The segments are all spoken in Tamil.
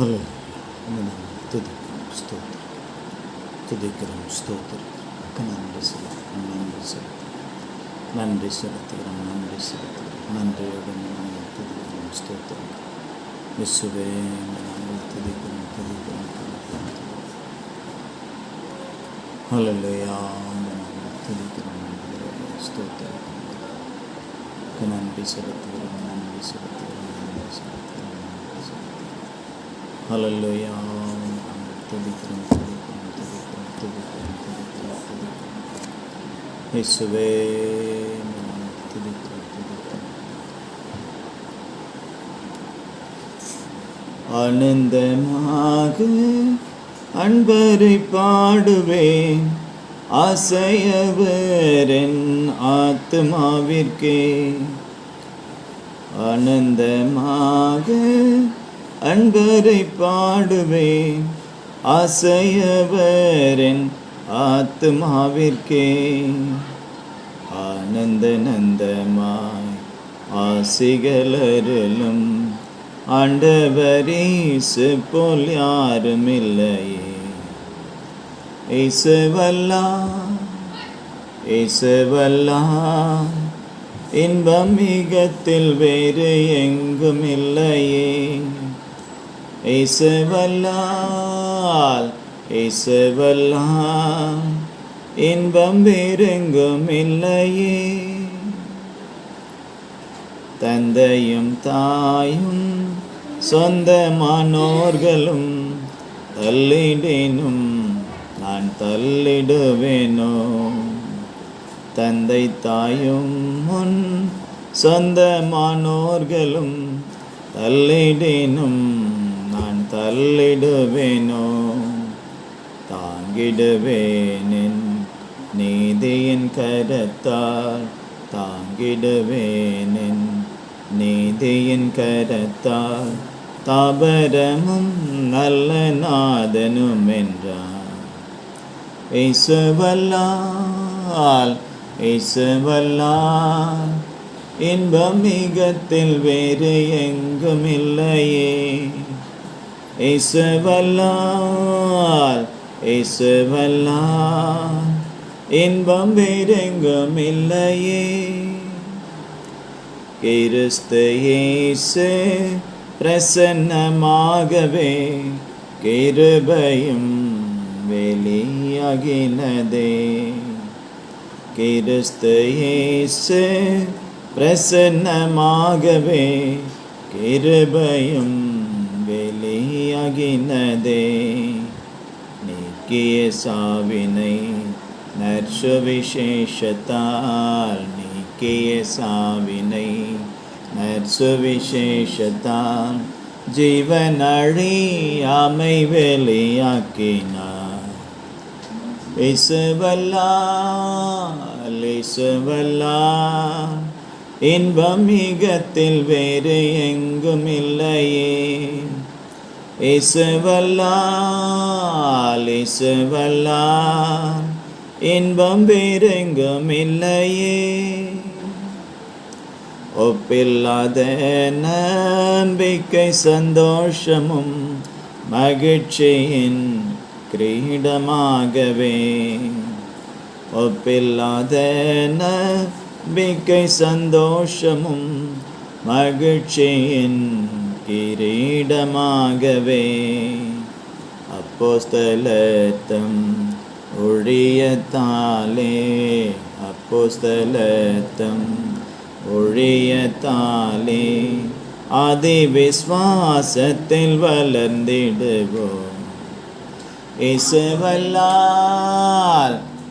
ஹல்லேலூயா. துதிக்கிறோம், ஸ்தோத்திரம், துதிக்கிறோம், ஸ்தோத்திரம். நன்றி செலுத்துகிறோம், நன்றி செலுத்துகிறோம், நன்றி செலுத்துகிறோம், நன்றி செலுத்துகிறோம். நன்றியோடு நாங்கள் துதிக்கிறோம், ஸ்தோத்திரம். இயேசுவே, நாங்கள் துதிக்கிறோம், துதிக்கிறோம், துதிக்கிறோம். ஹல்லேலூயா. நாங்கள் துதிக்கிறோம், ஸ்தோத்திரம். நன்றி செலுத்துகிறோம், நன்றி செலுத்துகிறோம், நன்றி செலுத்துகிறோம், நன்றி செலுத்துகிறோம். ஹல்லேலூயா. நாங்கள் துதிக்கிறோம், துதிக்கிறோம், துதிக்கிறோம், துதிக்கிறோம், துதிக்கிறோம், துதிக்கிறோம். இயேசுவே, நாங்கள் துதிக்கிறோம், துதிக்கிறோம். ஆனந்தமாக அன்பரை பாடுவேன், ஆசையவரின் ஆத்மாவிற்கே. ஆனந்தமாக அன்பரை பாடுவேன், ஆசையவரின் ஆத்மாவிற்கே. ஆனந்த நந்தமாய் ஆசிகளருளும் ஆண்டவரீசு போல் யாருமில்லையே. இயேசுவல்லார், இயேசுவல்லார், இன்பம் மிகத்தில் வேறு எங்கும் இல்லையே. இயேசுவல்லார், இயேசுவல்லார், இன்பம் வேறெங்கும் இல்லையே. தந்தையும் தாயும் சொந்தமானோர்களும் தள்ளிடேனும் நான் தள்ளிடுவேனோ. தந்தை தாயும் முன் சொந்தமானோர்களும் தள்ளிடேனும் நான் தள்ளிடுவேனோ. தாங்கிடுவேனின் நீதியின் கரத்தால், தாங்கிடுவேனின் நீதியின் கரத்தால், தாபரமும் நல்ல நாதனும் என்றார். இயேசுவல்லார், இயேசுவல்லார், இன்பம் மிகத்தில் வேறு எங்கும் இல்லையே. இயேசுவல்லார், இயேசுவல்லார், இன்பம் வேறெங்கும் இல்லையே. கிறிஸ்து இயேசு பிரசன்னமாகவே கிருபையும் வெளியாகினதே. கிறிஸ்து இயேசு பிரசன்னமாகவே கிருபையும் வெளியாகினதே. நீக்கிய சாவினை நற்சுவிசேஷத்தால், நீக்கிய சாவினை நற்சுவிசேஷத்தால், ஜீவனழியாமை வெளியாக்கினார். இயேசுவல்லார், இயேசுவல்லார், இன்பம் மிகத்தில் வேறு எங்கும் இல்லையே. இயேசுவல்லார், இயேசுவல்லார், இன்பம் வேறெங்கும் இல்லையே. ஒப்பில்லாத நம்பிக்கை சந்தோஷமும் மகிழ்ச்சியின் கிரீடமாகவே. ஒப்பில்லாத நம்பிக்கை சந்தோஷமும் மகிழ்ச்சியின் கிரீடமாகவே. அப்போஸ்தலத்தம் ஒழியத்தாலே, அப்போஸ்தலத்தம் ஒழியத்தாலே, ஆதி விஸ்வாசத்தில் வளர்ந்திடுவோம். இயேசுவல்லார்,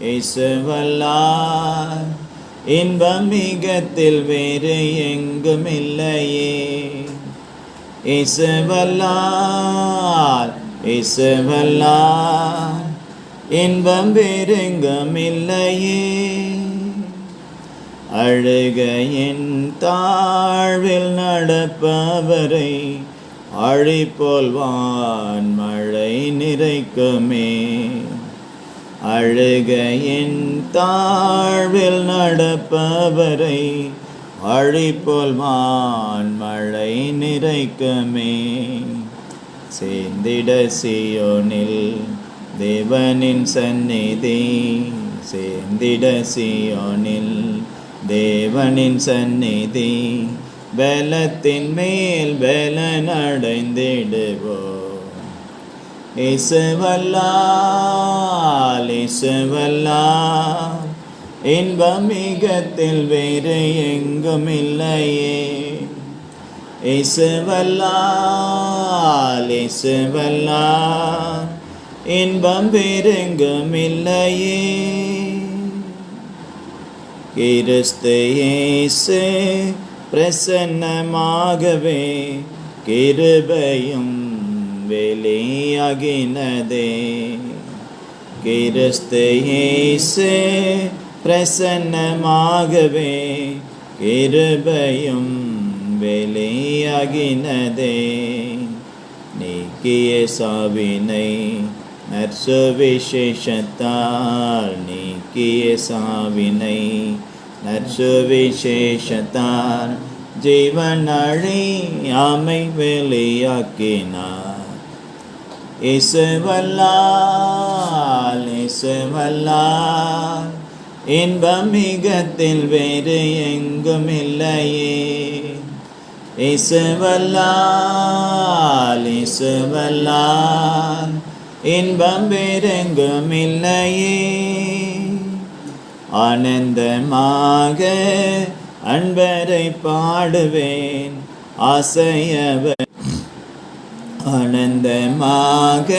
இயேசுவல்லார், இன்பம் மிகத்தில் வேறு எங்கும் இல்லையே. இயேசுவல்லார், இயேசுவல்லார், இன்பம் வேறெங்கும் இல்லையே. அழுகையின் தாழ்வில் நடப்பவரை ஆழிப்போல் வான்மழை நிறைக்குமே. அழுகையின் தாழ்வில் நடப்பவரை ஆழிப்போல் வான்மழை நிறைக்குமே. சேர்ந்திட சீயோனில் தேவனின் சந்நிதி. சேர்ந்திட சீயோனில் தேவனின் சந்நிதி. பலத்தின் மேல் பலனடைந்திடுவோம். இயேசுவல்லால் இயேசுவல்லால் இன்பம் மிகத்தில் வேறு எங்கும் இல்லையே. இயேசுவல்லால் இயேசுவல்லால் இன்பம் வேறெங்கும் இல்லையே. கிறிஸ்து இயேசு பிரசன்னமாகவே கிருபையும் வெளியாகினதே. கிறிஸ்து இயேசு பிரசன்னமாகவே கிருபையும் வெளியாகினதே. நீக்கிய சாவினை நற்சுவிசேஷத்தால். நீக்கிய சாவினை நற்சுவிசேஷத்தால் ஜீவன் அழியாமை வெளியாக்கினார். இயேசுவல்லால் இயேசுவல்லால் இன்பம் மிகத்தில் வேறு எங்கும் இல்லையே. இயேசுவல்லால் இயேசுவல்லால் இன்பம் வேறெங்கும் இல்லையே. ஆனந்தமாக அன்பரை பாடுவேன் ஆசையவர். ஆனந்தமாக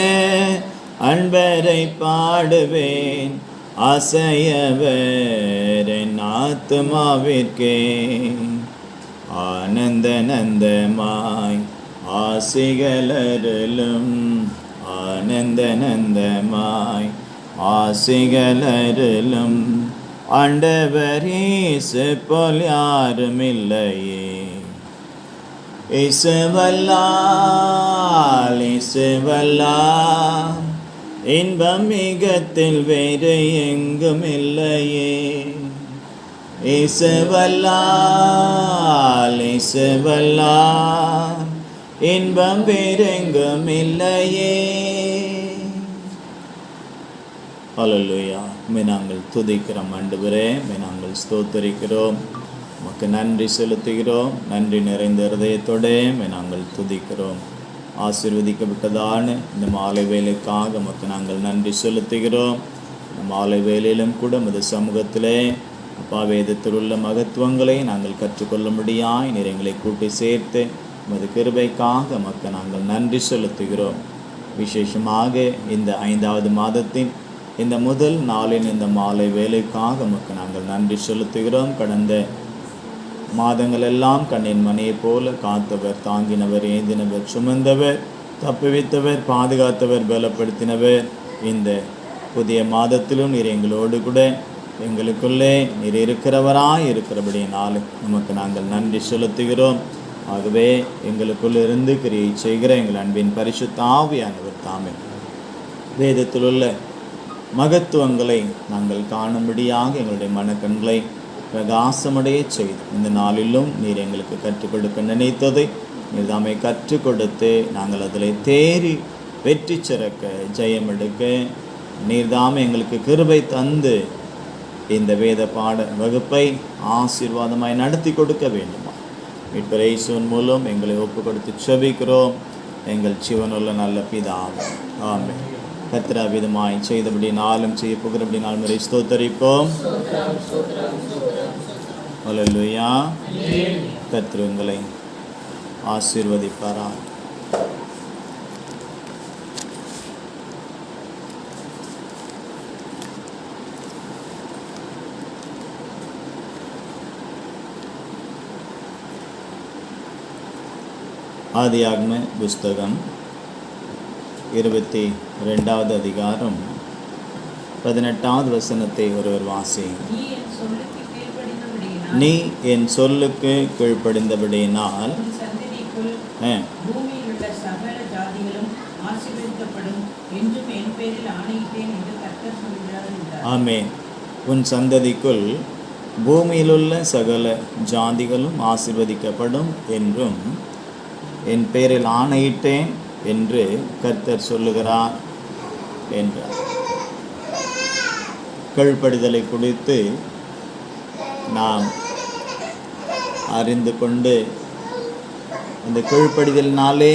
அன்பரை பாடுவேன் ஆசையவர் என் ஆத்துமாவிற்கே. ஆனந்த நந்தமாய் ஆசிகளருளும். ஆனந்த நந்தமாய் ஆசிகளருளும். ஆண்டவர் இயேசு போல் யாரும் இல்லையே. இயேசுவல்லால் இயேசுவல்லால் இன்பம் மிகத்தில் வேறு எங்கும் இல்லையே. இயேசுவல்லால் இயேசுவல்லால் இன்பம் வேறெங்கும் இல்லையே. ஹல்லேலூயா. நாங்கள் துதிக்கிறோம் ஆண்டவரே, நாங்கள் ஸ்தோத்திரிக்கிறோம், உமக்கு நன்றி செலுத்துகிறோம். நன்றி நிறைந்த இருதயத்தோடே நாங்கள் துதிக்கிறோம். ஆசீர்வதிக்கப்பட்டதான இந்த மாலை வேலைக்காக உமக்கு நாங்கள் நன்றி செலுத்துகிறோம். இந்த மாலை வேலையிலும் கூட உமது சமூகத்திலே அப்பா வேதத்தில் உள்ள மகத்துவங்களை நாங்கள் கற்றுக்கொள்ளும்படியாய் நீர் எங்களை கூட்டி சேர்த்து உமது கிருபைக்காக உமக்கு நாங்கள் நன்றி செலுத்துகிறோம். விசேஷமாக இந்த 5வது மாதத்தின் இந்த முதல் நாளின் இந்த மாலை வேலைக்காக உமக்கு நாங்கள் நன்றி செலுத்துகிறோம். கடந்த மாதங்கள் எல்லாம் கண்ணின் மணியைப் போல காத்தவர், தாங்கினவர், ஏந்தினவர், சுமந்தவர், தப்புவித்தவர், பாதுகாத்தவர், பலப்படுத்தினவர். இந்த புதிய மாதத்திலும் நீர் எங்களோடு கூட எங்களுக்குள்ளே நீர் இருக்கிறவராய் இருக்கிறபடியினால் நமக்கு நாங்கள் நன்றி செலுத்துகிறோம். ஆகவே எங்களுக்குள்ள இருந்து கிரியை செய்கிற எங்கள் அன்பின் பரிசுத்த ஆவியானவர் தாமே வேதத்தில் உள்ள மகத்துவங்களை நாங்கள் காணும்படியாக எங்களுடைய மனக்கண்களை பிரகாசமடைய செய்து இந்த நாளிலும் நீர் எங்களுக்கு கற்றுக் கொடுக்க நினைத்ததை நீர் தாமே கற்றுக் கொடுத்து நாங்கள் அதில் தேறி வெற்றி சிறக்க ஜெயம் எடுக்க நீர் தாமே எங்களுக்கு கிருபை தந்து இந்த வேத பாட வகுப்பை ஆசீர்வாதமாய் நடத்தி கொடுக்க வேண்டுமா மீட்பர் இயேசுவின் மூலம் எங்களை ஒப்பு கொடுத்து செபிக்கிறோம் எங்கள் ஜீவனுள்ள நல்ல பிதாவே. ஆமென். கர்த்தர் விதமாய் செய்தபடி நாளும் செய்ய போகிறபடி நாள் முறை ஸ்தோத்தரிப்போம். ஹல்லேலூயா. கர்த்தர் உங்களை ஆசீர்வதிப்பாராக. ஆதியாகம புஸ்தகம் 22வது அதிகாரம் 18வது வசனத்தை ஒருவர் வாசியுங்கள். நீ என் சொல்லுக்கு கீழ்ப்படிந்தபடியினால் ஆமென். உன் சந்ததிக்குள் பூமியிலுள்ள சகல ஜாதிகளும் ஆசீர்வதிக்கப்படும் என்றும் என் பேரில் ஆணையிட்டேன் என்று கர்த்தர் சொல்லுகிறார் என்றார். கீழ்ப்படிதலை குறித்து நாம் அறிந்து கொண்டு அந்த கீழ்ப்படிதலினாலே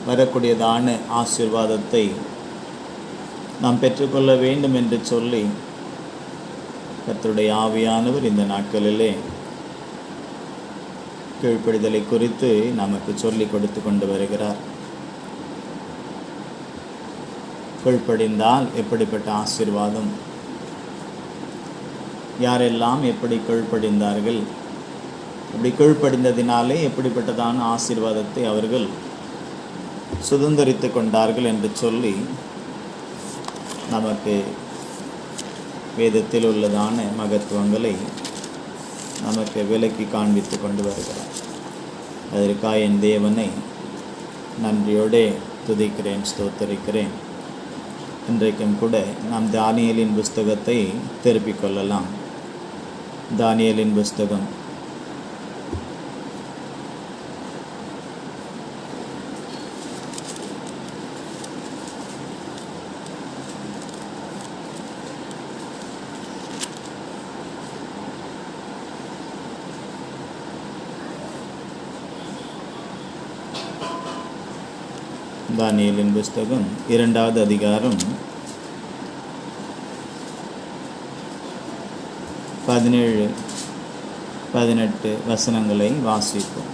வரக்கூடியதான ஆசீர்வாதத்தை நாம் பெற்றுக்கொள்ள வேண்டும் என்று சொல்லி கர்த்தருடைய ஆவியானவர் இந்த நாட்களிலே கீழ்ப்படிதலை குறித்து நமக்கு சொல்லிக் கொடுத்து கொண்டு வருகிறார். கீழ்ப்படிந்தால் எப்படிப்பட்ட ஆசீர்வாதம், யாரெல்லாம் எப்படி கீழ்ப்படிந்தார்கள், அப்படி கீழ்ப்படிந்ததினாலே எப்படிப்பட்டதான ஆசீர்வாதத்தை அவர்கள் சுதந்திரித்து கொண்டார்கள் என்று சொல்லி நமக்கு வேதத்தில் உள்ளதான மகத்துவங்களை நமக்கு விலக்கி காண்பித்து கொண்டு வருகிறார். அதற்காக என் தேவனை நன்றியோடு துதிக்கிறேன், ஸ்தோத்தரிக்கிறேன். இன்றைக்கும் கூட நாம் தானியேலின் புஸ்தகத்தை திருப்பிக் கொள்ளலாம். தானியேலின் புஸ்தகம் தானியேலின் புஸ்தகம் 2வது அதிகாரம் 17-18 வசனங்களை வாசிப்போம்.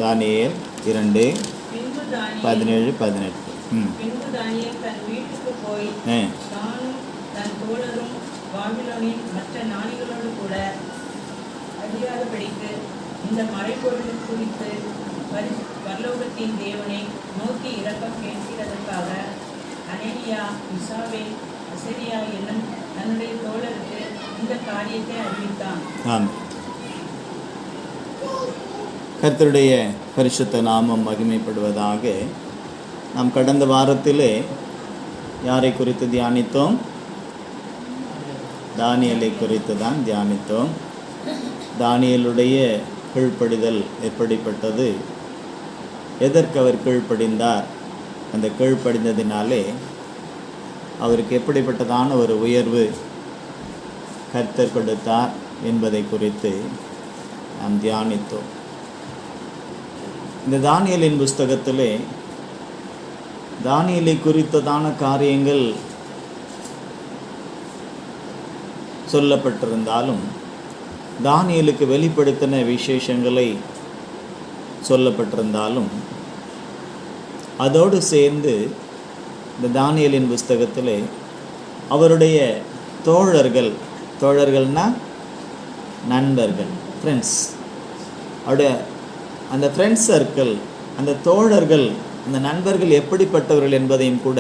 தானியேல் 2:17-18. பின்பு தானியேல் தன் வீட்டுக்கு போய் தானும் தன் தோழரும் பாபிலோனின் மற்ற ஞானிகளோடு கூட அறியாதபடிக்கு இந்த மறைபொருள் குறித்து பரலோகத்தின் தேவனை நோக்கி இரக்கம் கேட்கிறதற்காக அனனியா, மிசாவேல், அசரியா என்னும் தன்னுடைய தோழருக்கு இந்த காரியத்தை அறிவித்தான். கர்த்தருடைய பரிசுத்த நாமம் மகிமைப்படுவதாக. நாம் கடந்த வாரத்திலே யாரை குறித்து தியானித்தோம்? தானியேலை குறித்து தான் தியானித்தோம். தானியேலுடைய கீழ்ப்படிதல் எப்படிப்பட்டது, எதற்கு அவர் கீழ்ப்படிந்தார், அந்த கீழ்ப்படிந்ததினாலே அவருக்கு எப்படிப்பட்டதான ஒரு உயர்வு கர்த்தர் கொடுத்தார் என்பதை குறித்து நாம் தியானித்தோம். இந்த தானியேலின் புஸ்தகத்திலே தானியேலை குறித்ததான காரியங்கள் சொல்லப்பட்டிருந்தாலும் தானியேலுக்கு வெளிப்படுத்தின விசேஷங்களை சொல்லப்பட்டிருந்தாலும் அதோடு சேர்ந்து இந்த தானியேலின் புஸ்தகத்திலே அவருடைய தோழர்கள்னா நண்பர்கள், ஃப்ரெண்ட்ஸ், அவருடைய அந்த ஃப்ரெண்ட்ஸ் சர்க்கிள், அந்த தோழர்கள், அந்த நண்பர்கள் எப்படிப்பட்டவர்கள் என்பதையும் கூட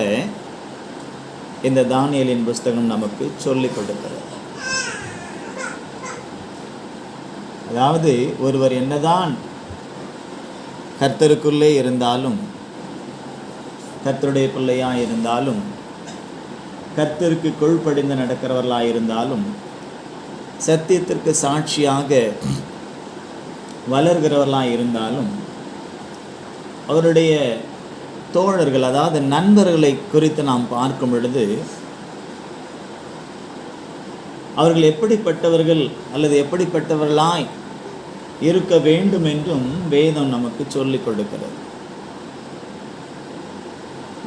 இந்த தானியேலின் புஸ்தகம் நமக்கு சொல்லிக் கொடுக்கிறது. அதாவது ஒருவர் என்னதான் கர்த்தருக்குள்ளே இருந்தாலும், கர்த்தருடைய பிள்ளையாக இருந்தாலும், கர்த்தருக்கு கீழ்ப்படிந்து நடக்கிறவர்களாக இருந்தாலும், சத்தியத்திற்கு சாட்சியாக வளர்கிறவர்களாக இருந்தாலும், அவருடைய தோழர்கள், அதாவது நண்பர்களை குறித்து நாம் பார்க்கும் பொழுது அவர்கள் எப்படிப்பட்டவர்கள் அல்லது எப்படிப்பட்டவர்களாய் இருக்க வேண்டும் என்றும் வேதம் நமக்கு சொல்லிக் கொடுக்கிறது.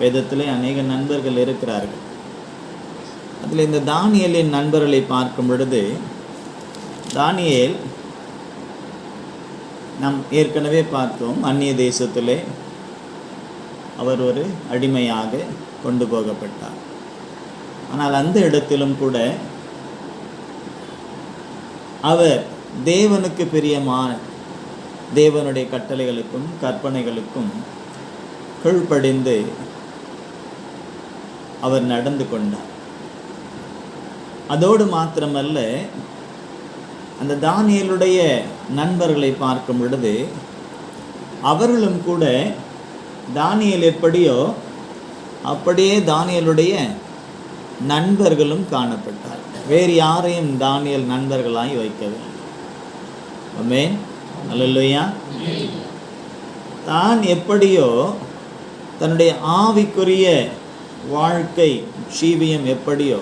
வேதத்திலே அநேக நண்பர்கள் இருக்கிறார்கள். அதில் இந்த தானியேலின் நண்பர்களை பார்க்கும் பொழுது, தானியேல் நாம் ஏற்கனவே பார்த்தோம், அந்நிய தேசத்திலே அவர் ஒரு அடிமையாக கொண்டு போகப்பட்டார். ஆனால் அந்த இடத்திலும் கூட அவர் தேவனுக்கு பிரியமான தேவனுடைய கட்டளைகளுக்கும் கற்பனைகளுக்கும் கீழ்ப்படிந்து அவர் நடந்து கொண்டார். அதோடு மாத்திரமல்ல, அந்த தானியேலுடைய நண்பர்களை பார்க்கும் பொழுது அவர்களும் கூட தானியேல் எப்படியோ அப்படியே தானியேலுடைய நண்பர்களும் காணப்பட்டார். வேறு யாரையும் தானியேல் நண்பர்களாய் வைக்கவில்லை. ஆமென், அல்லேலூயா. தான் எப்படியோ தன்னுடைய ஆவிக்குரிய வாழ்க்கை ஜீவியம் எப்படியோ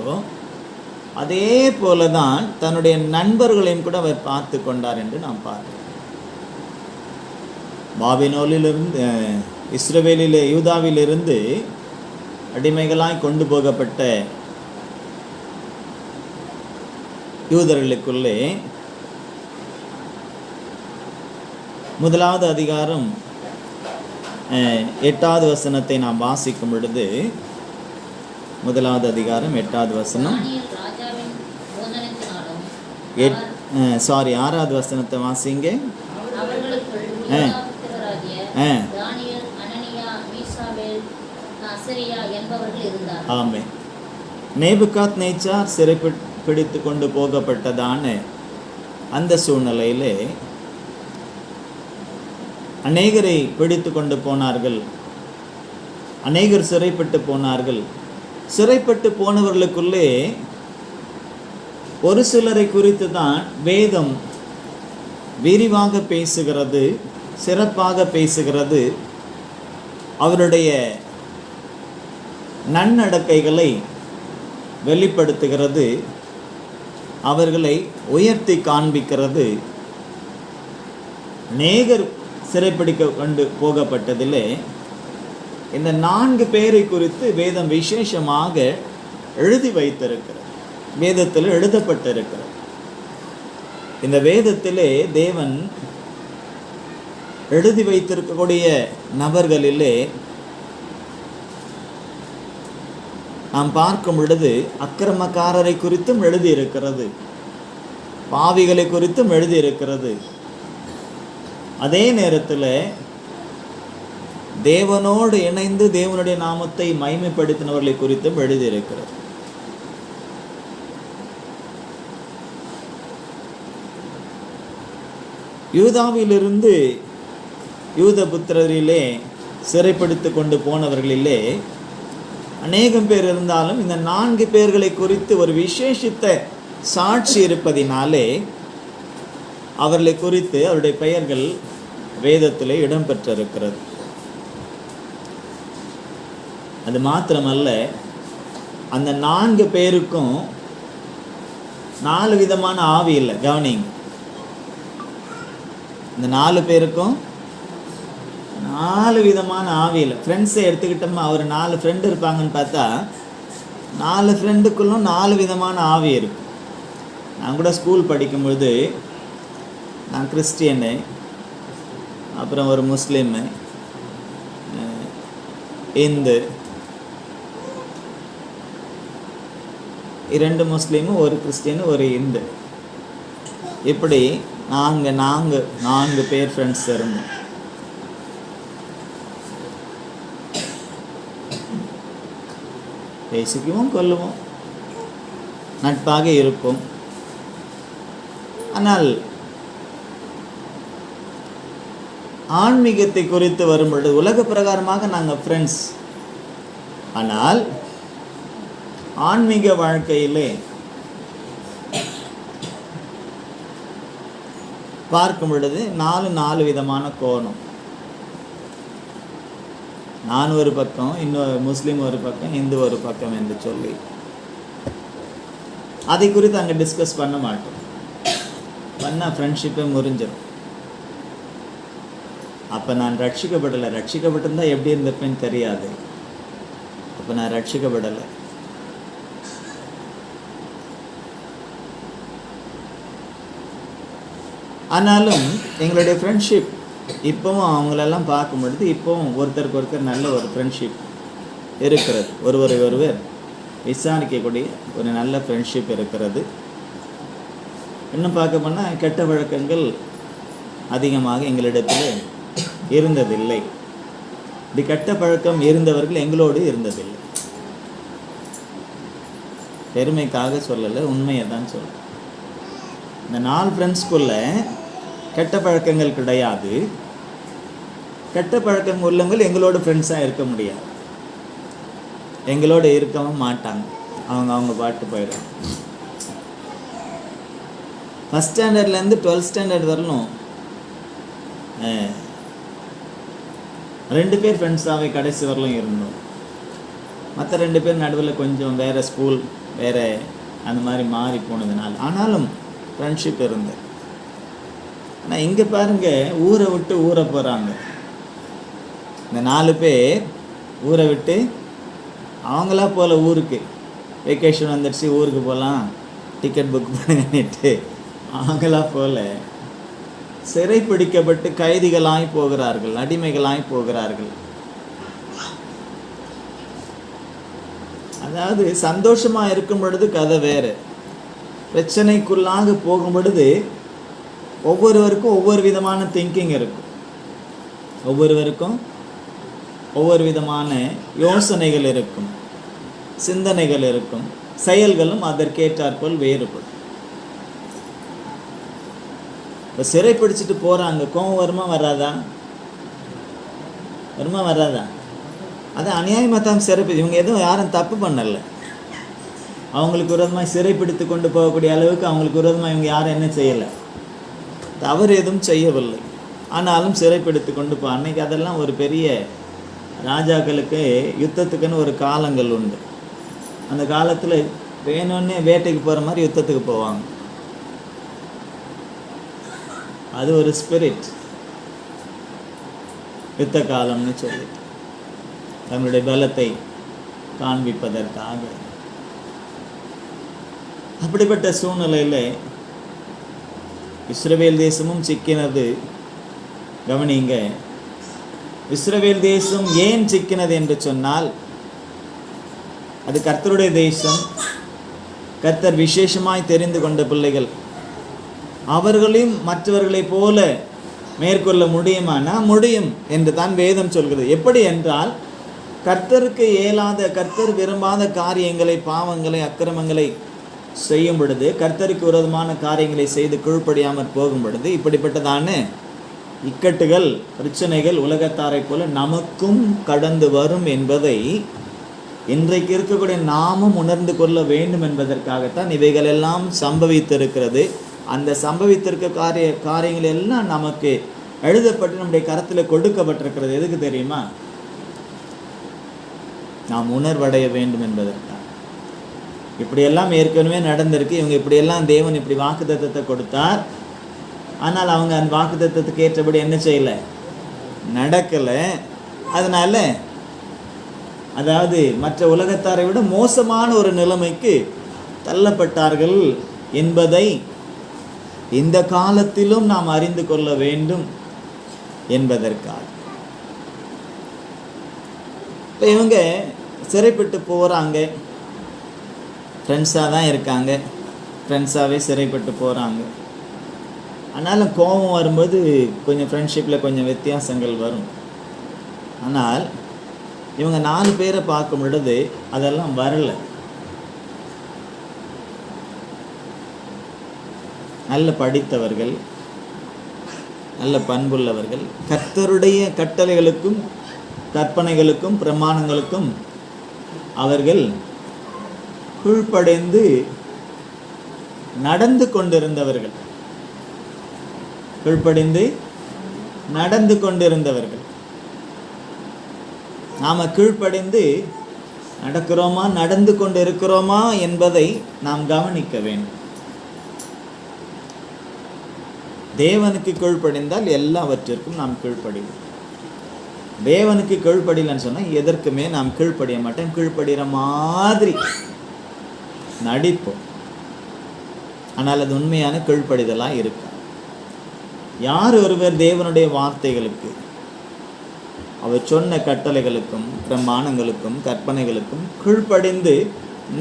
அதே போலதான் தன்னுடைய நண்பர்களையும் கூட அவர் பார்த்து கொண்டார் என்று நாம் பார்க்கிறோம். பாபிலோனிலிருந்து இஸ்ரவேலிலே யூதாவிலிருந்து அடிமைகளாய் கொண்டு போகப்பட்ட யூதர்களுக்குள்ளே 1வது அதிகாரம் 8வது வசனத்தை நாம் வாசிக்கும் பொழுது, 1வது அதிகாரம் 8வது வசனம், 6வது வசனத்தை வாசிங்க. ஆமே. நேபுகாத் நேச்சார் சிறைப்பிடித்து கொண்டு போகப்பட்டதான அந்த சூழ்நிலையிலே அநேகரை பிடித்து கொண்டு போனார்கள். அநேகர் சிறைப்பட்டு போனார்கள். சிறைப்பட்டு போனவர்களுக்குள்ளே ஒரு சிலரை குறித்து தான் வேதம் விரிவாக பேசுகிறது, சிறப்பாக பேசுகிறது. அவருடைய நன்னடக்கைகளை வெளிப்படுத்துகிறது, அவர்களை உயர்த்தி காண்பிக்கிறது. அநேகர் சிறைப்பிடிக்க கொண்டு போகப்பட்டதிலே இந்த 4 பேரை குறித்து வேதம் விசேஷமாக எழுதி வைத்திருக்கிறது, வேதத்தில் எழுதப்பட்டிருக்கிறது. இந்த வேதத்திலே தேவன் எழுதி வைத்திருக்கக்கூடிய நபர்களிலே நாம் பார்க்கும் பொழுது அக்கிரமக்காரரை குறித்தும் எழுதியிருக்கிறது, பாவிகளை குறித்தும் எழுதியிருக்கிறது. அதே நேரத்தில் தேவனோடு இணைந்து தேவனுடைய நாமத்தை மகிமைப்படுத்தினவர்களை குறித்தும் எழுதியிருக்கிறது. யூதாவிலிருந்து யூத புத்திரரிலே சிறைப்படுத்தி கொண்டு போனவர்களிலே அநேகம் பேர் இருந்தாலும் இந்த 4 பேர்களை குறித்து ஒரு விசேஷித்த சாட்சி இருப்பதினாலே அவர்களை குறித்து அவருடைய பெயர்கள் வேதத்திலே இடம்பெற்றிருக்கிறது. அது மாத்திரமல்ல, அந்த 4 பேருக்கும் 4 விதமான ஆவி இல்லை. கவனிங்க, இந்த 4 பேருக்கும் 4 விதமான ஆவி இல்லை. ஃப்ரெண்ட்ஸை எடுத்துக்கிட்டோம்னா அவர் 4 ஃப்ரெண்டு இருப்பாங்கன்னு பார்த்தா 4 ஃப்ரெண்டுக்குள்ளும் 4 விதமான ஆவி இருக்கும். நான் கூட ஸ்கூல் படிக்கும்பொழுது நான் கிறிஸ்டியனு, அப்புறம் ஒரு முஸ்லீமு, இந்து, 2 முஸ்லீமு, ஒரு கிறிஸ்டியனு, ஒரு இந்து, இப்படி நாங்கள் 4 பேர் ஃப்ரெண்ட்ஸ் இருந்தோம். பேசிக்குவோம், கொல்லுவோம், நட்பாக இருக்கும். ஆனால் ஆன்மீகத்தை குறித்து வரும்பொழுது உலக பிரகாரமாக நாங்கள் ஃப்ரெண்ட்ஸ். ஆனால் ஆன்மீக வாழ்க்கையிலே பார்க்கும் பொழுது 4 விதமான கோணம். நான் ஒரு பக்கம், இன்னொரு முஸ்லீம் ஒரு பக்கம், இந்து ஒரு பக்கம் என்று சொல்லி அதை குறித்து அங்கே டிஸ்கஸ் பண்ண மாட்டோம். பண்ணால் ஃப்ரெண்ட்ஷிப்பே முறிஞ்சிடும். அப்போ நான் ரட்சிக்கப்படலை. ரட்சிக்கப்பட்டிருந்தா எப்படி இருந்திருப்பேன்னு தெரியாது. அப்போ நான் ரட்சிக்கப்படலை. ஆனாலும் எங்களுடைய ஃப்ரெண்ட்ஷிப் இப்போவும் அவங்களெல்லாம் பார்க்கும் பொழுது இப்போவும் ஒருத்தருக்கு ஒருத்தர் நல்ல ஒரு ஃப்ரெண்ட்ஷிப் இருக்கிறது. ஒருவர் விசாரிக்கக்கூடிய ஒரு நல்ல ஃப்ரெண்ட்ஷிப் இருக்கிறது. இன்னும் பார்க்க போனால் கெட்ட வழக்கங்கள் அதிகமாக எங்களிடத்தில் இருந்ததில்லை. இப்படி கெட்ட பழக்கம் இருந்தவர்கள் எங்களோடு இருந்ததில்லை. பெருமைக்காக சொல்லலை, உண்மையை தான் சொல்ல. இந்த 4 ஃப்ரெண்ட்ஸ்குள்ள கெட்ட பழக்கங்கள் கிடையாது. கெட்ட பழக்கம் உள்ளவங்க எங்களோட ஃப்ரெண்ட்ஸாக இருக்க முடியாது, எங்களோட இருக்கவும் மாட்டாங்க. அவங்க பாட்டு போயிடுவாங்க. ஃபஸ்ட் ஸ்டாண்டர்ட்லேருந்து 12th ஸ்டாண்டர்ட் வரலும் 2 பேர் ஃப்ரெண்ட்ஸாகவே கடைசி வரலும் இருந்தோம். மற்ற 2 பேர் நடுவில் கொஞ்சம் வேறு ஸ்கூல் வேறு அந்த மாதிரி மாறி போனதுனால ஆனாலும் ஃப்ரெண்ட்ஷிப் இருந்தது. ஆனால் இங்கே பாருங்கள், ஊரை விட்டு ஊரை போகிறாங்க. இந்த 4 பேர் ஊரை விட்டு அவங்களா போகல, ஊருக்கு வெக்கேஷன் வந்துடுச்சு ஊருக்கு போகலாம் டிக்கெட் புக் பண்ணிட்டு அவங்களா போகல, சிறை பிடிக்கப்பட்டு கைதிகளாய் போகிறார்கள், அடிமைகளாய் போகிறார்கள். அதாவது சந்தோஷமாக இருக்கும் பொழுது கதை வேறு, பிரச்சனைக்குள்ளாக போகும் பொழுது ஒவ்வொருவருக்கும் ஒவ்வொரு விதமான திங்கிங் இருக்கும், ஒவ்வொருவருக்கும் ஒவ்வொரு விதமான யோசனைகள் இருக்கும், சிந்தனைகள் இருக்கும், செயல்களும் அதற்கேற்றாற்போல் வேறுபடும். இப்போ சிறை பிடிச்சிட்டு போகிறாங்க, கோவம் வருமா வராதா? வருமா வராதா? அது அநியாயமாக தான் இவங்க எதுவும் யாரும் தப்பு பண்ணலை. அவங்களுக்கு விரோதமாக சிறை பிடித்து கொண்டு போகக்கூடிய அளவுக்கு அவங்களுக்கு விரோதமாக இவங்க யாரும் என்ன செய்யலை, தவறு எதுவும் செய்யவில்லை. ஆனாலும் சிறைப்பிடித்து கொண்டு போ. அன்னைக்கு அதெல்லாம் ஒரு பெரிய ராஜாக்களுக்கு யுத்தத்துக்குன்னு ஒரு காலங்கள் உண்டு. அந்த காலத்தில் வேணும்னே வேட்டைக்கு போகிற மாதிரி யுத்தத்துக்கு போவாங்க. அது ஒரு ஸ்பிரிட், யுத்த காலம்னு சொல்லி தங்களுடைய பலத்தை காண்பிப்பதற்காக. அப்படிப்பட்ட சூழ்நிலையில் இஸ்ரவேல் தேசமும் சிக்கினது. கவனிங்க, இஸ்ரவேல் தேசம் ஏன் சிக்கினது என்று சொன்னால், அது கர்த்தருடைய தேசம், கர்த்தர் விசேஷமாய் தெரிந்து கொண்ட பிள்ளைகள். அவர்களையும் மற்றவர்களைப் போல மேற்கொள்ள முடியுமானா முடியும் என்று தான் வேதம் சொல்கிறது. எப்படி என்றால், கர்த்தருக்கு இயலாத, கர்த்தர் விரும்பாத காரியங்களை, பாவங்களை, அக்கிரமங்களை செய்யும் பொழுது, கர்த்தருக்கு விரோதமான காரியங்களை செய்து கீழ்ப்படியாமல் போகும் பொழுது இப்படிப்பட்டதான இக்கட்டுகள், பிரச்சனைகள் உலகத்தாரை போல நமக்கும் கடந்து வரும் என்பதை இன்றைக்கு இருக்கக்கூடிய நாமும் உணர்ந்து கொள்ள வேண்டும் என்பதற்காகத்தான் இவைகள் எல்லாம் சம்பவித்திருக்கிறது. அந்த சம்பவித்திருக்க காரியங்கள் எல்லாம் நமக்கு எழுதப்பட்டு நம்முடைய கரத்தில் கொடுக்கப்பட்டிருக்கிறது. எதுக்கு தெரியுமா? நாம் உணர்வடைய வேண்டும் என்பதற்காக. இப்படியெல்லாம் ஏற்கனவே நடந்திருக்கு. இவங்க இப்படியெல்லாம் தேவன் இப்படி வாக்குத்தத்தத்தை கொடுத்தார். ஆனால் அவங்க அந்த வாக்குத்தத்தத்துக்கு ஏற்றபடி என்ன செய்யலை, நடக்கலை. அதனால அதாவது மற்ற உலகத்தாரை விட மோசமான ஒரு நிலைமைக்கு தள்ளப்பட்டார்கள் என்பதை இந்த காலத்திலும் நாம் அறிந்து கொள்ள வேண்டும் என்பதற்காக. இப்போ இவங்க சிறைப்பட்டு போகிறாங்க, ஃப்ரெண்ட்ஸாக தான் இருக்காங்க, ஃப்ரெண்ட்ஸாகவே சிறைப்பட்டு போகிறாங்க. ஆனாலும் கோபம் வரும்போது கொஞ்சம் ஃப்ரெண்ட்ஷிப்பில் கொஞ்சம் வித்தியாசங்கள் வரும். ஆனால் இவங்க 4 பேரை பார்க்கும் பொழுது அதெல்லாம் வரலை. நல்ல படித்தவர்கள், நல்ல பண்புள்ளவர்கள், கர்த்தருடைய கட்டளைகளுக்கும் கற்பனைகளுக்கும் பிரமாணங்களுக்கும் அவர்கள் கீழ்ப்படைந்து நடந்து கொண்டிருந்தவர்கள், கீழ்ப்படிந்து நடந்து கொண்டிருந்தவர்கள். நாம் கீழ்ப்படிந்து நடக்கிறோமா, நடந்து கொண்டு இருக்கிறோமா என்பதை நாம் கவனிக்க வேண்டும். தேவனுக்கு கீழ்ப்படிந்தால் எல்லாவற்றிற்கும் நாம் கீழ்ப்படிவோம். தேவனுக்கு கீழ்ப்படியலன்னு சொன்னால் எதற்குமே நாம் கீழ்ப்படிய மாட்டோம். கீழ்ப்படுகிற மாதிரி நடிப்போம். ஆனால் அது உண்மையான கீழ்ப்படிதலாக இருக்கு. யார் ஒருவர் தேவனுடைய வார்த்தைகளுக்கு, அவர் சொன்ன கட்டளைகளுக்கும் பிரமாணங்களுக்கும் கற்பனைகளுக்கும் கீழ்ப்படிந்து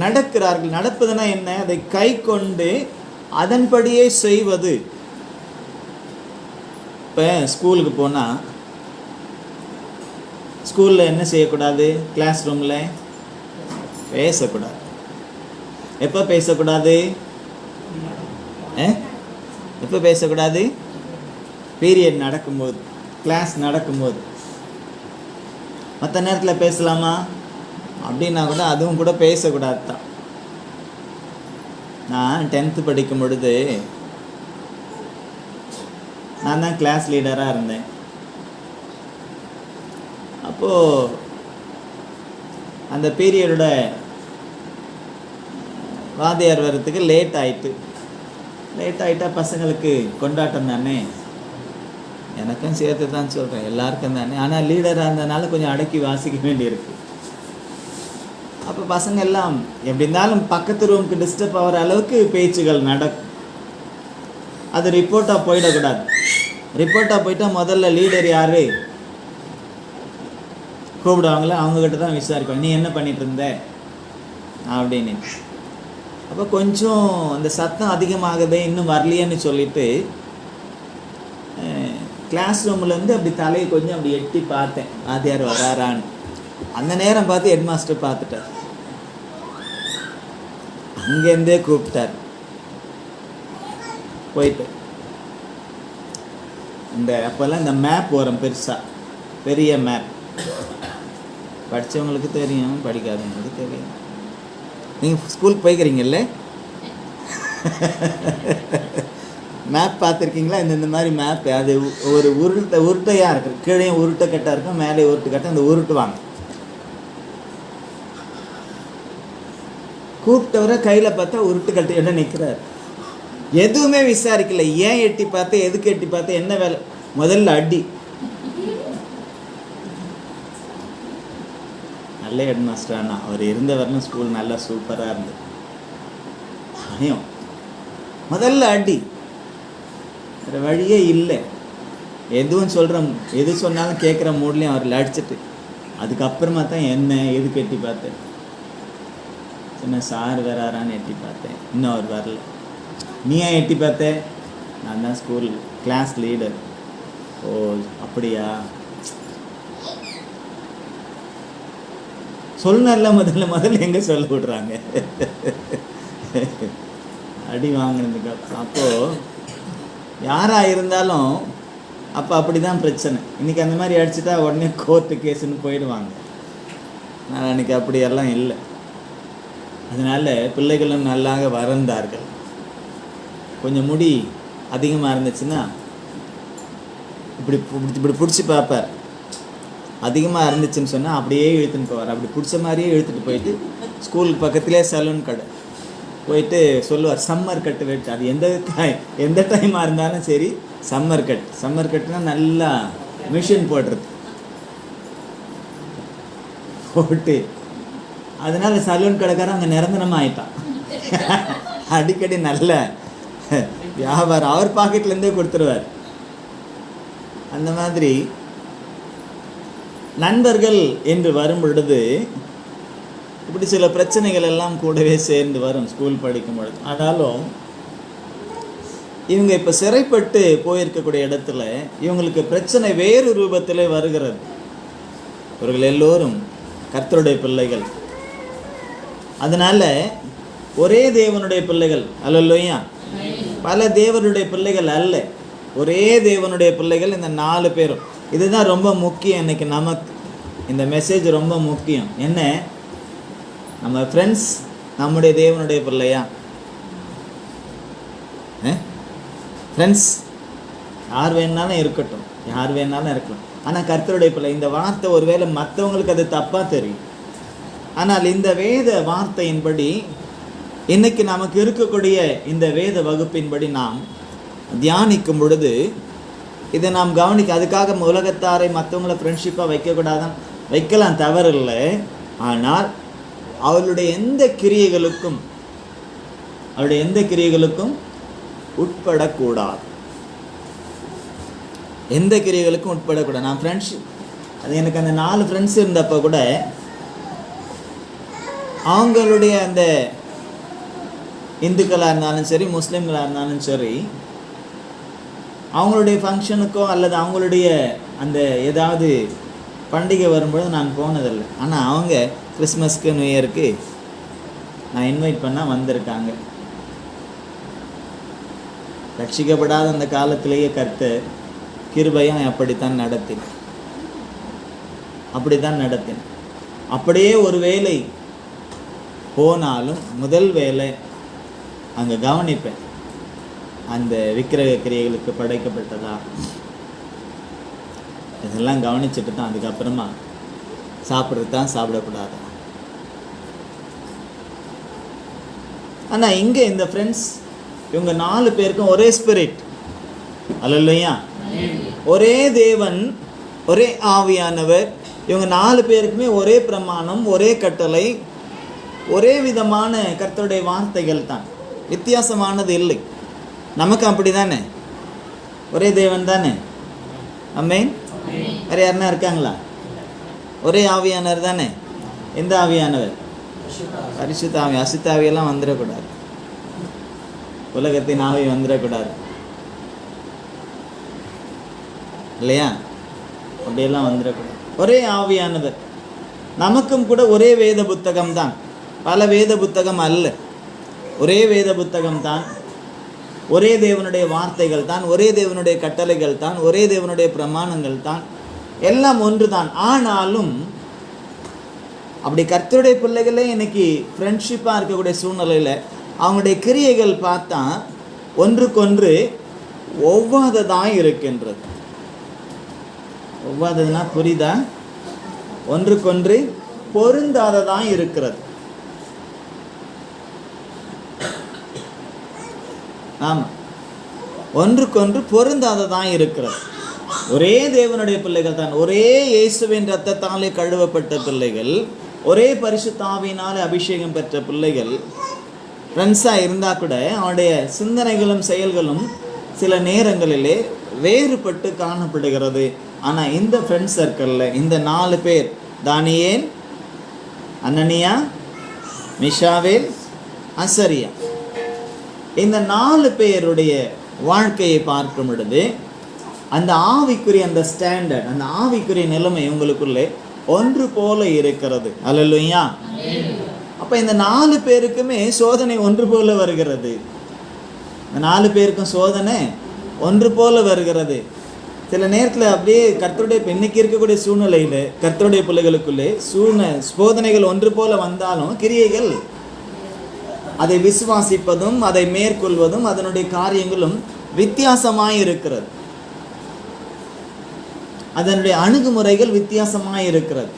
நடக்கிறார்கள். நடப்பதுனா என்ன? அதை கை கொண்டு அதன்படியே செய்வது. இப்போ ஸ்கூலுக்கு போனால் ஸ்கூலில் என்ன செய்யக்கூடாது? கிளாஸ் ரூமில் பேசக்கூடாது. எப்போ பேசக்கூடாது? எப்போ பேசக்கூடாது? பீரியட் நடக்கும்போது, கிளாஸ் நடக்கும்போது. மற்ற நேரத்தில் பேசலாமா அப்படின்னா கூட அதுவும் கூட பேசக்கூடாது தான். நான் 10th படிக்கும் பொழுது நான் தான் கிளாஸ் லீடராக இருந்தேன். அப்போது அந்த பீரியடோட வாத்தியார் வர்றதுக்கு லேட் ஆகிட்டா பசங்களுக்கு கொண்டாட்டம் தானே, எனக்கும் சேர்த்து தான் சொல்கிறேன், எல்லாருக்கும் தானே. ஆனால் லீடராக இருந்ததுனால கொஞ்சம் அடக்கி வாசிக்க வேண்டியிருக்கு. அப்போ பசங்க எல்லாம் எப்படி இருந்தாலும் பக்கத்து ரூமுக்கு டிஸ்டர்ப் ஆகிற அளவுக்கு பேச்சுகள் நடக்கும். அது ரிப்போர்ட்டாக போயிடக்கூடாது. ரிப்போர்ட்டாக போயிட்டால் முதல்ல லீடர் யார் கூப்பிடுவாங்களோ அவங்கக்கிட்ட தான் விசாரிப்பாங்க, நீ என்ன பண்ணிட்டு இருந்த அப்படின்னு. அப்போ கொஞ்சம் அந்த சத்தம் அதிகமாகுதே, இன்னும் வரலையேன்னு சொல்லிட்டு கிளாஸ் ரூம்லேருந்து அப்படி தலையை கொஞ்சம் அப்படி எட்டி பார்த்தேன், வாத்தியார் வராரான்னு. அந்த நேரம் பார்த்து ஹெட் மாஸ்டர் பார்த்துட்டார், அங்கேருந்தே கூப்பிட்டார். போயிட்டு அப்போல்லாம் இந்த மேப் வரும், பெரிய மேப், படித்தவங்களுக்கு தெரியும், படிக்காதவங்களுக்கு தெரியும். நீங்கள் ஸ்கூலுக்கு போய்க்கிறீங்கல்ல, மேப் பார்த்துருக்கீங்களா? இந்த மாதிரி மேப், அது ஒரு உருட்டையாக இருக்குது, கீழே உருட்டை கட்டாக இருக்கும், மேலே உருட்டு கட்ட, அந்த உருட்டுவாங்க. கூப்பிட்டவரை கையில் பார்த்தா உருட்டு கட்டு என்ன நிற்கிறார், எதுவுமே விசாரிக்கல. ஏன் எட்டி பார்த்து, எதுக்கு எட்டி பார்த்து, என்ன வேலை, முதல்ல அடி. நல்ல ஹெட் மாஸ்டர். ஆனால் அவர் இருந்த வரலும் ஸ்கூல் நல்லா சூப்பராக இருந்தது. பயம், முதல்ல அடி, வேறு வழியே இல்லை. எது சொன்னாலும் கேட்குற மூட்லேயும் அவரில் அடிச்சுட்டு அதுக்கப்புறமா தான் என்ன எதுக்கு எட்டி பார்த்தேன், சின்ன சார் வராரான்னு எட்டி பார்த்தேன், இன்னும் அவர் வரல. நீ ஏன் எட்டி பார்த்தேன்? நான் தான் ஸ்கூல் கிளாஸ் லீடர். ஓ அப்படியா, சொல்லல, முதல்ல எங்கே சொல்ல விடுறாங்க அடி வாங்கினதுக்கு. அப்போது யாராக இருந்தாலும் அப்போ அப்படி தான் பிரச்சனை. இன்றைக்கி அந்த மாதிரி அடிச்சுட்டா உடனே கோர்ட்டு கேஸுன்னு போயிடுவாங்க. நான் அன்றைக்கி அப்படியெல்லாம் இல்லை. அதனால் பிள்ளைகளும் நல்லாக வளர்ந்தார்கள். கொஞ்சம் முடி அதிகமாக இருந்துச்சுன்னா இப்படி பிடிச்சி பார்ப்பார். அதிகமாக இருந்துச்சுன்னு சொன்னால் அப்படியே இழுத்துன்னு போவார். அப்படி பிடிச்ச மாதிரியே இழுத்துட்டு போயிட்டு ஸ்கூலுக்கு பக்கத்துலேயே சலூன் கடை போயிட்டு சொல்லுவார், சம்மர் கட்டு வெட்டு. அது எந்த டைமாக இருந்தாலும் சரி, சம்மர் கட்டுனா நல்லா மிஷின் போடுறது போட்டு, அதனால் சலூன் கடைக்காரன் அங்கே நிரந்தரமாக ஆயிட்டான். அடிக்கடி நல்ல வியாபாரம், அவர் பாக்கெட்லேருந்தே கொடுத்துருவார். அந்த மாதிரி நண்பர்கள் என்று வரும் பொழுது இப்படி சில பிரச்சனைகள் எல்லாம் கூடவே சேர்ந்து வரும் ஸ்கூல் படிக்கும் பொழுது. ஆனாலும் இவங்க இப்போ சிறைப்பட்டு போயிருக்கக்கூடிய இடத்துல இவங்களுக்கு பிரச்சனை வேறு ரூபத்தில் வருகிறது. இவர்கள் எல்லோரும் கர்த்தருடைய பிள்ளைகள். அதனால் ஒரே தேவனுடைய பிள்ளைகள் அல்லையா, பல தேவனுடைய பிள்ளைகள் அல்ல, ஒரே தேவனுடைய பிள்ளைகள் இந்த 4 பேரும். இதுதான் ரொம்ப முக்கியம். இன்றைக்கி நமக்கு இந்த மெசேஜ் ரொம்ப முக்கியம். என்ன, நம்ம ஃப்ரெண்ட்ஸ் நம்முடைய தேவனுடைய பிள்ளையா? ஃப்ரெண்ட்ஸ் யார் வேணாலும் இருக்கட்டும், யார் வேணாலும் இருக்கலாம், ஆனால் கர்த்தருடைய பிள்ளை. இந்த வார்த்தை ஒருவேளை மற்றவங்களுக்கு அது தப்பாக தெரியும். ஆனால் இந்த வேத வார்த்தையின்படி, இன்னைக்கு நமக்கு இருக்கக்கூடிய இந்த வேத வகுப்பின்படி நாம் தியானிக்கும் பொழுது இதை நாம் கவனிக்க, அதுக்காக உலகத்தாரை மற்றவங்கள ஃப்ரெண்ட்ஷிப்பாக வைக்கக்கூடாதான், வைக்கலாம், தவறில்லை. ஆனால் அவளுடைய எந்த கிரியைகளுக்கும் உட்படக்கூடாது. எந்த கிரியைகளுக்கும் உட்படக்கூடாது. நான் ஃப்ரெண்ட்ஷிப், அது எனக்கு அந்த 4 ஃப்ரெண்ட்ஸ் இருந்தப்போ கூட அவங்களுடைய அந்த இந்துக்களாக இருந்தாலும் சரி, முஸ்லீம்களாக இருந்தாலும் சரி, அவங்களுடைய ஃபங்க்ஷனுக்கோ அல்லது அவங்களுடைய அந்த ஏதாவது பண்டிகை வரும்பொழுது நான் போனதில்லை. ஆனால் அவங்க கிறிஸ்மஸ்க்கு, நியூ இயருக்கு நான் இன்வைட் பண்ணால் வந்திருக்காங்க. ரட்சிக்கப்படாத அந்த காலத்திலேயே கர்த்தர் கிருபையும் அப்படித்தான் நடத்தினார். அப்படியே ஒரு வேளை போனாலும் முதல் வேலை அங்கே கவனிப்பேன், அந்த விக்கிரக கிரியைகளுக்கு படைக்கப்பட்டதா, இதெல்லாம் கவனிச்சுட்டு தான் அதுக்கப்புறமா சாப்பிட்றது தான், சாப்பிடக்கூடாதா? ஆனால் இங்கே இந்த ஃப்ரெண்ட்ஸ் இவங்க 4 பேருக்கும் ஒரே ஸ்பிரிட். அல்லேலூயா. ஒரே தேவன், ஒரே ஆவியானவர். இவங்க 4 பேருக்குமே ஒரே பிரமாணம், ஒரே கட்டளை, ஒரே விதமான கர்த்தருடைய வார்த்தைகள் தான். வித்தியாசமானது இல்லை. நமக்கு அப்படி தானே? ஒரே தேவன் தானே? ஆமென். வேறு யாருன்னா இருக்காங்களா? ஒரே ஆவியானவர் தானே? எந்த ஆவியானவர்? பரிசுத்த ஆவி. அசுத்த ஆவியெல்லாம் வந்துடக்கூடாது. உலகத்தின் ஆவி வந்துடக்கூடாது இல்லையா? அப்படியெல்லாம் வந்துடக்கூடாது. ஒரே ஆவியானவர். நமக்கும் கூட ஒரே வேத புத்தகம் தான், பல வேத புத்தகம் அல்ல. ஒரே வேத புத்தகம் தான், ஒரே தேவனுடைய வார்த்தைகள் தான், ஒரே தேவனுடைய கட்டளைகள் தான், ஒரே தேவனுடைய பிரமாணங்கள் தான், எல்லாம் ஒன்று தான். ஆனாலும் அப்படி கர்த்தருடைய பிள்ளைகளே இன்னைக்கு ஃப்ரெண்ட்ஷிப்பாக இருக்கக்கூடிய சூழ்நிலையில் அவங்களுடைய கிரியைகள் பார்த்தா ஒன்றுக்கொன்று ஒவ்வாததாக இருக்கின்றது. ஒவ்வாததுன்னா புரியுதா? ஒன்றுக்கொன்று பொருந்தாததாக இருக்கிறது. ஆமாம், ஒன்றுக்கொன்று பொருந்தாததான் இருக்கிறது. ஒரே தேவனுடைய பிள்ளைகள் தான், ஒரே இயேசுவின் இரத்தத்தாலே கழுவப்பட்ட பிள்ளைகள், ஒரே பரிசுத்த ஆவியினாலே அபிஷேகம் பெற்ற பிள்ளைகள் ஃப்ரெண்ட்ஸாக இருந்தால் கூட அவனுடைய சிந்தனைகளும் செயல்களும் சில நேரங்களிலே வேறுபட்டு காணப்படுகிறது. ஆனால் இந்த ஃப்ரெண்ட்ஸ் சர்க்கிளில் இந்த 4 பேர், தானியேல், அனனியா, மிஷாவேல், அசரியா, இந்த 4 பேருடைய வாழ்க்கையை பார்க்கும் பொழுது அந்த ஆவிக்குரிய அந்த ஸ்டாண்டர்ட், அந்த ஆவிக்குரிய நிலைமை உங்களுக்குள்ளே ஒன்று போல இருக்கிறது. அல்லேலூயா. அப்போ இந்த 4 பேருக்குமே சோதனை ஒன்று போல வருகிறது. இந்த 4 பேருக்கும் சோதனை ஒன்று போல வருகிறது. சில நேரத்தில் அப்படியே கர்த்தருடைய இன்னைக்கு இருக்கக்கூடிய சூழ்நிலையில் கர்த்தருடைய பிள்ளைகளுக்குள்ளே சோதனைகள் ஒன்று போல வந்தாலும் கிரியைகள், அதை விசுவாசிப்பதும் அதை மேற்கொள்வதும் அதனுடைய காரியங்களும் வித்தியாசமாய் இருக்கிறது. அதனுடைய அணுகுமுறைகள் வித்தியாசமாக இருக்கிறது.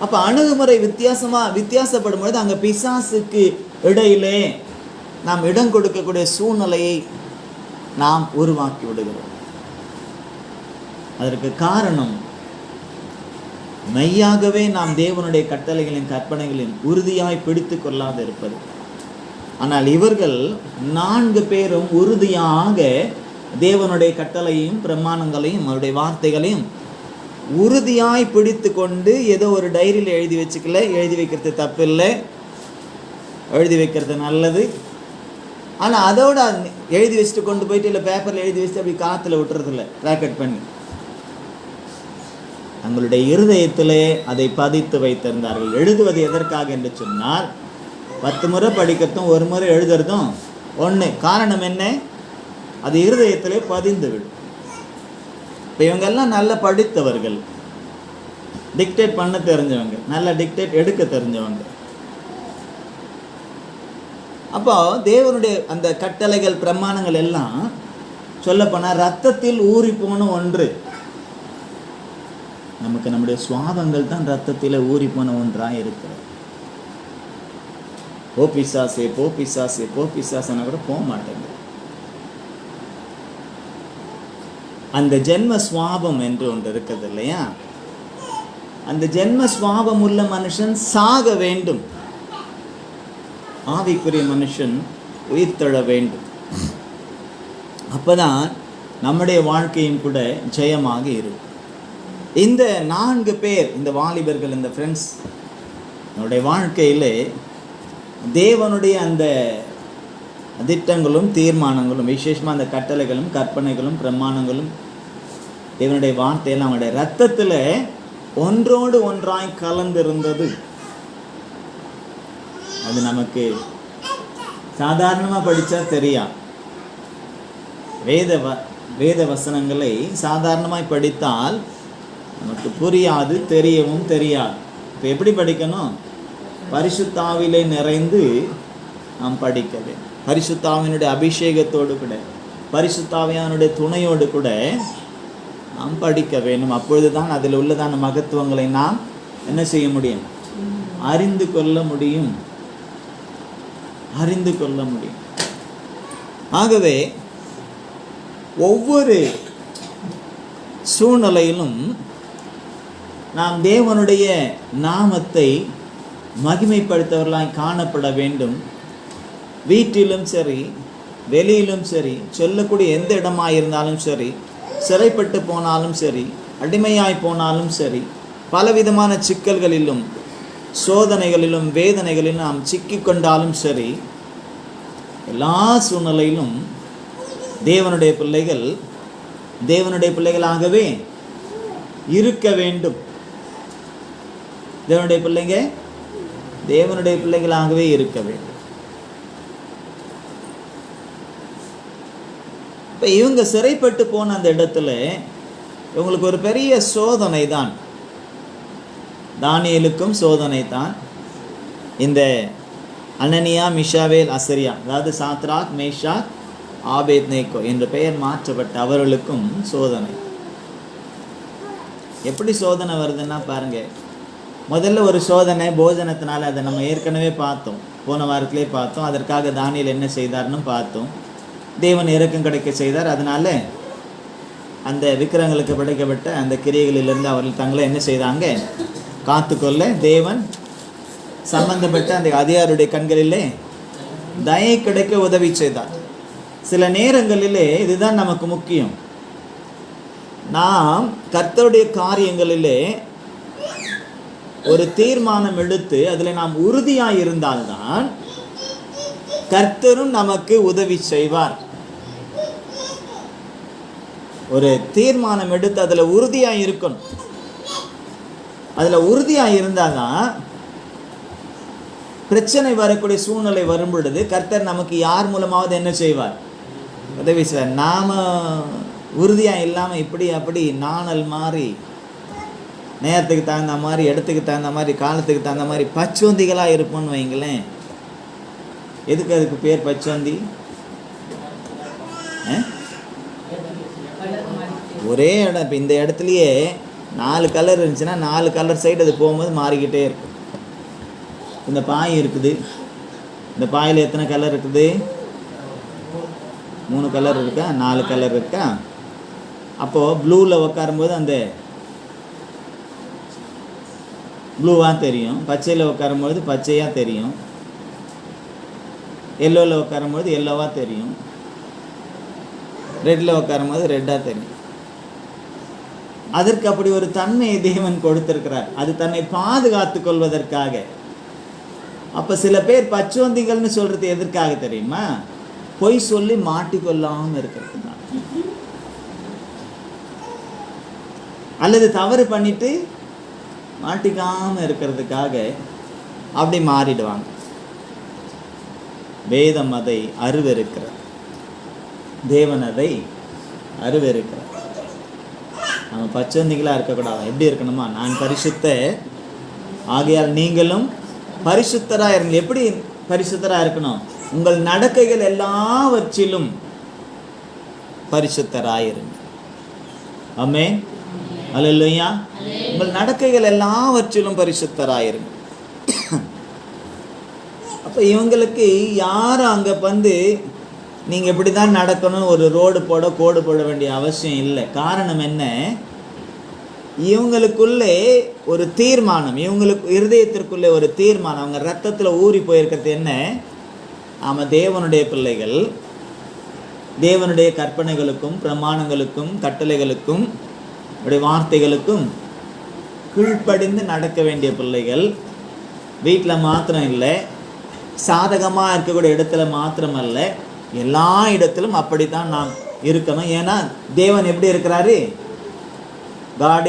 அப்போ அணுகுமுறை வித்தியாசப்படும் பொழுது அங்கே பிசாசுக்கு இடையிலே நாம் இடம் கொடுக்கக்கூடிய சூழ்நிலையை நாம் உருவாக்கி விடுகிறோம். அதற்கு காரணம் மெய்யாகவே நாம் தேவனுடைய கட்டளைகளின் கற்பனைகளின் உறுதியாய் பிடித்து கொள்ளாது இருப்பது. ஆனால் இவர்கள் 4 பேரும் உறுதியாக தேவனுடைய கட்டளையும் பிரமாணங்களையும் அவருடைய வார்த்தைகளையும் உறுதியாய் பிடித்து கொண்டு ஏதோ ஒரு டைரியில் எழுதி வச்சுக்கல. எழுதி வைக்கிறது தப்பு இல்லை, எழுதி வைக்கிறது நல்லது. ஆனால் அதோட எழுதி வச்சுட்டு கொண்டு போயிட்டு இல்லை பேப்பரில் எழுதி வச்சுட்டு அப்படி காற்றுல விட்டுறதில்ல, ராக்கெட் பண்ணி தங்களுடைய இருதயத்திலே அதை பதித்து வைத்திருந்தார்கள். எழுதுவது எதற்காக என்று சொன்னால் 10 முறை படிக்கிறதும் 1 முறை எழுதுறதும் ஒன்று. காரணம் என்ன? அது இருதயத்திலே பதிந்து விடும். இப்போ இவங்கெல்லாம் நல்ல படித்தவர்கள், டிக்டேட் பண்ண தெரிஞ்சவங்க, நல்ல டிக்டேட் எடுக்க தெரிஞ்சவங்க. அப்போ தேவனுடைய அந்த கட்டளைகள் பிரமாணங்கள் எல்லாம் சொல்லப்போனால் ரத்தத்தில் ஊறி போன ஒன்று. நமக்கு நம்முடைய சுவாபங்கள் தான் ரத்தத்தில் ஊறி போன ஒன்றாக இருக்கிறது. போ பிசாசே போ பிசாசே போ பிசாசனா கூட போக மாட்டேங்குது. அந்த ஜென்ம சுவாபம் என்று ஒன்று இருக்குது இல்லையா? அந்த ஜென்ம சுவாபம் உள்ள மனுஷன் சாக வேண்டும், ஆவிக்குரிய மனுஷன் உயிர்த்தெழ வேண்டும். அப்போதான் நம்முடைய வாழ்க்கையும் கூட ஜெயமாக இருக்கும். இந்த 4 பேர், இந்த வாலிபர்கள், இந்த ஃப்ரெண்ட்ஸ் நம்முடைய வாழ்க்கையில் தேவனுடைய அந்த திட்டங்களும் தீர்மானங்களும், விசேஷமாக அந்த கட்டளைகளும் கற்பனைகளும் பிரமாணங்களும் தேவனுடைய வார்த்தையெல்லாம் அவனுடைய ரத்தத்தில் ஒன்றோடு ஒன்றாய் கலந்திருந்தது. அது நமக்கு சாதாரணமாக படித்தா தெரியா. வேத வசனங்களை சாதாரணமாய் படித்தால் நமக்கு புரியாது, தெரியவும் தெரியாது. இப்போ எப்படி படிக்கணும்? பரிசுத்த ஆவியிலே நிறைந்து நாம் படிக்க வேண்டும். பரிசுத்த ஆவியினுடைய அபிஷேகத்தோடு கூட, பரிசுத்த ஆவியானுடைய துணையோடு கூட நாம் படிக்க வேண்டும். அப்பொழுது தான் அதில் உள்ளதான மகத்துவங்களை நாம் என்ன செய்ய முடியும்? அறிந்து கொள்ள முடியும். அறிந்து கொள்ள முடியும். ஆகவே ஒவ்வொரு சூழ்நிலையிலும் நாம் தேவனுடைய நாமத்தை மகிமைப்படுத்தவர்களாய் காணப்பட வேண்டும். வீட்டிலும் சரி, வெளியிலும் சரி, சொல்லக்கூடிய எந்த இடமாக இருந்தாலும் சரி, சிறைப்பட்டு போனாலும் சரி, அடிமையாய் போனாலும் சரி, பலவிதமான சிக்கல்களிலும் சோதனைகளிலும் வேதனைகளிலும் நாம் சிக்கிக்கொண்டாலும் சரி, எல்லா சூழ்நிலையிலும் தேவனுடைய பிள்ளைகள் தேவனுடைய பிள்ளைகளாகவே இருக்க வேண்டும். தேவனுடைய பிள்ளைங்க தேவனுடைய பிள்ளைகளாகவே இருக்க வேண்டும். இப்போ இவங்க சிறைப்பட்டு போன அந்த இடத்துல இவங்களுக்கு ஒரு பெரிய சோதனை தான். தானியேலுக்கும் சோதனை தான். இந்த அனனியா, மிஷாவேல், அசரியா, அதாவது சாத்ராக், மேஷாக், ஆபேத்நேகோ என்ற பெயர் மாற்றப்பட்ட அவர்களுக்கும் சோதனை. எப்படி சோதனை வருதுன்னா பாருங்க. முதல்ல ஒரு சோதனை போஜனத்தினால, அதை நம்ம ஏற்கனவே பார்த்தோம், போன வாரத்திலே பார்த்தோம். அதற்காக தானியேல் என்ன செய்தார்னு பார்த்தோம். தேவன் இரக்கம் கிடைக்க செய்தார். அதனால அந்த விக்கிரகங்களுக்கு படைக்கப்பட்ட அந்த கிரியைகளிலிருந்து அவர்கள் தங்களை என்ன செய்தாங்க? காத்துக்கொள்ள தேவன் சம்பந்தப்பட்ட அந்த அதிகாரியுடைய கண்களிலே தயை கிடைக்க உதவி செய்தார். சில நேரங்களிலே இதுதான் நமக்கு முக்கியம். நாம் கர்த்தருடைய காரியங்களிலே ஒரு தீர்மானம் எடுத்து அதில் நாம் உறுதியாக இருந்தால்தான் கர்த்தரும் நமக்கு உதவி செய்வார். ஒரு தீர்மானம் எடுத்து அதில் உறுதியாக இருக்கணும். அதில் உறுதியாக இருந்தால் தான் பிரச்சனை வரக்கூடிய சூழ்நிலை வரும் பொழுது கர்த்தர் நமக்கு யார் மூலமாவது என்ன செய்வார்? உதவி செய்வார். நாம் உறுதியாக இல்லாமல் இப்படி அப்படி நாணல் மாறி, நேரத்துக்கு தகுந்த மாதிரி, இடத்துக்கு தகுந்த மாதிரி, காலத்துக்கு தகுந்த மாதிரி பச்சோந்திகளாக இருப்போம்னு வைங்களேன். எதுக்கு அதுக்கு பேர் பச்சோந்தி? ஒரே இடம். இப்போ இந்த இடத்துலையே 4 கலர் இருந்துச்சுன்னா 4 கலர் சைடு அது போகும்போது மாறிக்கிட்டே இருக்கும். இந்த பாய் இருக்குது. இந்த பாயில் எத்தனை கலர் இருக்குது? 3 கலர் இருக்கா? 4 கலர் இருக்கா? அப்போது ப்ளூவில் உட்காரும்போது அந்த ப்ளூவாக தெரியும், பச்சையில் உட்காரும்போது பச்சையாக தெரியும், எல்லோவில் உட்காரும்போது எல்லோவாக தெரியும், ரெட்டில் உட்காரும்போது ரெட்டாக தெரியும். அதற்கு அப்படி ஒரு தன்மையை தேவன் கொடுத்திருக்கிறார். அது தன்னை பாதுகாத்து கொள்வதற்காக. அப்போ சில பேர் பச்சோந்திகள்னு சொல்கிறது எதற்காக தெரியுமா? பொய் சொல்லி மாட்டிக்கொள்ளாமல் இருக்கிறது தான். அல்லது தவறு பண்ணிட்டு மாட்டிக்காமல் இருக்கிறதுக்காக அப்படி மாறிடுவாங்க. வேதம் அதை அருவருக்கிறார். தேவன் அதை அருவருக்கிறார். நம்ம பச்சோந்திகளாக இருக்கக்கூடாது. எப்படி இருக்கணுமா? நான் பரிசுத்த ஆகையால் நீங்களும் பரிசுத்தராக இருங்க. எப்படி பரிசுத்தராக இருக்கணும்? உங்கள் நடக்கைகள் எல்லாவற்றிலும் பரிசுத்தராயிருங்க. ஆமென். அல்லேலூயா. உங்கள் நடக்கைகள் எல்லாவற்றிலும் பரிசுத்தராயிருங்க. அப்போ இவங்களுக்கு யாரும் அங்கே வந்து நீங்கள் இப்படி தான் நடக்கணும், ஒரு ரோடு போட கோடு போட வேண்டிய அவசியம் இல்லை. காரணம் என்ன? இவங்களுக்குள்ளே ஒரு தீர்மானம், இவங்களுக்கு இருதயத்திற்குள்ளே ஒரு தீர்மானம், அவங்க ரத்தத்தில் ஊறி போயிருக்கிறது என்ன? ஆமாம், தேவனுடைய பிள்ளைகள், தேவனுடைய கற்பனைகளுக்கும் பிரமாணங்களுக்கும் கட்டளைகளுக்கும் வார்த்தைகளுக்கும் கீழ்ப்படிந்து நடக்க வேண்டிய பிள்ளைகள். வீட்டில் மாத்திரம் இல்லை, சாதகமாக இருக்கக்கூடிய இடத்துல மாத்திரமல்ல, எல்லா இடத்திலும் அப்படித்தான் நாம் இருக்கணும். ஏன்னா தேவன் எப்படி இருக்கிறாரு? God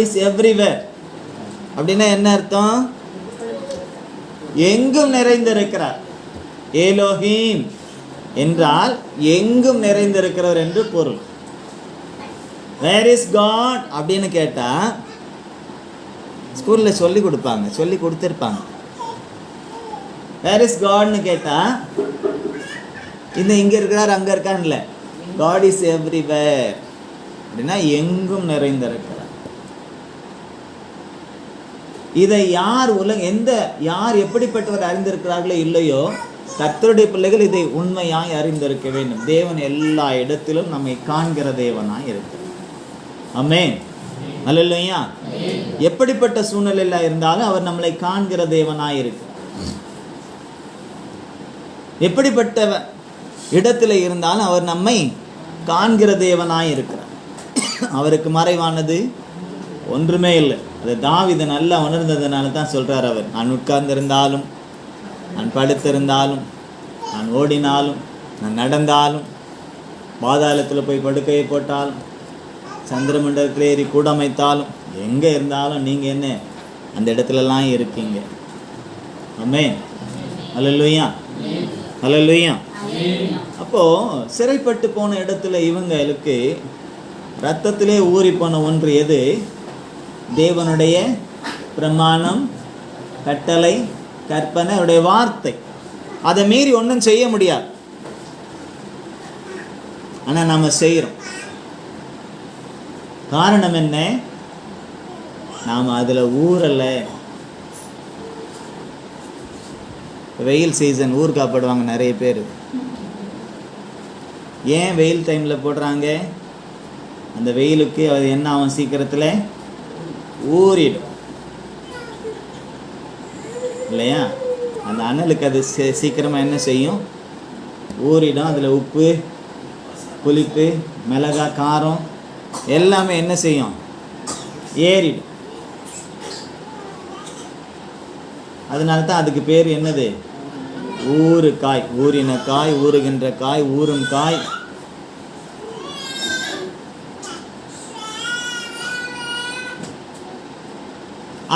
is everywhere. அப்படின்னா என்ன அர்த்தம்? எங்கும் நிறைந்திருக்கிறார். ஏலோஹீம் என்றால் எங்கும் நிறைந்திருக்கிறவர் என்று பொருள். வேர் இஸ் காட் அப்படின்னு கேட்டால் ஸ்கூலில் சொல்லி கொடுத்துருப்பாங்க. வேர் இஸ் காட்னு கேட்டால் இந்த இங்கே இருக்கிறார் அங்கே இருக்கான்னு இல்லை, காட் இஸ் எவ்ரிவேர் அப்படின்னா எங்கும் நிறைந்திருக்கிறார். இதை யார் எப்படிப்பட்டவர் அறிந்திருக்கிறார்களோ இல்லையோ, கர்த்தருடைய பிள்ளைகள் இதை உண்மையாய் அறிந்திருக்க வேண்டும். தேவன் எல்லா இடத்திலும் நம்மை காண்கிற தேவனாய் இருக்கிறார். ஆமென். அல்லேலூயா. எப்படிப்பட்ட சூழ்நிலையில் இருந்தாலும் அவர் நம்மளை காண்கிற தேவனாய் இருக்கிறார். எப்படிப்பட்ட இடத்துல இருந்தாலும் அவர் நம்மை காண்கிற தேவனாய் இருக்கிறார். அவருக்கு மறைவானது ஒன்றுமே இல்லை. அதை தாவீது நல்லா உணர்ந்ததுனால தான் சொல்றார். அவர், நான் உட்கார்ந்திருந்தாலும், நான் படுத்திருந்தாலும், நான் ஓடினாலும், நான் நடந்தாலும், பாதாளத்தில் போய் படுக்கையை போட்டாலும், சந்திரமண்டலத்தில் ஏறி கூடமைத்தாலும், எங்கே இருந்தாலும் நீங்கள் என்ன அந்த இடத்துலலாம் இருக்கீங்க. ஆமென். அல்லேலூயா. அல்லேலூயா. அப்போது சிறைப்பட்டு போன இடத்துல இவங்களுக்கு ரத்தத்திலே ஊறி போன ஒன்று எது? தேவனுடைய பிரமாணம், கட்டளை, கற்பனை, அவருடைய வார்த்தை. அதை மீறி ஒன்றும் செய்ய முடியாது. ஆனால் நம்ம செய்கிறோம். காரணம் என்ன? நாம் அதில் ஊறலை. வெயில் சீசன் ஊறுகாய் போடுவாங்க நிறைய பேர். ஏன் வெயில் டைமில் போடுறாங்க? அந்த வெயிலுக்கு அது என்ன ஆகும்? சீக்கிரத்தில் ஊறிடும் இல்லையா? அந்த அனலுக்கு அது சீக்கிரமாக என்ன செய்யும்? ஊறிடும். அதில் உப்பு, புளிப்பு, மிளகாய், காரம் எல்லாமே என்ன செய்யும்? ஏறிடும். அதனால தான் அதுக்கு பேர் என்னது? ஊறுகாய். ஊறின காய், ஊறுகின்ற காய், ஊறும் காய்.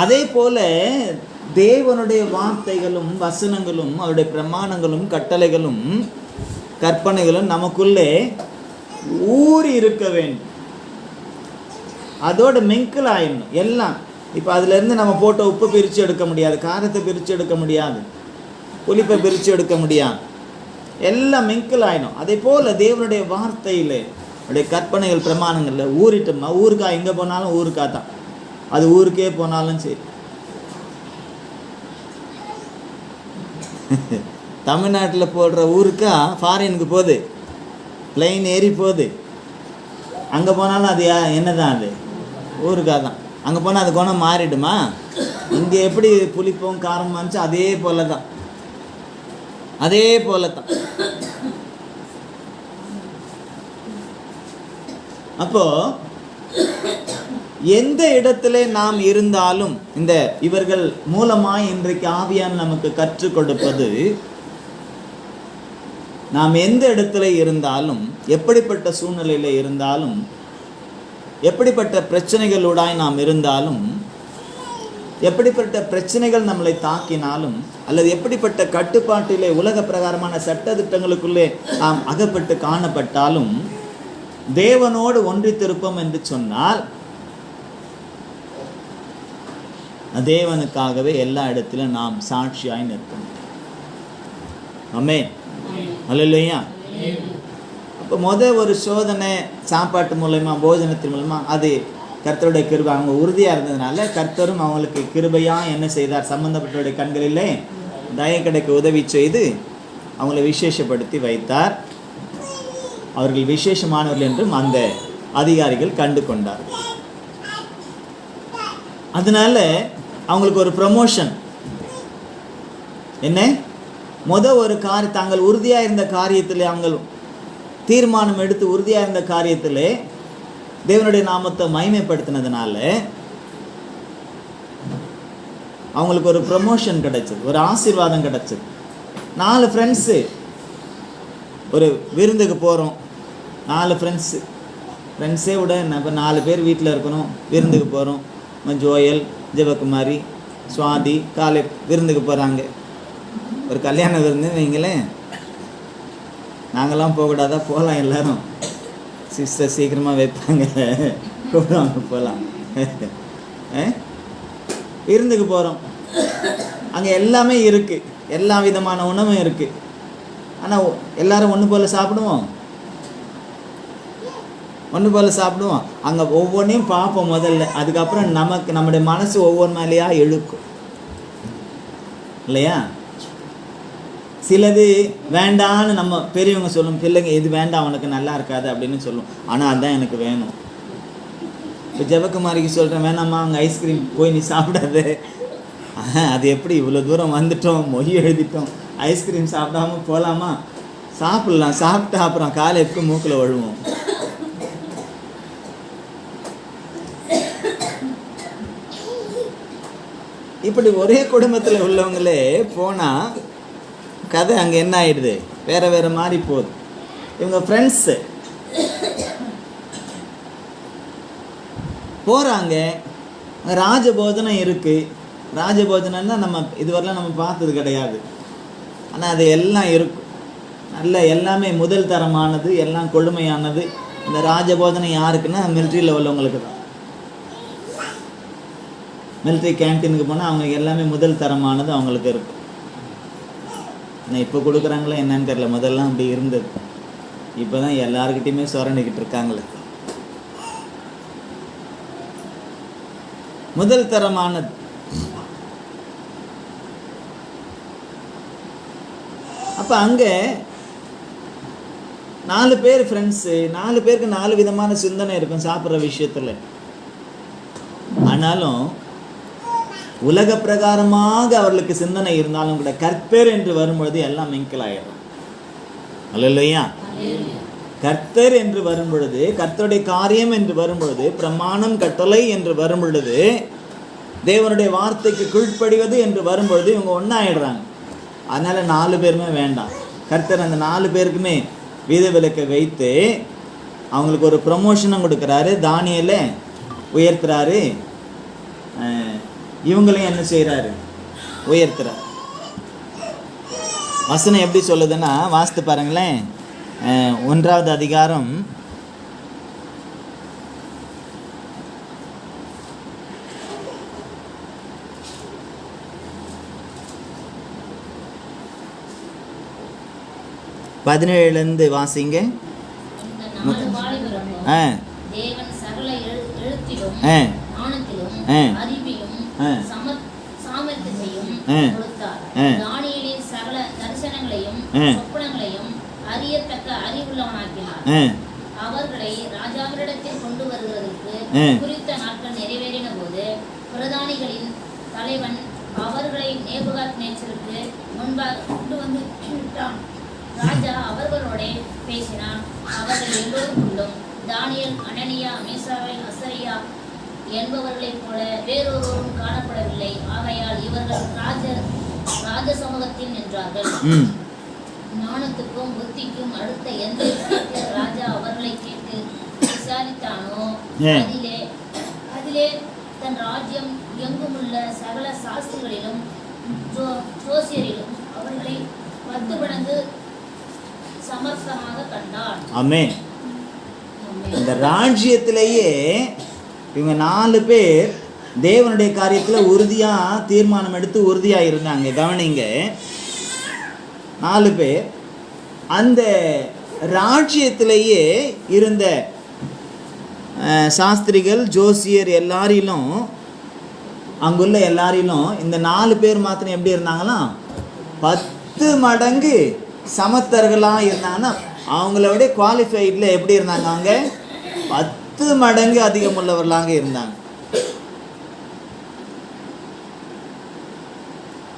அதே போல தேவனுடைய வார்த்தைகளும் வசனங்களும் அவருடைய பிரமாணங்களும் கட்டளைகளும் கற்பனைகளும் நமக்குள்ளே ஊறி இருக்க வேண்டும். அதோட மிங்கிள் ஆயிடணும் எல்லாம். இப்போ அதுலேருந்து நம்ம போட்ட உப்பு பிரித்து எடுக்க முடியாது, காரத்தை பிரித்து எடுக்க முடியாது, புளிப்பை பிரித்து எடுக்க முடியாது, எல்லாம் மிங்கிள் ஆயிடும். அதே போல் தேவனுடைய வார்த்தையில் அவருடைய கற்பனைகள் பிரமாணங்களில் ஊறிட்டோம்னா ஊறுகாய் எங்கே போனாலும் ஊறுகாய் தான். அது ஊருக்கே போனாலும் சரி. தமிழ்நாட்டில் போடுற ஊருக்காய் ஃபாரினுக்கு போகுது, பிளெயின் ஏறி போகுது. அங்கே போனாலும் அது என்னதான்? அது ஊருக்காய் தான். அங்கே போனால் அது குணம் மாறிடுமா? இங்கே எப்படி புளிப்போம் காரம் வந்துச்சு அதே போல தான். அதே போல தான். அப்போது எந்த இடத்துல நாம் இருந்தாலும் இந்த இவர்கள் மூலமாய் இன்றைக்கு ஆவியான் நமக்கு கற்றுக் கொடுப்பது, நாம் எந்த இடத்துல இருந்தாலும், எப்படிப்பட்ட சூழ்நிலையில் இருந்தாலும், எப்படிப்பட்ட பிரச்சனைகளோடாய் நாம் இருந்தாலும், எப்படிப்பட்ட பிரச்சனைகள் நம்மளை தாக்கினாலும், அல்லது எப்படிப்பட்ட கட்டுப்பாட்டிலே உலக பிரகாரமான சட்ட திட்டங்களுக்குள்ளே நாம் அகப்பட்டு காணப்பட்டாலும், தேவனோடு ஒன்றித்திருப்போம் என்று சொன்னால் தேவனுக்காகவே எல்லா இடத்திலும் நாம் சாட்சியாய் நிற்போம். ஆமென். அல்லேலூயா. அப்போ ஒரு சோதனை சாப்பாட்டு மூலமா, போஜனத்தின் மூலமா, அது கர்த்தருடைய கிருபை. அவங்க உறுதியாக இருந்ததுனால கர்த்தரும் அவங்களுக்கு கிருபையாக என்ன செய்தார்? சம்பந்தப்பட்டவருடைய கண்களிலே தயை கிடைக்க உதவி செய்து அவங்களை விசேஷப்படுத்தி வைத்தார். அவர்கள் விசேஷமானவர்கள் என்றும் அந்த அதிகாரிகள் கண்டு கொண்டார்கள். அதனால அவங்களுக்கு ஒரு ப்ரமோஷன். என்ன? ஒரு தாங்கள் உறுதியாக இருந்த காரியத்தில், அவங்க தீர்மானம் எடுத்து உறுதியாக இருந்த காரியத்தில் தேவனுடைய நாமத்தை மகிமைப்படுத்தினதுனால அவங்களுக்கு ஒரு ப்ரமோஷன் கிடைச்சது, ஒரு ஆசீர்வாதம் கிடைச்சது. 4 ஃப்ரெண்ட்ஸு ஒரு விருந்துக்கு போகிறோம். 4 ஃப்ரெண்ட்ஸே விட இப்போ 4 பேர் வீட்டில் இருக்கணும். விருந்துக்கு போகிறோம். ஜோயல், ஜெபகுமாரி, சுவாதி, காலை விருந்துக்கு போகிறாங்க. ஒரு கல்யாண விருந்து வைங்களேன். நாங்கள்லாம் போகக்கூடாதா? போகலாம். எல்லோரும் சிஸ்டர் சீக்கிரமாக வைப்பாங்க, கூப்பிடுவாங்க, போகலாம். விருந்துக்கு போகிறோம். அங்கே எல்லாமே இருக்குது, எல்லா விதமான உணவும் இருக்குது. ஆனால் எல்லாரும் ஒன்று போல் சாப்பிடுவோம், ஒன்று போல் சாப்பிடுவோம். அங்கே ஒவ்வொன்றையும் பார்ப்போம் முதல்ல, அதுக்கப்புறம் நம்முடைய மனசு ஒவ்வொரு மேலேயா இழுக்கும் இல்லையா? சிலது வேண்டான்னு நம்ம பெரியவங்க சொல்லும், பிள்ளைங்க இது வேண்டாம் உனக்கு நல்லா இருக்காது அப்படின்னு சொல்லும். ஆனால் அதுதான் எனக்கு வேணும். இப்போ ஜெபக்குமாரிக்கு சொல்கிறேன், வேணாம்மா அங்கே ஐஸ்கிரீம் போய் நீ சாப்பிடாது. அது எப்படி, இவ்வளோ தூரம் வந்துட்டோம், மொழி எழுதிட்டோம், ஐஸ்கிரீம் சாப்பிடாம போகலாமா? சாப்பிட்லாம், சாப்பிட்டா அப்புறம் காலை எப்படி மூக்கில் வழுவோம். இப்படி ஒரே குடும்பத்தில் உள்ளவங்களே போனால் கதை அங்கே என்ன ஆயிடுது, வேறு வேறு மாதிரி போகுது. இவங்க ஃப்ரெண்ட்ஸு போகிறாங்க, ராஜபோஜனம் இருக்குது. ராஜபோஜனம்னா நம்ம இதுவரைலாம் நம்ம பார்த்தது கிடையாது, ஆனால் அது எல்லாம் இருக்கும். நல்ல எல்லாமே முதல் தரமானது, எல்லாம் கொழுமையானது. இந்த ராஜபோஜனம் யாருக்குன்னா மிலிட்ரியில் உள்ளவங்களுக்கு தான். மிலிட்ரி கேன்டீனுக்கு போனால் அவங்களுக்கு எல்லாமே முதல் தரமானது அவங்களுக்கு இருக்கும். ஆனால் இப்போ கொடுக்குறாங்களே என்னன்னு தெரியல, முதல்லாம் அப்படி இருந்தது. இப்போ தான் எல்லாருக்கிட்டையுமே சொரணிக்கிட்டு இருக்காங்களே. முதல் தரமானது. அப்போ அங்கே 4 பேர் ஃப்ரெண்ட்ஸு, 4 பேருக்கு 4 விதமான சிந்தனை இருக்கும் சாப்பிட்ற விஷயத்தில். ஆனாலும் உலக பிரகாரமாக அவர்களுக்கு சிந்தனை இருந்தாலும் கூட கர்த்தர் என்று வரும்பொழுது எல்லாம் மிங்கிள் ஆயிடும். அல்லையா? கர்த்தர் என்று வரும் பொழுது, கர்த்தருடைய காரியம் என்று வரும் பொழுது, பிரமாணம் கட்டளை என்று வரும் பொழுது, தேவனுடைய வார்த்தைக்கு கீழ்ப்படிவது என்று வரும் பொழுது இவங்க ஒன்றாயிடுறாங்க. அதனால 4 பேருமே வேண்டாம். கர்த்தர் அந்த 4 பேருக்குமே வீத விலக்கை வைத்து அவங்களுக்கு ஒரு ப்ரமோஷனும் கொடுக்குறாரு. தானியேலை உயர்த்துறாரு, இவங்களையும் என்ன செய்கிறாரு, உயர்த்துறாரு. வசனம் எப்படி சொல்லுதுன்னா, வாசித்து பாருங்களேன். 1வது அதிகாரம் 17 வாசிங்க. அவர்களை ராஜாவிடத்தில் கொண்டு வருவதற்கு குறித்த நாட்கள் நிறைவேறின போது பிரதானிகளின் தலைவன் அவர்களை நேபுகாத்நேச்சருக்கு முன்பாக கொண்டு வந்து விட்டான். ராஜா அவர்களோட பேசினான். அவர்கள் எல்லோருக்குள்ளும் தானியேல், அனனியா, மீசாவேல், அசரியா என்பவர்களைப் போல வேறொருவரும் காணப்படவில்லை. ஆகையால் இவர்கள் ராஜ சமூகத்தில் நின்றார்கள். ஞானத்துக்கும் புத்திக்கும் அடுத்த எந்த விஷயத்தில் ராஜா அவர்களை கேட்டு விசாரித்தானோ அதிலே தன் ராஜ்யம் எங்குமுள்ள சகல சாஸ்திரிகளிலும் ஜோசியரிலும் அவர்களை 10 மடங்கு சமர்த்தமாக கண்டார். ஆமென். இந்த ராஜ்யத்திலேயே இவங்க 4 பேர் தேவனுடைய காரியத்தில் உறுதியாக தீர்மானம் எடுத்து உறுதியாக இருந்தாங்க. கவனிங்க, 4 பேர் அந்த ராஜ்யத்திலேயே இருந்த சாஸ்திரிகள், ஜோசியர் எல்லாரிலும், அங்குள்ள எல்லாரிலும் இந்த 4 பேர் மாத்திரம் எப்படி இருந்தாங்களாம், 10 மடங்கு சமத்தர்களாக இருந்தாங்கன்னா அவங்களோட குவாலிஃபைடில் எப்படி இருந்தாங்க, அவங்க 10 மடங்கு அதிகமுள்ளவர்களாக இருந்தாங்க.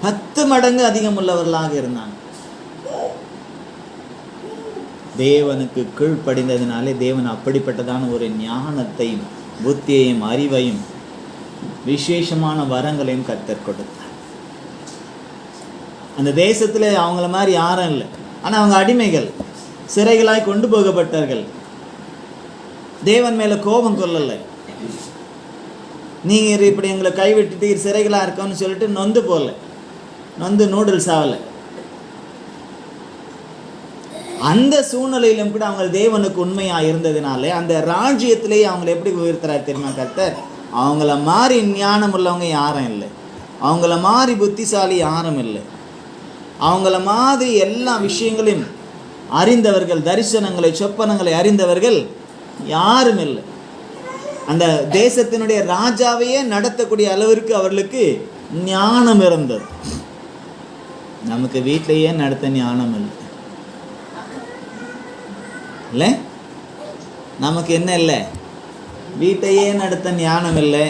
10 மடங்கு அதிகமுள்ளவர்களாக இருந்தாங்க. தேவனுக்கு கீழ்ப்படிந்ததினாலே தேவன் அப்படிப்பட்டதான ஒரு ஞானத்தையும் புத்தியையும் அறிவையும் விசேஷமான வரங்களையும் கர்த்தர் கொடுத்தார். அந்த தேசத்தில் அவங்கள மாதிரி யாரும் இல்லை. ஆனால் அவங்க அடிமைகள், சிறைகளாய் கொண்டு போகப்பட்டார்கள். தேவன் மேலே கோபம் கொள்ளலை. நீங்கள் இப்படி எங்களை கைவிட்டுட்டு சிறைகளாக இருக்கோன்னு சொல்லிட்டு நொந்து போகல, நொந்து நூடுல்ஸ் ஆகலை. அந்த சூழ்நிலையிலும் கூட அவங்க தேவனுக்கு உண்மையாக இருந்ததுனாலே அந்த ராஜ்யத்திலேயே அவங்களை எப்படி உயர்த்துறாரு தெரியுமா கர்த்தர்? அவங்கள மாதிரி ஞானம் உள்ளவங்க யாரும் இல்லை. அவங்கள மாதிரி புத்திசாலி யாரும் இல்லை. அவங்கள மாதிரி எல்லா விஷயங்களையும் அறிந்தவர்கள், தரிசனங்களை சொப்பனங்களை அறிந்தவர்கள் யாரும் இல்லை. அந்த தேசத்தினுடைய ராஜாவையே நடத்தக்கூடிய அளவிற்கு அவர்களுக்கு ஞானம் இருந்தது. நமக்கு வீட்டிலேயே நடத்த ஞானம் இல்லை. இல்லை, நமக்கு என்ன இல்லை? வீட்டையே நடத்த ஞானம் இல்லை,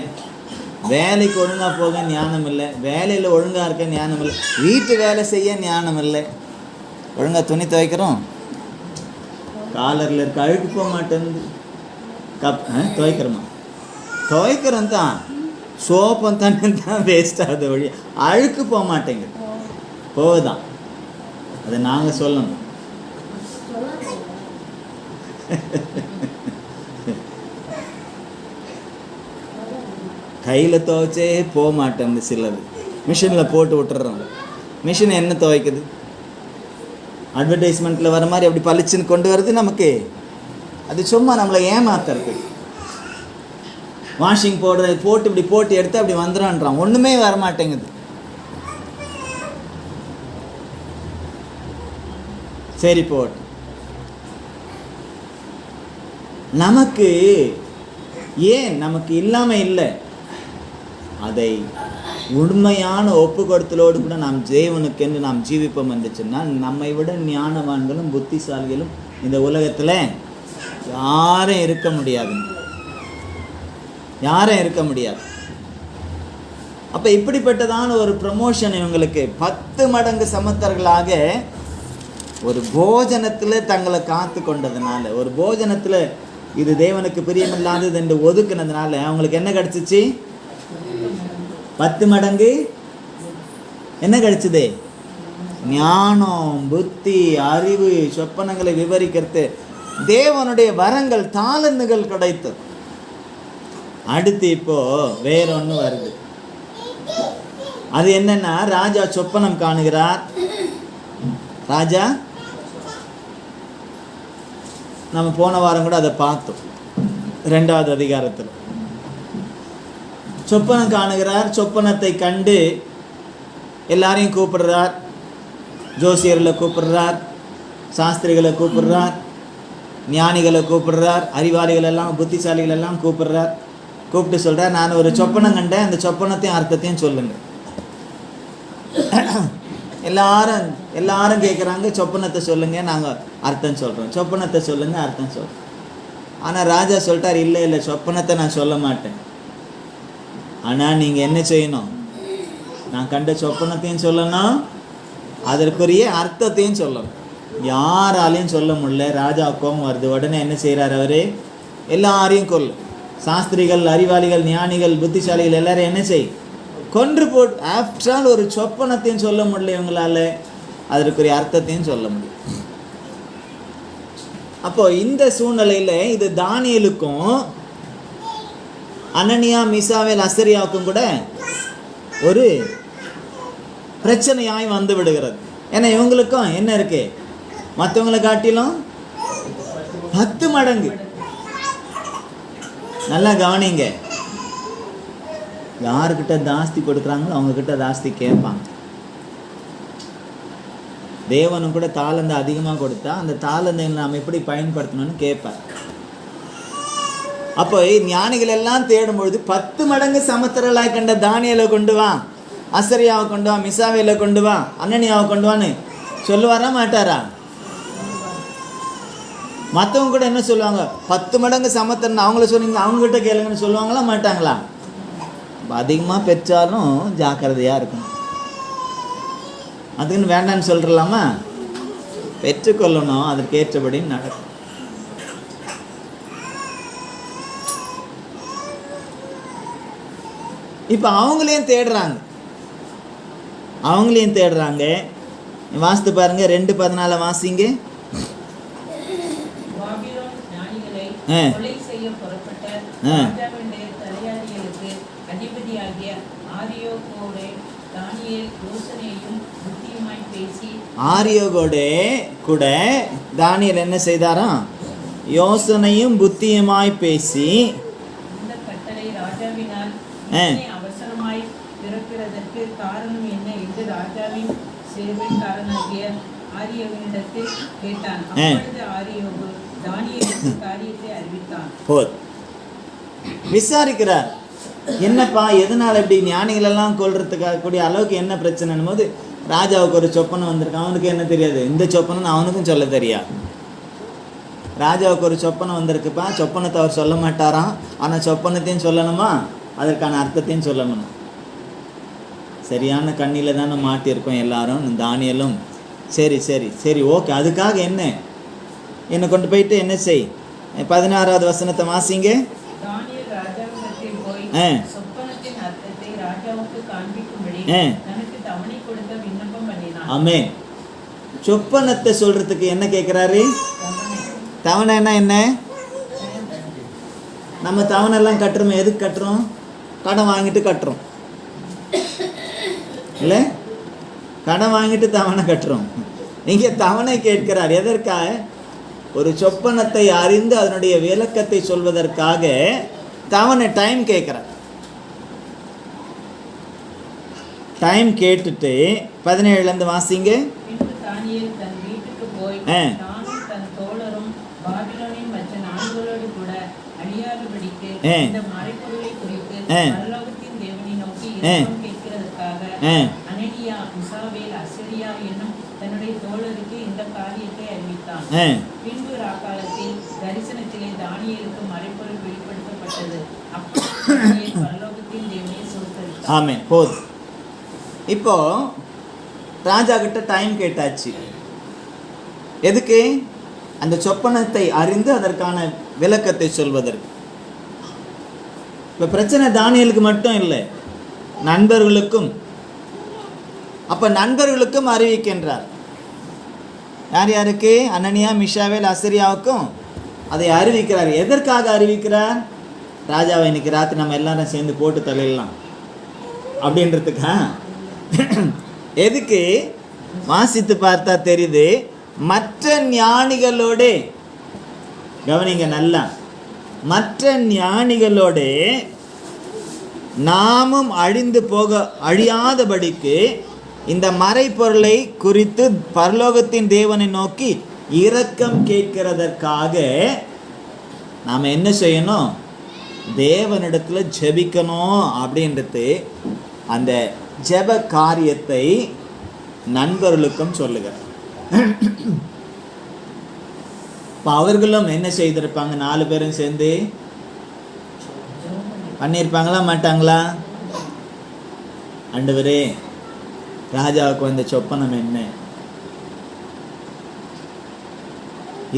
வேலைக்கு ஒழுங்காக போக ஞானம் இல்லை, வேலையில் ஒழுங்காக இருக்க ஞானம் இல்லை, வீட்டு வேலை செய்ய ஞானம் இல்லை. ஒழுங்காக துணி துவைக்கிறோம், காலரில் இருக்க அழுக்கு போக மாட்டேங்குது. துவைக்கிறோமா? துவைக்கிறோம் தான், சோப்பம் தண்ணி தான் வேஸ்ட் ஆகுது, வழி அழுக்கு போக மாட்டேங்குது. போகுதான், அதை நாங்கள் சொல்லணும். கையில் துவைச்சே போக மாட்டேங்குது. சிலது மிஷினில் போட்டு விட்டுறோம். மிஷின் என்ன துவைக்குது? அட்வர்டைஸ்மெண்ட்டில் வர மாதிரி அப்படி பளிச்சுன்னு கொண்டு வருது நமக்கு. அது சும்மா நம்மளை ஏமாத்துறது. வாஷிங் பவுடரை போட்டு இப்படி போட்டு எடுத்து அப்படி வந்துடான்றான், ஒன்றுமே வரமாட்டேங்குது. சரி போட்டு நமக்கு ஏன் நமக்கு இல்லாமல் இல்லை, அதை உண்மையான ஒப்பு கொடுத்தலோடு கூட நாம் தேவனுக்கென்று நாம் ஜீவிப்போம் இருந்துச்சுன்னா நம்மை விட ஞானவான்களும் புத்திசாலிகளும் இந்த உலகத்தில் யாரும் இருக்க முடியாது, யாரும் இருக்க முடியாது. அப்போ இப்படிப்பட்டதான ஒரு ப்ரமோஷன் இவங்களுக்கு 10 மடங்கு சமத்தர்களாக ஒரு போஜனத்தில் தங்களை காத்து கொண்டதுனால, ஒரு போஜனத்தில் இது தேவனுக்கு பிரியமில்லாதது என்று ஒதுக்குனதுனால அவங்களுக்கு என்ன கிடச்சிச்சு? 10 மடங்கு என்ன கிடைச்சது? ஞானம், புத்தி, அறிவு, சொப்பனங்களை விவரிக்கிறது, தேவனுடைய வரங்கள், தாளந்துகள் கிடைத்தது. அடுத்து இப்போ வேற ஒன்று வருது. அது என்னன்னா, ராஜா சொப்பனம் காணுகிறார். ராஜா, நம்ம போன வாரம் கூட அதை பார்த்தோம், 2வது அதிகாரத்தில். சொப்பனம் காணுகிறார். சொப்பனத்தை கண்டு எல்லாரையும் கூப்பிடுறார். ஜோசியர்களை கூப்பிடுறார், சாஸ்திரிகளை கூப்பிடுறார், ஞானிகளை கூப்பிடுறார், அறிவாளிகள் எல்லாம், புத்திசாலிகள் எல்லாம் கூப்பிடுறார். கூப்பிட்டு சொல்கிறார், நான் ஒரு சொப்பனம் கண்டேன், அந்த சொப்பனத்தையும் அர்த்தத்தையும் சொல்லுங்க. எல்லாரும் கேட்குறாங்க, சொப்பனத்தை சொல்லுங்க, நாங்கள் அர்த்தம் சொல்கிறோம், சொப்பனத்தை சொல்லுங்க, அர்த்தம் சொல்கிறோம். ஆனால் ராஜா சொல்லிட்டார், இல்லை இல்லை, சொப்பனத்தை நான் சொல்ல மாட்டேன். ஆனால் நீங்கள் என்ன செய்யணும்? நான் கண்ட சொப்பனத்தையும் சொல்லணும், அதற்குரிய அர்த்தத்தையும் சொல்லணும். யாராலையும் சொல்ல முடியல. ராஜா கோபம் வருது. உடனே என்ன செய்கிறார் அவர்? எல்லாரையும் கொல்லு. சாஸ்திரிகள், அறிவாளிகள், ஞானிகள், புத்திசாலிகள் எல்லாரும் என்ன செய்? கொன்று போட்டு. ஆஃப்டர் ஆல் ஒரு சொப்பனத்தையும் சொல்ல முடியல இவங்களால, அதற்குரிய அர்த்தத்தையும் சொல்ல முடியும். அப்போ இந்த சூழ்நிலையில் இது தானியேலுக்கும் அனனியா, மீசாவேல், அசரியாவுக்கும் கூட ஒரு பிரச்சனையாய் வந்து விடுகிறது. ஏன்னா இவங்களுக்கும் என்ன இருக்கு? மற்றவங்களை காட்டிலும் 10 மடங்கு. நல்லா கவனிங்க, யாருக்கிட்ட ஜாஸ்தி கொடுக்குறாங்களோ அவங்கக்கிட்ட ஜாஸ்தி கேட்பாங்க. தேவனும் கூட தாளந்தை அதிகமாக கொடுத்தா அந்த தாளந்தை நாம் எப்படி பயன்படுத்தணும்னு கேட்பார். அப்போ ஞானிகள் எல்லாம் தேடும்பொழுது 10 மடங்கு சமத்தரலாய் கண்ட தானியேலை கொண்டு வா, அசரியாவை கொண்டு வா, மிசாவேலை கொண்டு வா, அனனியாவை கொண்டு வான்னு சொல்லுவாரா மாட்டாரா? மற்றவங்க கூட என்ன சொல்லுவாங்க? 10 மடங்கு சமத்தரன் அவங்கள சொன்னீங்க, அவங்ககிட்ட கேளுங்கன்னு சொல்லுவாங்களா மாட்டாங்களா? அதிகமாக பெற்றாலும் ஜாக்கிரதையாக இருக்கணும். அதுக்குன்னு வேண்டான்னு சொல்கிறலாமா? பெற்றுக்கொள்ளணும், அதற்கு ஏற்றபடி நடக்கும். இப்போ அவங்களையும் தேடுறாங்க. வாசித்து பாருங்க, 2:14 வாசிங்க. ஆரியோகோட கூட தானியேல் என்ன செய்தாராம்? யோசனையும் புத்தியுமாய் பேசி ஆரியோவினிடத்தில் கேட்டான். அப்பொழுது ஆரியோவு தானியேலுக்கு காரியத்தை அறிவித்தான். போது விசாரிக்கிறார், என்னப்பா எதனால் இப்படி ஞானிகளெல்லாம் கொள்றதுக்காக கூடிய அளவுக்கு என்ன பிரச்சனைன்னும் போது, ராஜாவுக்கு ஒரு சொப்பனம் வந்திருக்கு. அவனுக்கு என்ன தெரியாது, இந்த சொப்பனம் அவனுக்கும் சொல்ல தெரியாது. ராஜாவுக்கு ஒரு சொப்பனம் வந்திருக்குப்பா, சொப்பனத்தை அவர் சொல்ல மாட்டாராம், ஆனால் சொப்பனத்தையும் சொல்லணுமா, அதற்கான அர்த்தத்தையும் சொல்லணும். சரியான கண்ணியில் தானே மாட்டியிருக்கோம் எல்லாரும். தானியலும் சரி சரி சரி ஓகே, அதுக்காக என்னை கொண்டு போயிட்டு என்ன செய். 16வது வசனத்தை வாசிங்க. தானியேல் ராஜாவிடத்தில் போய் சொப்பனத்தின் அர்த்தத்தை ராஜாவுக்கு காண்பிக்கும்படி தனக்கு தவணை கொடுக்க விண்ணப்பம் பண்ணினான். ஆமென். சொப்பனத்தை சொல்றதுக்கு என்ன கேட்குறாரு? தவணைன்னா என்ன? நம்ம தவணை எல்லாம் கட்டுறோம். எதுக்கு கட்டுறோம்? கடன் வாங்கிட்டு கட்டுறோம் இல்லை? கடன் வாங்கிட்டு தவணை கட்டுறோம். இங்கே தவணை கேட்கிறார். எதற்காக? ஒரு சொப்பனத்தை அறிந்து அதனுடைய விளக்கத்தை சொல்வதற்காக தவணை டைம் கேட்கிறார். டைம் கேட்டுட்டு 17லேருந்து வாசிங்க. பின்பு தானியேல் தன் வீட்டுக்கு போய் தானும் தன் தோழரும் பாபிலோனின் மற்ற நாடுகளோடு கூட அழியாதபடிக்கு இந்த மறைபொருளை குறித்து பரலோகத்தின் தேவனை நோக்கி இரக்கம் கேட்கிறதற்காக அனனியா, மிசாவேல், அசரியா என்னும் தன்னுடைய தோழருக்கு இந்த காரியத்தை அறிவித்தான். பின்பு ராக்காலத்தில் தரிசனத்திலே தானியேலுக்கு மறைபொருள் வெளிப்படுத்தப்பட்டது. அப்பொழுது பரலோகத்தின் தேவனை சோதரித்தார். ஆமென். போதும். இப்போ ராஜா கிட்ட டைம் கேட்டாச்சு. எதுக்கு? அந்த சொப்பனத்தை அறிந்து அதற்கான விளக்கத்தை சொல்வதற்கு. இப்போ பிரச்சனை தானியேலுக்கு மட்டும் இல்லை, நண்பர்களுக்கும். அப்போ நண்பர்களுக்கும் அறிவிக்கின்றார். யார் யாருக்கு? அனனியா, மிஷாவேல், அசரியாவுக்கும் அதை அறிவிக்கிறார். எதற்காக அறிவிக்கிறார்? ராஜாவை இன்னைக்கு ராத்திரி நம்ம எல்லாரும் சேர்ந்து போட்டு தள்ளிடலாம் அப்படின்றதுக்கா? எதுக்கு? வாசித்து பார்த்தா தெரியுது. மற்ற ஞானிகளோட, கவனிங்க நல்லா, மற்ற ஞானிகளோட நாமும் அழியாதபடிக்கு இந்த மறைப்பொருளை குறித்து பரலோகத்தின் தேவனை நோக்கி இரக்கம் கேட்கிறதற்காக நாம் என்ன செய்யணும்? தேவனிடத்தில் ஜெபிக்கணும் அப்படின்றது அந்த ஜெப காரியத்தை நண்பர்களுக்கும் சொல்லுகிறார். இப்போ அவர்களும் என்ன செய்திருப்பாங்க? 4 பேரும் சேர்ந்து பண்ணியிருப்பாங்களா மாட்டாங்களா? ஆண்டவரே, ராஜாவுக்கு வந்த சொப்பனம் என்ன?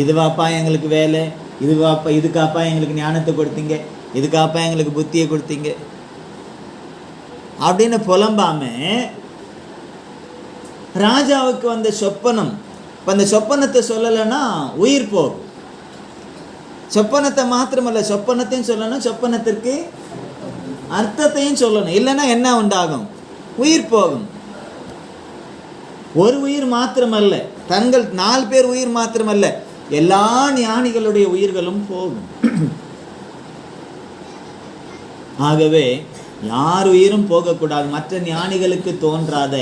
இதுவாப்பா எங்களுக்கு வேலை, இதுக்காப்பா எங்களுக்கு ஞானத்தை கொடுத்தீங்க, இதுக்காப்பா எங்களுக்கு புத்தியை கொடுத்தீங்க அப்படின்னு புலம்பாம ராஜாவுக்கு வந்த சொப்பனம். இப்போ அந்த சொப்பனத்தை சொல்லலைன்னா உயிர் போகும். சொப்பனத்தை மாத்திரமல்ல, சொப்பனத்தையும் சொல்லணும், சொப்பனத்திற்கு அர்த்தத்தையும் சொல்லணும். இல்லைன்னா என்ன உண்டாகும்? உயிர் போகும். ஒரு உயிர் மாத்திரமல்ல, தங்கள் 4 பேர் உயிர் மாத்திரமல்ல, எல்லா ஞானிகளுடைய உயிர்களும் போகும். ஆகவே யார் உயிரும் போகக்கூடாது. மற்ற ஞானிகளுக்கு தோன்றாத,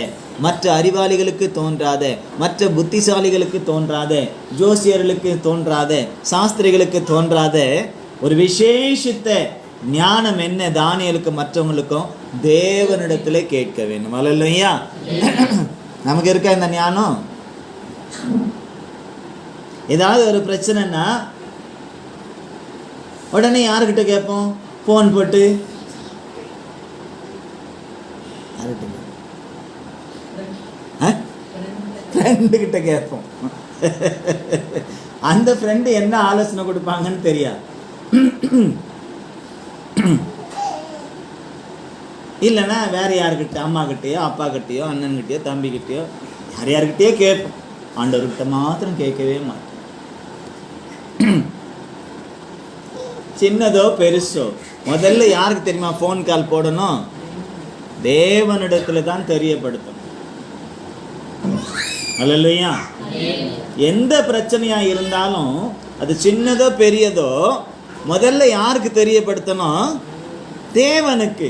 மற்ற அறிவாளிகளுக்கு தோன்றாத, மற்ற புத்திசாலிகளுக்கு தோன்றாத, ஜோசியர்களுக்கு தோன்றாத, சாஸ்திரிகளுக்கு தோன்றாத ஒரு விசேஷித்த ஞானம் என்ன? தானியேலுக்கு மற்றவங்களுக்கும் தேவனிடத்துல கேட்க வேண்டும். அல்லேலூயா. நமக்கு இருக்க இந்த ஞானம். ஏதாவது ஒரு பிரச்சனைன்னா உடனே யாருக்கிட்ட கேட்போம்? ஃபோன் போட்டு ஃப்ரெண்டுக்கிட்ட கேட்போம். அந்த ஃப்ரெண்டு என்ன ஆலோசனை கொடுப்பாங்கன்னு தெரியாது. இல்லைன்னா வேற யாருக்கிட்ட, அம்மாக்கிட்டேயோ, அப்பாக்கிட்டேயோ, அண்ணன்கிட்டயோ, தம்பிக்கிட்டேயோ, யார்கிட்டயோ கேட்போம். ஆண்டவர்கிட்ட மாத்திரம் கேட்கவே மாட்டோம். சின்னதோ பெருசோ முதல்ல யாருக்கு தெரியுமா ஃபோன் கால் போடணும்? தேவனிடத்துல தான் தெரியப்படுத்தணும். அல்லேலூயா. எந்த பிரச்சனையா இருந்தாலும் அது சின்னதோ பெரியதோ முதல்ல யாருக்கு தெரியப்படுத்தணும்? தேவனுக்கு.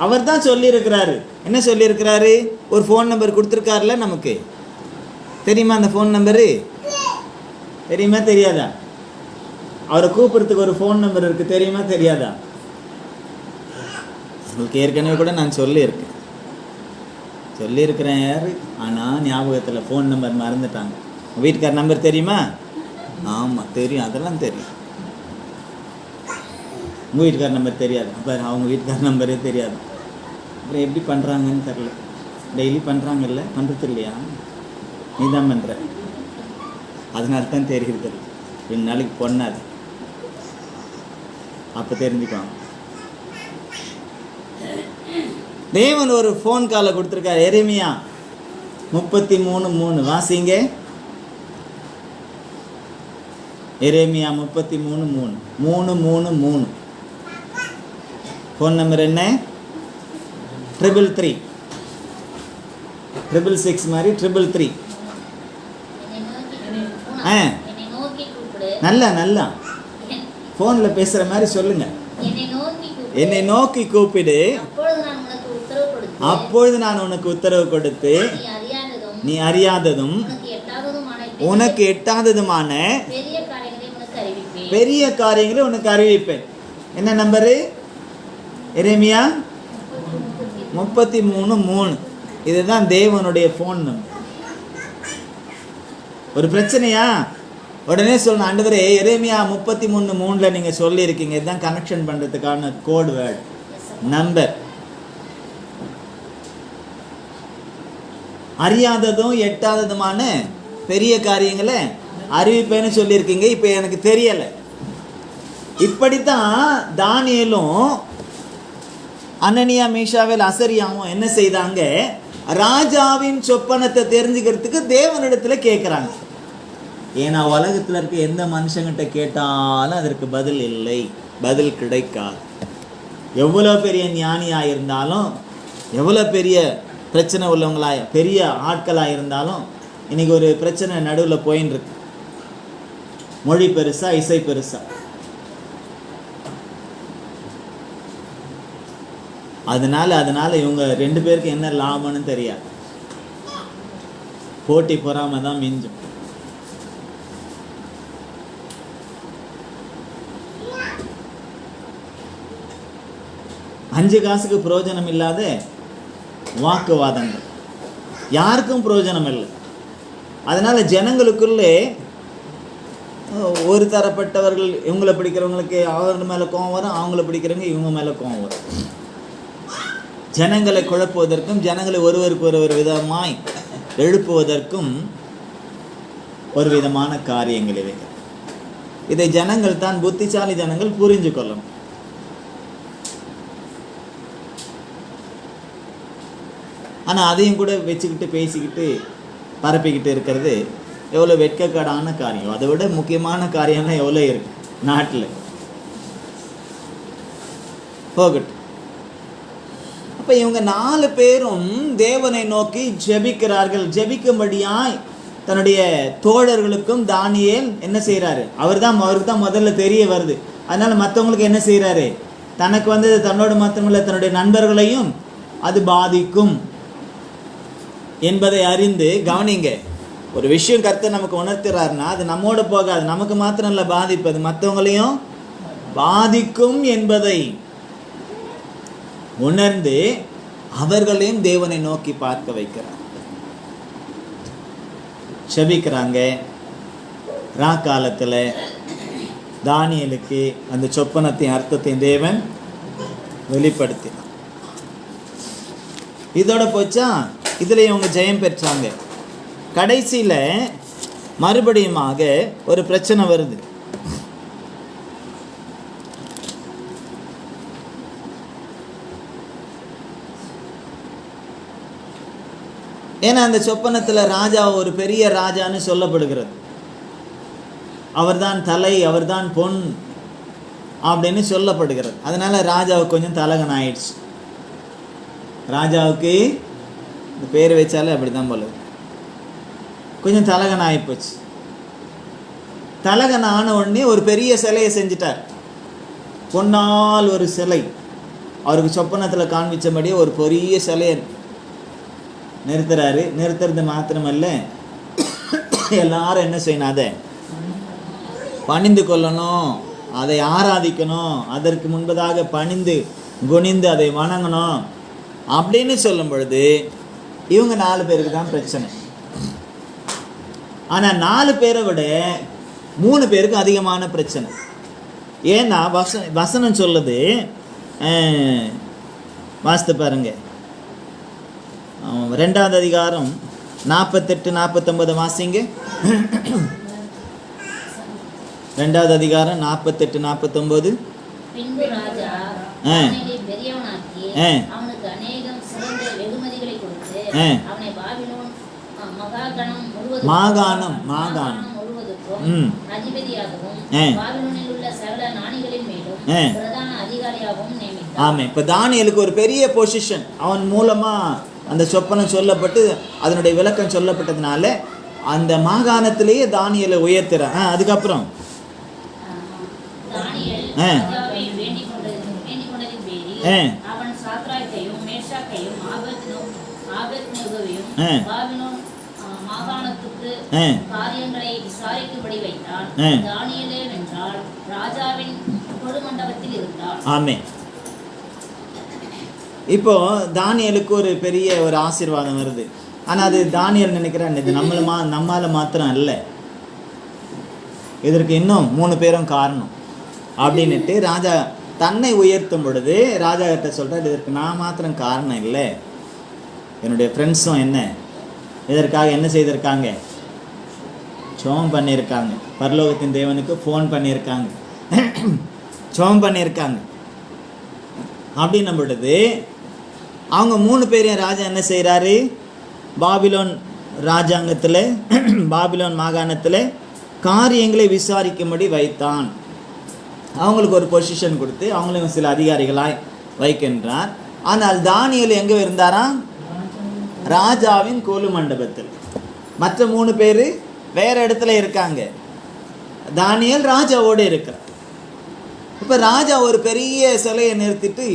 அவர் தான் சொல்லியிருக்கிறாரு. என்ன சொல்லியிருக்கிறாரு? ஒரு ஃபோன் நம்பர் கொடுத்துருக்காருல நமக்கு. தெரியுமா அந்த ஃபோன் நம்பரு? தெரியுமா தெரியாதா? அவரை கூப்பிட்றதுக்கு ஒரு ஃபோன் நம்பர் இருக்குது, தெரியுமா தெரியாதா? உங்களுக்கு ஏற்கனவே கூட நான் சொல்லியிருக்கிறேன் யார், ஆனால் ஞாபகத்தில் ஃபோன் நம்பர் மறந்துட்டாங்க. வீட்டுக்கார நம்பர் தெரியுமா? ஆமாம் தெரியும், அதெல்லாம் தெரியும். உங்கள் வீட்டுக்கார நம்பர் தெரியாது, அப்போ அவங்க வீட்டுக்கார நம்பரே தெரியாது. அப்புறம் எப்படி பண்ணுறாங்கன்னு தெரில. டெய்லி பண்ணுறாங்கல்ல, பண்ணுறது இல்லையா? நீ தான் பண்ணுற, அதனால தான் தெரியுது. 2 நாளைக்கு பொண்ணாது, அப்போ தெரிஞ்சுக்குவாங்க. தேவன் ஒரு ஃபோன் காலை கொடுத்துருக்காரு. எரேமியா 33:3 வாசிங்க. எரேமியா 33:3 ஃபோன் நம்பர் என்ன? 333 666 மாதிரி 333. நல்லா ஃபோனில் பேசுகிற மாதிரி சொல்லுங்க. என்னை நோக்கி கூப்பிடு, அப்பொழுது நான் உனக்கு உத்தரவு கொடுத்து நீ அறியாததும் உனக்கு எட்டாததுமான பெரிய காரியங்களை உனக்கு அறிவிப்பேன். என்ன நம்பரு? எரேமியா 33:3. இதுதான் தேவனுடைய ஃபோன் நம்பர். ஒரு பிரச்சனையா உடனே சொல்லணும், ஆண்டவரே எரேமியா 33:3 நீங்கள் சொல்லியிருக்கீங்க, இதுதான் கனெக்ஷன் பண்ணுறதுக்கான கோட் வேர்டு நம்பர். அறியாததும் எட்டாததுமான பெரிய காரியங்களை அறிவிப்பேன்னு சொல்லியிருக்கீங்க, இப்போ எனக்கு தெரியலை. இப்படித்தான் தானியேலும் அனனியா மீஷாவேல் அசரியாவும் என்ன செய்தாங்க? ராஜாவின் சொப்பனத்தை தெரிஞ்சுக்கிறதுக்கு தேவனிடத்தில் கேட்குறாங்க. ஏன்னா உலகத்தில் இருக்க எந்த மனுஷங்கிட்ட கேட்டாலும் அதற்கு பதில் இல்லை, பதில் கிடைக்காது. எவ்வளோ பெரிய ஞானியாக இருந்தாலும், எவ்வளோ பெரிய பிரச்சனை உள்ளவங்களாக பெரிய ஆட்களாக இருந்தாலும், இன்றைக்கி ஒரு பிரச்சனை நடுவில் போயின்னு இருக்கு. மொழி பெருசா, இசை பெருசா? அதனால இவங்க 2 பேருக்கு என்ன லாபம்னு தெரியாது. போட்டி பொறாம தான் மிஞ்சும். அஞ்சு காசுக்கு பிரயோஜனம் இல்லாத வாக்குவாதங்கள் யாருக்கும் பிரயோஜனம் இல்லை. அதனால ஜனங்களுக்குள்ளே ஒரு தரப்பட்டவர்கள், இவங்களை பிடிக்கிறவங்களுக்கு அவங்க மேலே கோவம் வரும், அவங்கள பிடிக்கிறவங்க இவங்க மேலே கோவம் வரும். ஜனங்களை குழப்புவதற்கும் ஜனங்களை ஒருவருக்கு ஒரு விதமாய் எழுப்புவதற்கும் ஒரு விதமான காரியங்கள் இவை. இதை ஜனங்கள் தான், புத்திசாலி ஜனங்கள் புரிஞ்சு கொள்ளணும். ஆனால் அதையும் கூட வச்சுக்கிட்டு பேசிக்கிட்டு பரப்பிக்கிட்டு இருக்கிறது எவ்வளோ வெட்கக்கேடான காரியம். அதை விட முக்கியமான காரியம்லாம் எவ்வளோ இருக்கு நாட்டில். போகட்டும். அப்போ இவங்க 4 பேரும் தேவனை நோக்கி ஜெபிக்கிறார்கள். ஜெபிக்கும்படியாய் தன்னுடைய தோழர்களுக்கும் தானியேல் என்ன செய்கிறாரு? அவருக்கு தான் முதல்ல தெரிய வருது. அதனால் மற்றவங்களுக்கு என்ன செய்கிறாரு? தனக்கு வந்தது தன்னோடு மாத்திரமில்லை, தன்னுடைய நண்பர்களையும் அது பாதிக்கும் என்பதை அறிந்து, கவனிங்க, ஒரு விஷயம் கர்த்தர் நமக்கு உணர்த்துறாருன்னா அது நம்மோடு போகாது, நமக்கு மாத்திரம் இல்லை பாதிப்பு, அது மற்றவங்களையும் பாதிக்கும் என்பதை உணர்ந்து அவர்களையும் தேவனை நோக்கி பார்க்க வைக்கிறார். செபிக்கிறாங்க. ராக்காலத்தில் தானியேலுக்கு அந்த சொப்பனத்தின் அர்த்தத்தையும் தேவன் வெளிப்படுத்தினார். இதோட போச்சா? இதில் இவங்க ஜெயம் பெற்றாங்க. கடைசியில் மறுபடியுமாக ஒரு பிரச்சனை வருது. ஏன்னா அந்த சொப்பனத்தில் ராஜா ஒரு பெரிய ராஜான்னு சொல்லப்படுகிறது. அவர்தான் தலை, அவர்தான் பொன் அப்படின்னு சொல்லப்படுகிறது. அதனால ராஜாவுக்கு கொஞ்சம் தலகன் ஆயிடுச்சு. ராஜாவுக்கு இந்த பேர் வச்சாலே அப்படி தான் போல கொஞ்சம் தலகன் ஆகிப்போச்சு. தலகன் ஆன உடனே ஒரு பெரிய சிலையை செஞ்சிட்டார். பொன்னால் ஒரு சிலை, அவருக்கு சொப்பனத்தில் காண்பிச்சபடியே ஒரு பெரிய சிலையை நிறுத்துறாரு. நிறுத்துறது மாத்திரமல்ல, எல்லாரும் என்ன செய்யணும்? அதை பணிந்து கொள்ளணும், அதை ஆராதிக்கணும், அதற்கு முன்பதாக பணிந்து குனிந்து அதை வணங்கணும் அப்படின்னு சொல்லும் பொழுது இவங்க 4 பேருக்கு தான் பிரச்சனை. ஆனால் 4 பேரை விட 3 பேருக்கு அதிகமான பிரச்சனை. ஏன்னா வசனம் சொல்லுது, வாசித்து பாருங்க, 2வது அதிகாரம் 48-49 வாசிங்க. 2வது அதிகாரம் 48-49. பின்பு ராஜா தானியேலை பெரியவனாக்கி அவனுக்கு அநேகம் சிறந்த வெகுமதிகளை கொடுத்து அவனை பாபிலோன் மாகாணம் முழுவதுக்கும் அதிபதியாகவும் பாபிலோனில் உள்ள சகல ஞானிகளின் மேலும் பிரதான அதிகாரியாகவும் நியமித்தார். ஆமே. இப்போ தானியேலுக்கு ஒரு பெரிய பொசிஷன் அவன் மூலமா அந்த சொப்பனம் சொல்லப்பட்டு அதனுடைய விளக்கம் சொல்லப்பட்டதுனால அந்த மாகாணத்திலேயே தானியேலை உயர்த்துறான். அதுக்கப்புறம் அவன் சாத்ராக்கையும் மேஷாக்கையும் ஆபேத்நேகோவையும் பாபிலோன் மாகாணத்துக்கு காரியங்களை விசாரிக்கும்படி வைத்தான். தானியேலே என்றால் ராஜாவின் கொலுமண்டபத்தில் இருந்தான். ஆமே. இப்போ தானியேலுக்கு ஒரு பெரிய ஒரு ஆசீர்வாதம் வருது. ஆனால் அது தானியேல் நினைக்கிறான், இது நம்மால மாத்திரம் அல்ல, இதற்கு இன்னும் 3 பேரும் காரணம் அப்படின்னுட்டு ராஜா தன்னை உயர்த்தும் பொழுது ராஜா கிட்ட சொல்கிறார், இதற்கு நான் மாத்திரம் காரணம் இல்லை, என்னுடைய ஃப்ரெண்ட்ஸும் என்ன இதற்காக என்ன செய்திருக்காங்க? ஜெபம் பண்ணியிருக்காங்க, பரலோகத்தின் தேவனுக்கு ஃபோன் பண்ணியிருக்காங்க, ஜெபம் பண்ணியிருக்காங்க. அப்படின்னும் பொழுது அவங்க 3 பேரையும் ராஜா என்ன செய்கிறாரு? பாபிலோன் ராஜாங்கத்தில், பாபிலோன் மாகாணத்தில் காரியங்களை விசாரிக்கும்படி வைத்தான். அவங்களுக்கு ஒரு பொசிஷன் கொடுத்து அவங்களையும் சில அதிகாரிகளாய் வைக்கின்றார். ஆனால் தானியேல் எங்கே இருந்தாராம்? ராஜாவின் கோலு மண்டபத்தில். மற்ற 3 பேர் வேறு இடத்துல இருக்காங்க, தானியேல் ராஜாவோடு இருக்கிறார். இப்போ ராஜா ஒரு பெரிய சிலையை நிறுத்திட்டு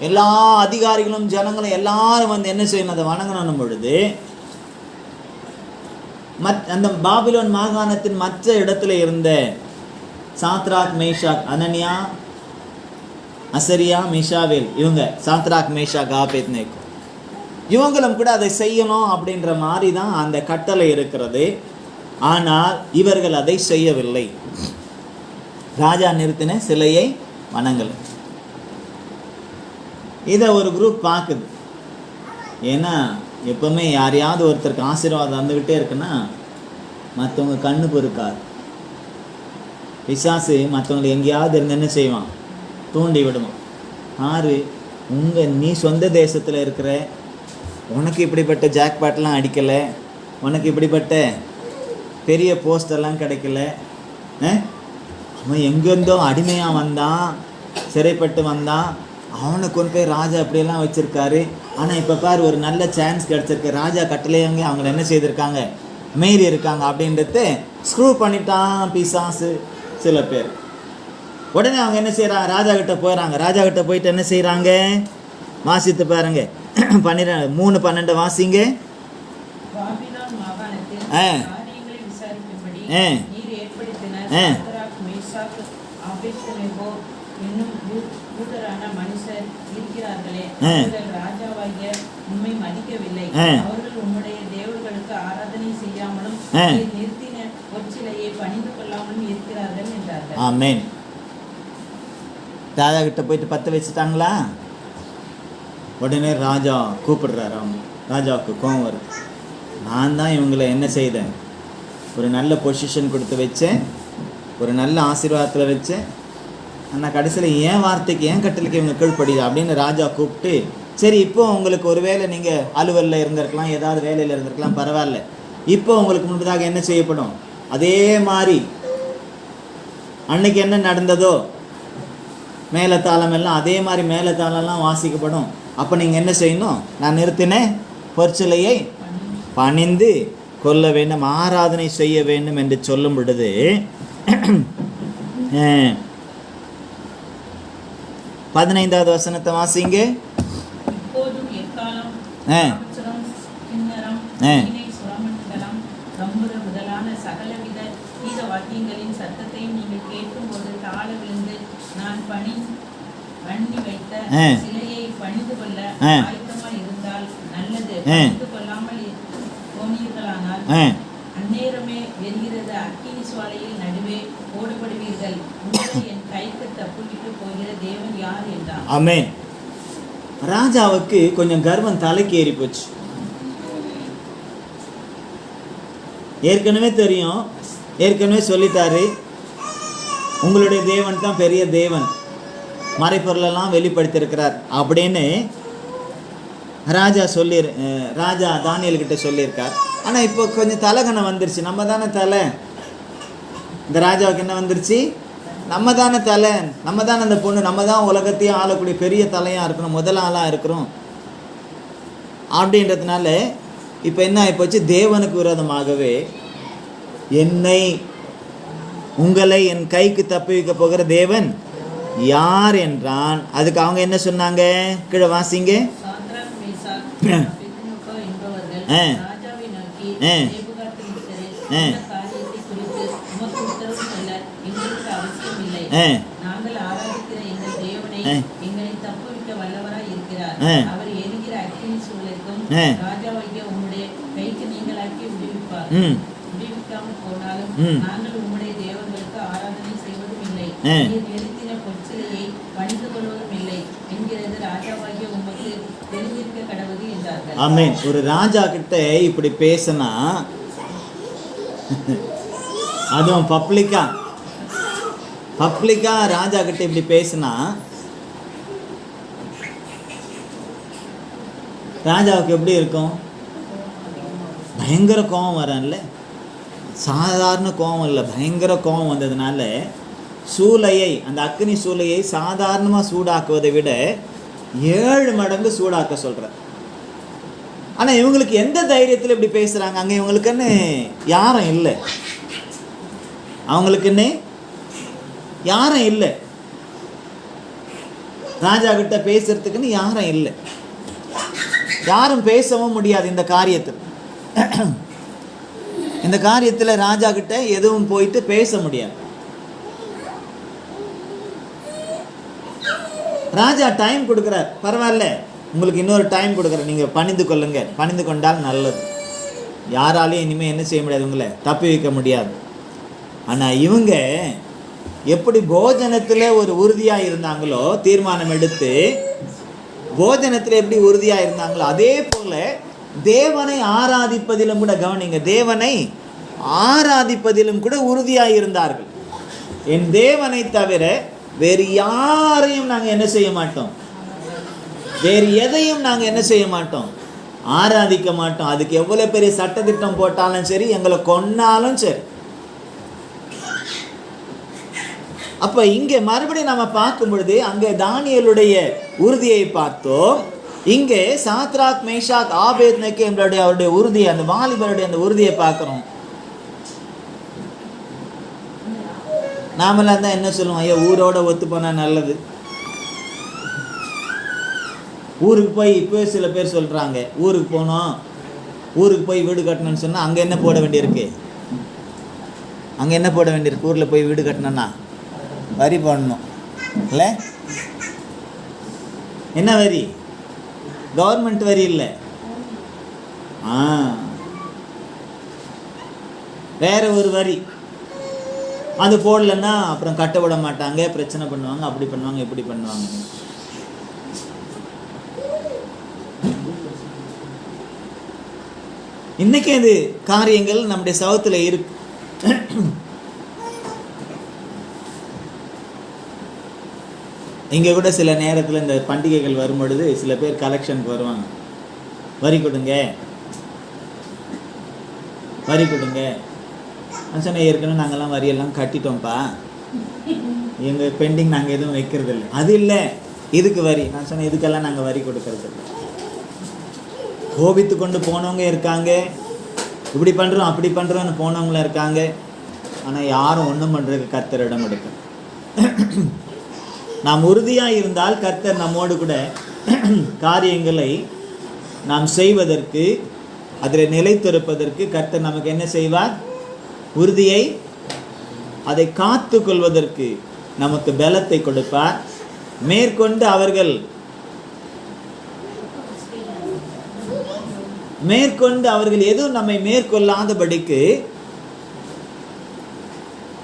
எல்லா அதிகாரிகளும் ஜனங்களும் எல்லாரும் வந்து என்ன செய்யணும்? அதை வணங்கணும் பொழுது அந்த பாபிலோன் மாகாணத்தின் மற்ற இடத்துல இருந்த சாத்ராக், மேஷாக், அனனியா, அசரியா, மிஷாவேல், இவங்க சாத்ராக், மேஷாக், ஆபேத்நேகோ, இவங்களும் கூட அதை செய்யணும் அப்படின்ற மாதிரி தான் அந்த கட்டளை இருக்கிறது. ஆனால் இவர்கள் அதை செய்யவில்லை. ராஜா நிறுத்தின சிலையை வணங்கலை. இதை ஒரு குரூப் பார்க்குது. ஏன்னா எப்பவுமே யாரையாவது ஒருத்தருக்கு ஆசீர்வாதம் வந்துக்கிட்டே இருக்குன்னா மற்றவங்க கண்ணு பொறுக்காது. பிசாசு மற்றவங்களை எங்கேயாவது இருந்து என்ன செய்வான்? தூண்டி விடுவான். நீ சொந்த தேசத்தில் இருக்கிற, உனக்கு இப்படிப்பட்ட ஜாக்பாட்லாம் அடிக்கலை, உனக்கு இப்படிப்பட்ட பெரிய போஸ்டெல்லாம் கிடைக்கல, அவன் எங்கேருந்தோ அடிமையாக வந்தான், சிறைப்பட்டு வந்தான், அவனை கொண்டு போய் ராஜா அப்படியெல்லாம் வச்சுருக்காரு. ஆனால் இப்போ பாரு ஒரு நல்ல சான்ஸ் கிடச்சிருக்கு, ராஜா கட்டளையவங்க அவங்கள என்ன செய்திருக்காங்க? மீறி இருக்காங்க அப்படின்றது ஸ்க்ரூ பண்ணிட்டான் பிசாசு சில பேர். உடனே அவங்க என்ன செய்கிறாங்க? ராஜா கிட்ட போயிடறாங்க. ராஜா கிட்ட போயிட்டு என்ன செய்கிறாங்க? வாசித்து பாருங்க, 3:12 வாசிங்க. பாபிலோன் மாகாணத்தில் காரியங்களை விசாரிக்கும்படி நீர் ஏற்படுத்தின சாத்ராக், மேஷாக், ஆபேத்நேகோ என்னும் யூதரான மனுஷர் இருக்கிறார்களே, அவர்கள் ராஜாவாகிய உம்மை மதிக்கவில்லை. அவர்கள் உம்முடைய தேவர்களுக்கு ஆராதனை செய்யாமலும் நிறுத்தின ஒற்சிலையை பணிந்து கொள்ளாமலும் இருக்கிறார்கள் என்றார்கள். ஆமென். ராஜா கிட்ட போயிட்டு 10 வச்சுட்டாங்களா? உடனே ராஜா கூப்பிடுறாரு. அவங்க ராஜாவுக்கு கோவம் வருது. நான் தான் இவங்களை என்ன செய்தேன்? ஒரு நல்ல பொசிஷன் கொடுத்து வச்சேன், ஒரு நல்ல ஆசீர்வாதத்தில் வச்சேன். ஆனால் கடைசியில் ஏன் வார்த்தைக்கு, ஏன் கட்டளைக்கு இவங்க கீழ்ப்படியுது அப்படின்னு ராஜா கூப்பிட்டு, சரி இப்போ உங்களுக்கு ஒரு வேளை நீங்கள் அலுவலில் இருந்திருக்கலாம், ஏதாவது வேலையில் இருந்திருக்கலாம், பரவாயில்ல, இப்போ உங்களுக்கு முன்பதாக என்ன செய்யப்படும்? அதே மாதிரி அன்னைக்கு என்ன நடந்ததோ மேலத்தாளம் எல்லாம் அதே மாதிரி மேலத்தாளம்லாம் வாசிக்கப்படும். அப்போ நீங்கள் என்ன செய்யணும்? நான் நிறுத்தினேன் பொற்சிலையை பணிந்து கொள்ள வேண்டும், ஆராதனை செய்ய வேண்டும் என்று சொல்லும் பொழுது 15வது வசனத்தை வாசிங்க. இப்போதும் எக்காலம், கிண்ணரம், வீணை, சுரமண்டலம், தம்புர முதலான சகலவித கீத வாத்தியங்களின் சத்தத்தையும் நீங்கள் கேட்கும்போது தாழ விழுந்து நான் பண்ணி வைத்த சிலையை பணிந்து கொள்ள ஆயத்தமாய் இருந்தால் நல்லது. பணிந்து கொள்ளாமல் போனீர்களானால் அந்நேரமே எரிகிறது அக்கினி சுவாலையில் நடுவே போடப்படுவீர்கள். உங்களை என் கைக்கு தப்புவிட்டு போகிற தேவன் யார் என்றார். ஆமென். ராஜாவுக்கு கொஞ்சம் கர்வம் தலைக்கு ஏறி போச்சு. ஏற்கனவே தெரியும், ஏற்கனவே சொல்லிட்டாரு, உங்களுடைய தேவன் தான் பெரிய தேவன், மறைப்பொருளெல்லாம் வெளிப்படுத்தியிருக்கிறார் அப்படின்னு ராஜா தானியேல்கிட்ட சொல்லியிருக்கார். ஆனால் இப்போ கொஞ்சம் தலைகணம் வந்துருச்சு. நம்ம தானே தலை, இந்த ராஜாவுக்கு என்ன வந்துருச்சு? நம்ம தானே தலை, நம்ம தானே அந்த பொண்ணு, நம்ம தான் உலகத்தையும் ஆளக்கூடிய பெரிய தலையாக இருக்கணும், முதல் ஆளாக இருக்கிறோம் அப்படின்றதுனால இப்போ என்ன ஆகிப்போச்சு? தேவனுக்கு விரோதமாகவே உங்களை என் கைக்கு தப்புவிக்க போகிற தேவன் யார் என்றான். அதுக்கு அவங்க என்ன சொன்னாங்க? கீழே வாசிங்க. நாங்கள் ஆராதிக்கிற எங்கள் தேவனை எங்களை தப்புவிக்க வல்லவராய் இருக்கிறார். அவர் எரிகிற அக்கினி சூளைக்கும் ராஜாவாகிய உம்முடைய கைக்கு நீங்களாக்கி விடுவிப்பார். விடுவிக்காமல் போனாலும் நாங்கள் உம்முடைய தேவர்களுக்கு ஆராதனை செய்வதும் இல்லை, எரித்தின பொற்சிலையை பணிந்து கொள்வதும் இல்லை என்கிறது ராஜாவாகிய உமக்கு தெரிந்திருக்க கடவுது என்றார்கள். ஆமென். ஒரு ராஜா கிட்ட இப்படி பேசினா, அதுவும் பப்ளிக்கா ராஜா கிட்ட இப்படி பேசினா ராஜாவுக்கு எப்படி இருக்கும்? பயங்கர கோபம் வரல, சாதாரண கோபம் இல்லை, பயங்கர கோபம் வந்ததுனால சூளையை, அந்த அக்னி சூளையை சாதாரணமாக சூடாக்குவதை விட 7 மடங்கு சூடாக்க சொல்கிறார். ஆனால் இவங்களுக்கு எந்த தைரியத்தில் இப்படி பேசுகிறாங்க? அங்கே இவங்களுக்குன்னு யாரும் இல்லை, அவங்களுக்குன்னு யாரும் இல்லை, ராஜா கிட்ட பேசுறதுக்குன்னு யாரும் இல்லை, யாரும் பேசவும் முடியாது. இந்த காரியத்தில் ராஜா கிட்ட எதுவும் போயிட்டு பேச முடியாது. ராஜா டைம் கொடுக்குறார், பரவாயில்ல உங்களுக்கு இன்னொரு டைம் கொடுக்குறேன், நீங்கள் பணிந்து கொள்ளுங்க, பணிந்து கொண்டால் நல்லது, யாராலையும் இனிமேல் என்ன செய்ய முடியாது, உங்களை தப்பி வைக்க முடியாது. ஆனால் இவங்க எப்படி போஜனத்தில் ஒரு உறுதியாக இருந்தாங்களோ, தீர்மானம் எடுத்து போஜனத்தில் எப்படி உறுதியாக இருந்தாங்களோ, அதே போல் தேவனை ஆராதிப்பதிலும் கூட, கவனிங்க, தேவனை ஆராதிப்பதிலும் கூட உறுதியாக இருந்தார்கள். என் தேவனை தவிர வேறு யாரையும் நாங்கள் என்ன செய்ய மாட்டோம், வேறு எதையும் நாங்கள் என்ன செய்ய மாட்டோம், ஆராதிக்க மாட்டோம். அதுக்கு எவ்வளோ பெரிய சட்டத்திட்டம் போட்டாலும் சரி, எங்களை கொன்னாலும் சரி. அப்போ இங்கே மறுபடியும் நம்ம பார்க்கும் பொழுது அங்கே தானியேலுடைய உறுதியை பார்த்தோம், இங்கே சாத்ராக் மேஷாக் ஆபேத்நேகோ அவருடைய உறுதியை, அந்த வாலிபருடைய அந்த உறுதியை பார்க்குறோம். நாமெல்லாம் தான் என்ன சொல்லுவோம், ஐயா ஊரோட ஒத்து போனால் நல்லது. ஊருக்கு போய் இப்போ சில பேர் சொல்கிறாங்க, ஊருக்கு போனோம், ஊருக்கு போய் வீடு கட்டணும்னு சொன்னால் அங்கே என்ன போட வேண்டியிருக்கு, அங்கே என்ன போட வேண்டியிருக்கு, ஊரில் போய் வீடு கட்டணும்னா வரி போடணும் இல்லை? என்ன வரி? கவர்மெண்ட் வரி இல்லை, வேற ஒரு வரி. அது போடலன்னா அப்புறம் கட்ட விட மாட்டாங்க, பிரச்சனை பண்ணுவாங்க, அப்படி பண்ணுவாங்க, இப்படி பண்ணுவாங்க. இன்னைக்கு அது காரியங்கள் நம்முடைய சவுத்தில் இருக்கு. இங்கே கூட சில நேரத்தில் இந்த பண்டிகைகள் வரும் பொழுது சில பேர் கலெக்ஷனுக்கு வருவாங்க, வரி கொடுங்க வரி கொடுங்க. நான் சொன்னேன், ஏற்கனவே நாங்கள்லாம் வரியெல்லாம் கட்டிட்டோம்ப்பா, எங்கள் பெண்டிங் நாங்கள் எதுவும் வைக்கிறது இல்லை. அது இல்லை, இதுக்கு வரி. நான் சொன்னேன், இதுக்கெல்லாம் நாங்கள் வரி கொடுக்கறது இல்லை. கோபித்து கொண்டு போனவங்க இருக்காங்க, இப்படி பண்ணுறோம் அப்படி பண்ணுறோன்னு போனவங்களும் இருக்காங்க. ஆனால் யாரும் ஒன்றும் பண்ணுறதுக்கு கர்த்தர் இடம் எடுக்கும். நாம் உறுதியாக இருந்தால் கர்த்தர் நம்மோடு கூட காரியங்களை நாம் செய்வதற்கு அதில் நிலைத்திருப்பதற்கு கர்த்தர் நமக்கு என்ன செய்வார்? உறுதியை, அதை காத்து கொள்வதற்கு நமக்கு பலத்தை கொடுப்பார். மேற்கொண்டு அவர்கள் எதுவும் நம்மை மேற்கொள்ளாதபடிக்கு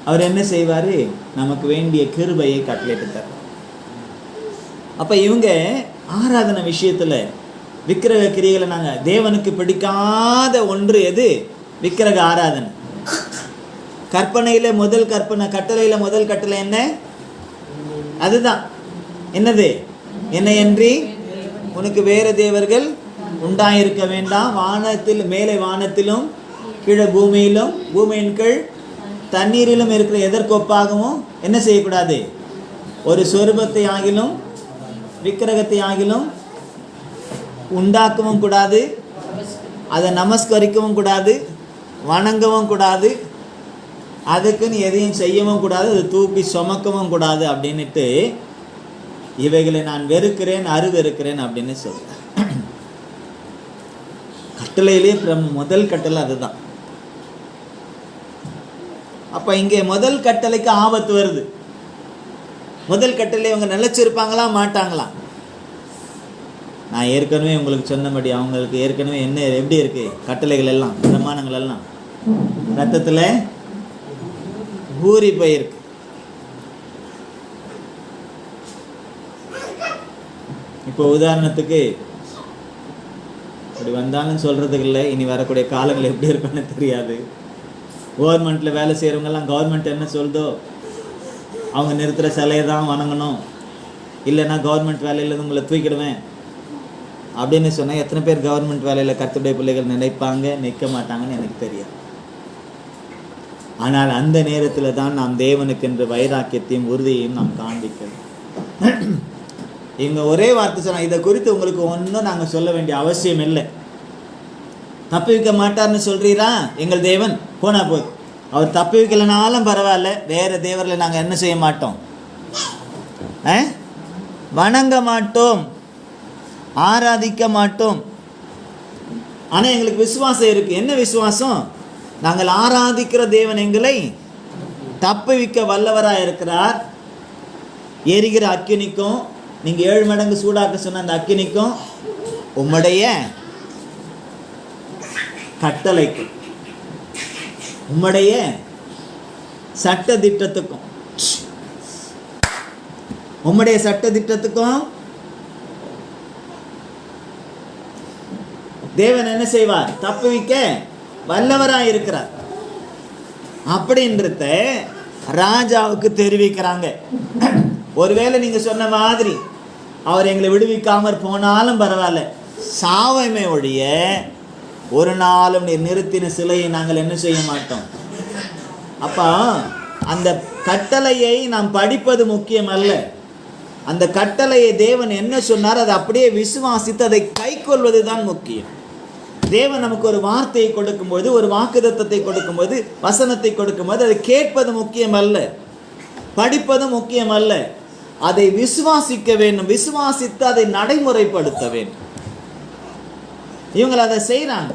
அவர் என்ன செய்வாரு? நமக்கு வேண்டிய கிருபையை கட்டளையிட்டார். அப்ப இவங்க ஆராதனை விஷயத்துல விக்கிரக கிரியைகளை நாங்கள் தேவனுக்கு பிடிக்காத ஒன்று எது? விக்கிரக ஆராதனை. கற்பனையில முதல் கற்பனை, கட்டளையில முதல் கட்டளை என்ன? அதுதான். என்னது? என்னையன்றி உனக்கு வேறு தேவர்கள் உண்டாயிருக்க வேண்டாம். வானத்தில் மேலே வானத்திலும் கீழே பூமியிலும் பூமியின் கீழ் தண்ணீரிலும் இருக்கிற எதற்கொப்பாகவும் என்ன செய்யக்கூடாது? ஒரு சொரூபத்தை ஆகிலும் விக்கிரகத்தை ஆகிலும் உண்டாக்கவும் கூடாது, அதை நமஸ்கரிக்கவும் கூடாது, வணங்கவும் கூடாது, அதுக்குன்னு எதையும் செய்யவும் கூடாது, அதை தூக்கி சுமக்கவும் கூடாது அப்படின்ட்டு இவைகளை நான் வெறுக்கிறேன், அருவெறுக்கிறேன் அப்படின்னு சொல்றேன். கட்டளையிலே முதல் கட்டளை அதுதான். அப்ப இங்கே முதல் கட்டளைக்கு ஆபத்து வருது. முதல் கட்டளை அவங்க நிலைச்சிருப்பாங்களா மாட்டாங்களா? நான் ஏற்கனவே உங்களுக்கு சொன்னபடி அவங்களுக்கு ஏற்கனவே என்ன எப்படி இருக்கு? கட்டளைகள் எல்லாம், பிரமாணங்கள் எல்லாம் ரத்தத்துல ஊறி போயிருக்கு. இப்போ உதாரணத்துக்கு இப்படி வந்தாலும் சொல்றதுக்கு இல்லை, இனி வரக்கூடிய காலங்கள் எப்படி இருக்குன்னு தெரியாது. கவர்மெண்ட்ல வேலை செய்யறவங்கெல்லாம் கவர்மெண்ட் என்ன சொல்தோ அவங்க நிறுத்துகிற சிலையை தான் வணங்கணும், இல்லைன்னா கவர்மெண்ட் வேலையிலேருந்து உங்களை தூக்கிடுவேன் அப்படின்னு சொன்னால் எத்தனை பேர் கவர்மெண்ட் வேலையில் கர்த்தருடைய பிள்ளைகள் நினைப்பாங்க, நிற்க மாட்டாங்கன்னு எனக்கு தெரியாது. ஆனால் அந்த நேரத்தில் தான் நாம் தேவனுக்கென்று வைராக்கியத்தையும் உறுதியையும் நாம் காண்பிக்கணும். இவங்க ஒரே வார்த்தை சொன்னாங்க, இதை குறித்து உங்களுக்கு ஒன்றும் நாங்கள் சொல்ல வேண்டிய அவசியம் இல்லை. தப்பி வைக்க மாட்டார்னு சொல்கிறீரா? எங்கள் தேவன் போனா போதும். அவர் தப்பி வைக்கலனாலும் பரவாயில்ல, வேறு தேவர்களை நாங்கள் என்ன செய்ய மாட்டோம், வணங்க மாட்டோம், ஆராதிக்க மாட்டோம். ஆனால் எங்களுக்கு விசுவாசம் இருக்குது. என்ன விசுவாசம்? நாங்கள் ஆராதிக்கிற தேவன் எங்களை தப்புவிக்க வல்லவராக இருக்கிறார். எரிகிற அக்கினிக்கும் நீங்கள் 7 மடங்கு சூடாக்க சொன்ன அந்த அக்கினிக்கும் உம்முடைய கட்டளைக்கும் உம்முடைய சட்ட திட்டத்துக்கும் உம்முடைய சட்ட திட்டத்துக்கும் தேவன் என்ன செய்வார்? தப்புவிக்க வல்லவராக இருக்கிறார் அப்படின்றத ராஜாவுக்கு தெரிவிக்கிறாங்க. ஒருவேளை நீங்க சொன்ன மாதிரி அவர் எங்களை விடுவிக்காமற் போனாலும் பரவாயில்ல, சாவமே ஒழிய ஒரு நாளும் நீர் நிறுத்தின சிலையை நாங்கள் என்ன செய்ய மாட்டோம். அப்போ அந்த கட்டளையை நாம் படிப்பது முக்கியம் அல்ல. அந்த கட்டளையை தேவன் என்ன சொன்னார் அதை அப்படியே விசுவாசித்து அதை கை கொள்வது தான் முக்கியம். தேவன் நமக்கு ஒரு வார்த்தையை கொடுக்கும்போது, ஒரு வாக்குத்தத்தத்தை கொடுக்கும்போது, வசனத்தை கொடுக்கும்போது அதை கேட்பது முக்கியம் அல்ல, படிப்பது முக்கியம் அல்ல. அதை விசுவாசிக்க வேண்டும், விசுவாசித்து அதை நடைமுறைப்படுத்த வேண்டும். இவங்க அதை செய்கிறாங்க.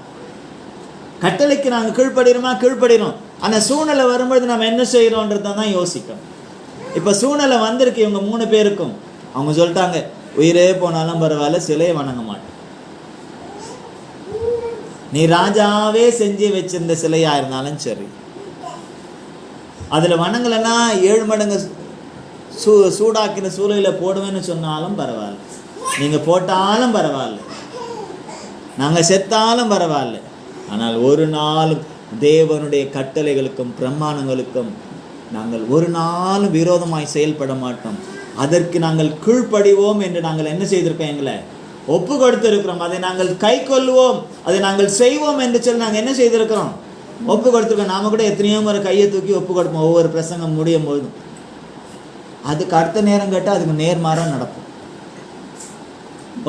கட்டளைக்கு நாங்கள் கீழ்ப்படுகிறோமா? கீழ்ப்படுகிறோம். ஆனால் சூழ்நிலை வரும்போது நம்ம என்ன செய்கிறோன்றதை தான் யோசிக்கணும். இப்போ சூழ்நிலை வந்திருக்கு இவங்க 3 பேருக்கும். அவங்க சொல்லிட்டாங்க, உயிரே போனாலும் பரவாயில்ல, சிலையை வணங்க மாட்டோம். நீ ராஜாவே செஞ்சு வச்சிருந்த சிலையாக இருந்தாலும் சரி, அதில் வணங்கலைன்னா 7 மடங்கு சூடாக்கிற சூழலில் போடுவேன்னு சொன்னாலும் பரவாயில்ல, நீங்கள் போட்டாலும் பரவாயில்ல, நாங்கள் செத்தாலும் பரவாயில்ல. ஆனால் ஒரு நாளும் தேவனுடைய கட்டளைகளுக்கும் பிரமாணங்களுக்கும் நாங்கள் ஒரு நாளும் விரோதமாய் செயல்பட மாட்டோம். அதற்கு நாங்கள் கீழ்ப்படிவோம் என்று நாங்கள் என்ன செய்திருக்கோம்? எங்களை ஒப்பு கொடுத்திருக்கிறோம். அதை நாங்கள் கை கொள்வோம், அதை நாங்கள் செய்வோம் என்று சொல்லி நாங்கள் என்ன செய்திருக்கிறோம்? ஒப்பு கொடுத்துருக்கோம். நாம கூட எத்தனையோ முறை கையை தூக்கி ஒப்பு கொடுப்போம் ஒவ்வொரு பிரசங்கம் முடியும் போதும். அதுக்கு அடுத்த நேரம் கேட்டால் அதுக்கு நேர்மாறாக நடக்கும்.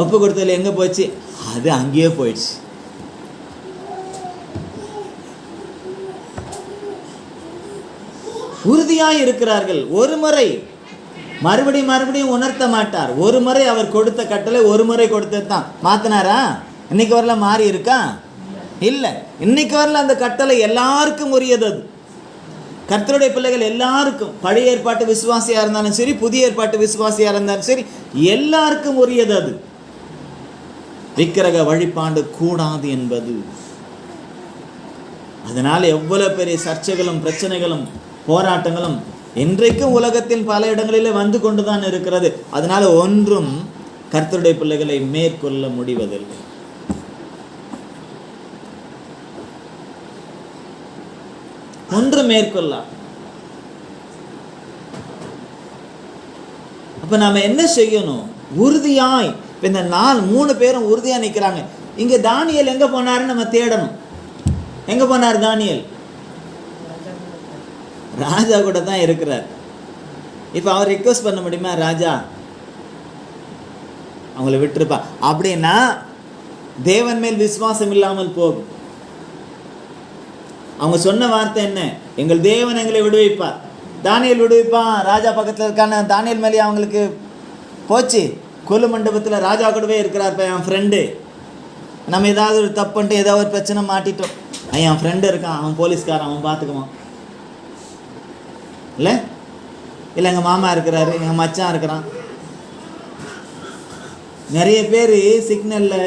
ஒப்பு கொடுத்ததில் எங்கே போச்சு? அது அங்கேயே போயிடுச்சு. உறுதியாய் இருக்கிறார்கள். ஒரு முறை மறுபடியும் உணர்த்த மாட்டார். ஒரு முறை அவர் கொடுத்த கட்டளை ஒரு முறை கொடுத்தது தான். மாத்தினாரா? இன்னைக்கு வரல மாறி இருக்கா? இல்லை. இன்னைக்கு வரல அந்த கட்டளை எல்லாருக்கும் உரியது. அது கர்த்தருடைய பிள்ளைகள் எல்லாருக்கும், பழைய ஏற்பாட்டு விசுவாசியாக இருந்தாலும் சரி, புதிய ஏற்பாட்டு விசுவாசியாக இருந்தாலும் சரி, எல்லாருக்கும் உரியது அது. விக்கிரக வழிபாடு கூடாது என்பது. அதனால் எவ்வளவு பெரிய சர்ச்சைகளும் பிரச்சனைகளும் போராட்டங்களும் இன்றைக்கும் உலகத்தில் பல இடங்களில் வந்து கொண்டுதான் இருக்கிறது. அதனால ஒன்றும் கர்த்தருடைய பிள்ளைகளை மேற்கொள்ள முடிவதில்லை. ஒன்று மேற்கொள்ள. அப்ப நாம என்ன செய்யணும்? உறுதியாய். இந்த 3 பேரும் உறுதியா நிற்கிறாங்க. இங்க தானியேல் எங்க போனாருன்னு நம்ம தேடணும். எங்க போனார் தானியேல்? ராஜா கூட தான் இருக்கிறார். இப்ப அவர் ரிக்வெஸ்ட் பண்ண முடியுமா? ராஜா அவங்கள விட்டுருப்பா அப்படின்னா தேவன் மேல் விசுவாசம் இல்லாமல் போகும். அவங்க சொன்ன வார்த்தை என்ன? எங்கள் தேவன் எங்களை விடுவிப்பார். தானியேல் விடுவிப்பான். ராஜா பக்கத்தில் இருக்கான தானியேல் மேலே அவங்களுக்கு போச்சு. கொலு மண்டபத்தில் ராஜா கூடவே இருக்கிறார். இப்போ என் ஃப்ரெண்டு, நம்ம ஏதாவது ஒரு தப்பு பண்ணிட்டு ஏதாவது ஒரு பிரச்சனை மாட்டிட்டோம், என் ஃப்ரெண்டு இருக்கான், அவன் போலீஸ்காரன், அவன் பார்த்துக்குவான். இல்லை இல்லை எங்கள் மாமா இருக்கிறாரு, எங்கள் மச்சான் இருக்கிறான். நிறைய பேர் சிக்னலில்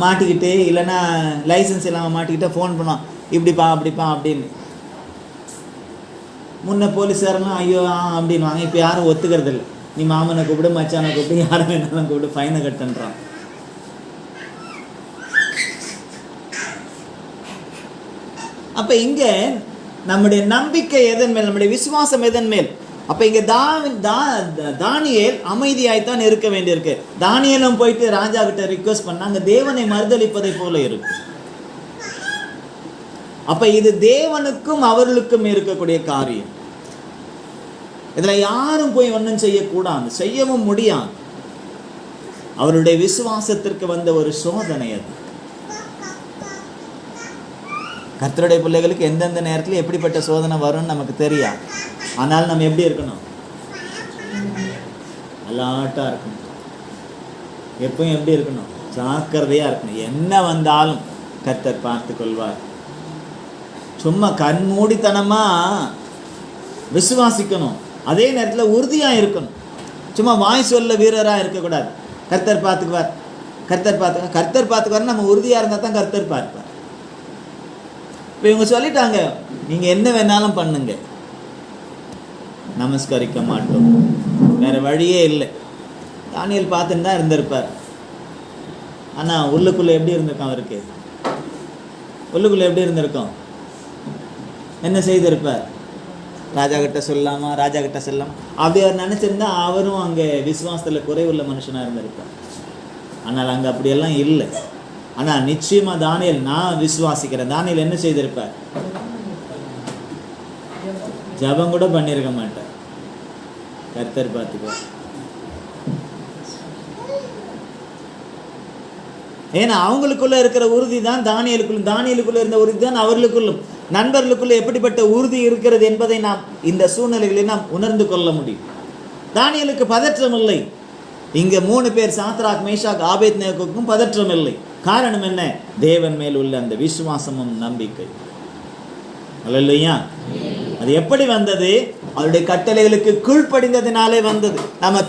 மாட்டிக்கிட்டு இல்லைன்னா லைசன்ஸ் இல்லாமல் மாட்டிக்கிட்டு ஃபோன் பண்ணுவான், இப்படிப்பா அப்படிப்பா அப்படின்னு. முன்ன போலீஸாரெல்லாம் ஐயோ அப்படின்வாங்க. இப்போ யாரும் ஒத்துக்கிறது இல்லை. நீ மாமனை கூப்பிடு, மச்சானை கூப்பிடு, யாரை வேணாலும் கூப்பிடு, ஃபைனை கட்டுன்றான். அப்போ இங்கே நம்முடைய நம்பிக்கை எதன் மேல்? நம்முடைய விசுவாசம் எதன் மேல்? அப்போ இங்கே தானியேல் அமைதியாய்த்தான் இருக்க வேண்டியிருக்கு. தானியேலும் போயிட்டு ராஜா கிட்ட ரிக்வெஸ்ட் பண்ணாங்க, தேவனை மறுதளிப்பதை போல இருக்கு. அப்ப இது தேவனுக்கும் அவர்களுக்கும் இருக்கக்கூடிய காரியம். இதுல யாரும் போய் ஒன்றும் செய்யக்கூடாது, செய்யவும் முடியாது. அவருடைய விசுவாசத்திற்கு வந்த ஒரு சோதனை அது. கர்த்தருடைய பிள்ளைகளுக்கு எந்தெந்த நேரத்தில் எப்படிப்பட்ட சோதனை வரும்னு நமக்கு தெரியாது. ஆனால் நம்ம எப்படி இருக்கணும்? அலாட்டா இருக்கணும். எப்பவும் எப்படி இருக்கணும்? ஜாக்கிரதையா இருக்கணும். என்ன வந்தாலும் கர்த்தர் பார்த்து கொள்வார். சும்மா கண்மூடித்தனமா விசுவாசிக்கணும். அதே நேரத்தில் உறுதியா இருக்கணும். சும்மா வாய் சொல்ல வீரராக இருக்கக்கூடாது. கர்த்தர் பார்த்துக்குவார், கர்த்தர் பார்த்துக்குவார். நம்ம உறுதியா இருந்தால் தான் கர்த்தர் பார்ப்பார். இப்போ இவங்க சொல்லிட்டாங்க, நீங்க என்ன வேணாலும் பண்ணுங்க, நமஸ்கரிக்க மாட்டோம், வேற வழியே இல்லை. தானியேல் பார்த்துன்னு தான் இருந்திருப்பார். ஆனா உள்ளுக்குள்ள எப்படி இருந்திருக்கான்? அவருக்கு உள்ளுக்குள்ள எப்படி இருந்திருக்கும்? என்ன செய்திருப்பார்? ராஜா கிட்ட சொல்லாமா, ராஜா கிட்ட சொல்லாமா, அப்படி அவர் நினைச்சிருந்தா அவரும் அங்கே விசுவாசத்தில் குறைவுள்ள மனுஷனா இருந்திருப்பார். ஆனால் அங்கே அப்படியெல்லாம் இல்லை. ஆனால் நிச்சயமா தானியேல், நான் விசுவாசிக்கிறேன், தானியேல் என்ன செய்திருப்பார்? ஜபம் கூட பண்ணியிருக்க மாட்டார். கர்த்தர் பார்த்துக்கோ. ஏன்னா அவங்களுக்குள்ள இருக்கிற உறுதி தான் தானியேலுக்குள்ள இருந்த உறுதி தான் அவர்களுக்குள்ளும். நண்பர்களுக்குள்ள எப்படிப்பட்ட உறுதி இருக்கிறது என்பதை நாம் இந்த சூழ்நிலைகளில் நாம் உணர்ந்து கொள்ள முடியும். தானியேலுக்கு பதற்றம் இல்லை. இங்க 3 பேர் சாத்ராக், மேஷாக், ஆபேத்நேகோவுக்கும் பதற்றம் இல்லை. காரணம் என்ன? தேவன் மேல் உள்ள அந்த விசுவாசமும் நம்பிக்கை. அல்லேலூயா. அது எப்படி வந்தது? அவருடைய கட்டளைகளுக்கு கீழ்ப்படிந்ததினாலே வந்தது. நம்ம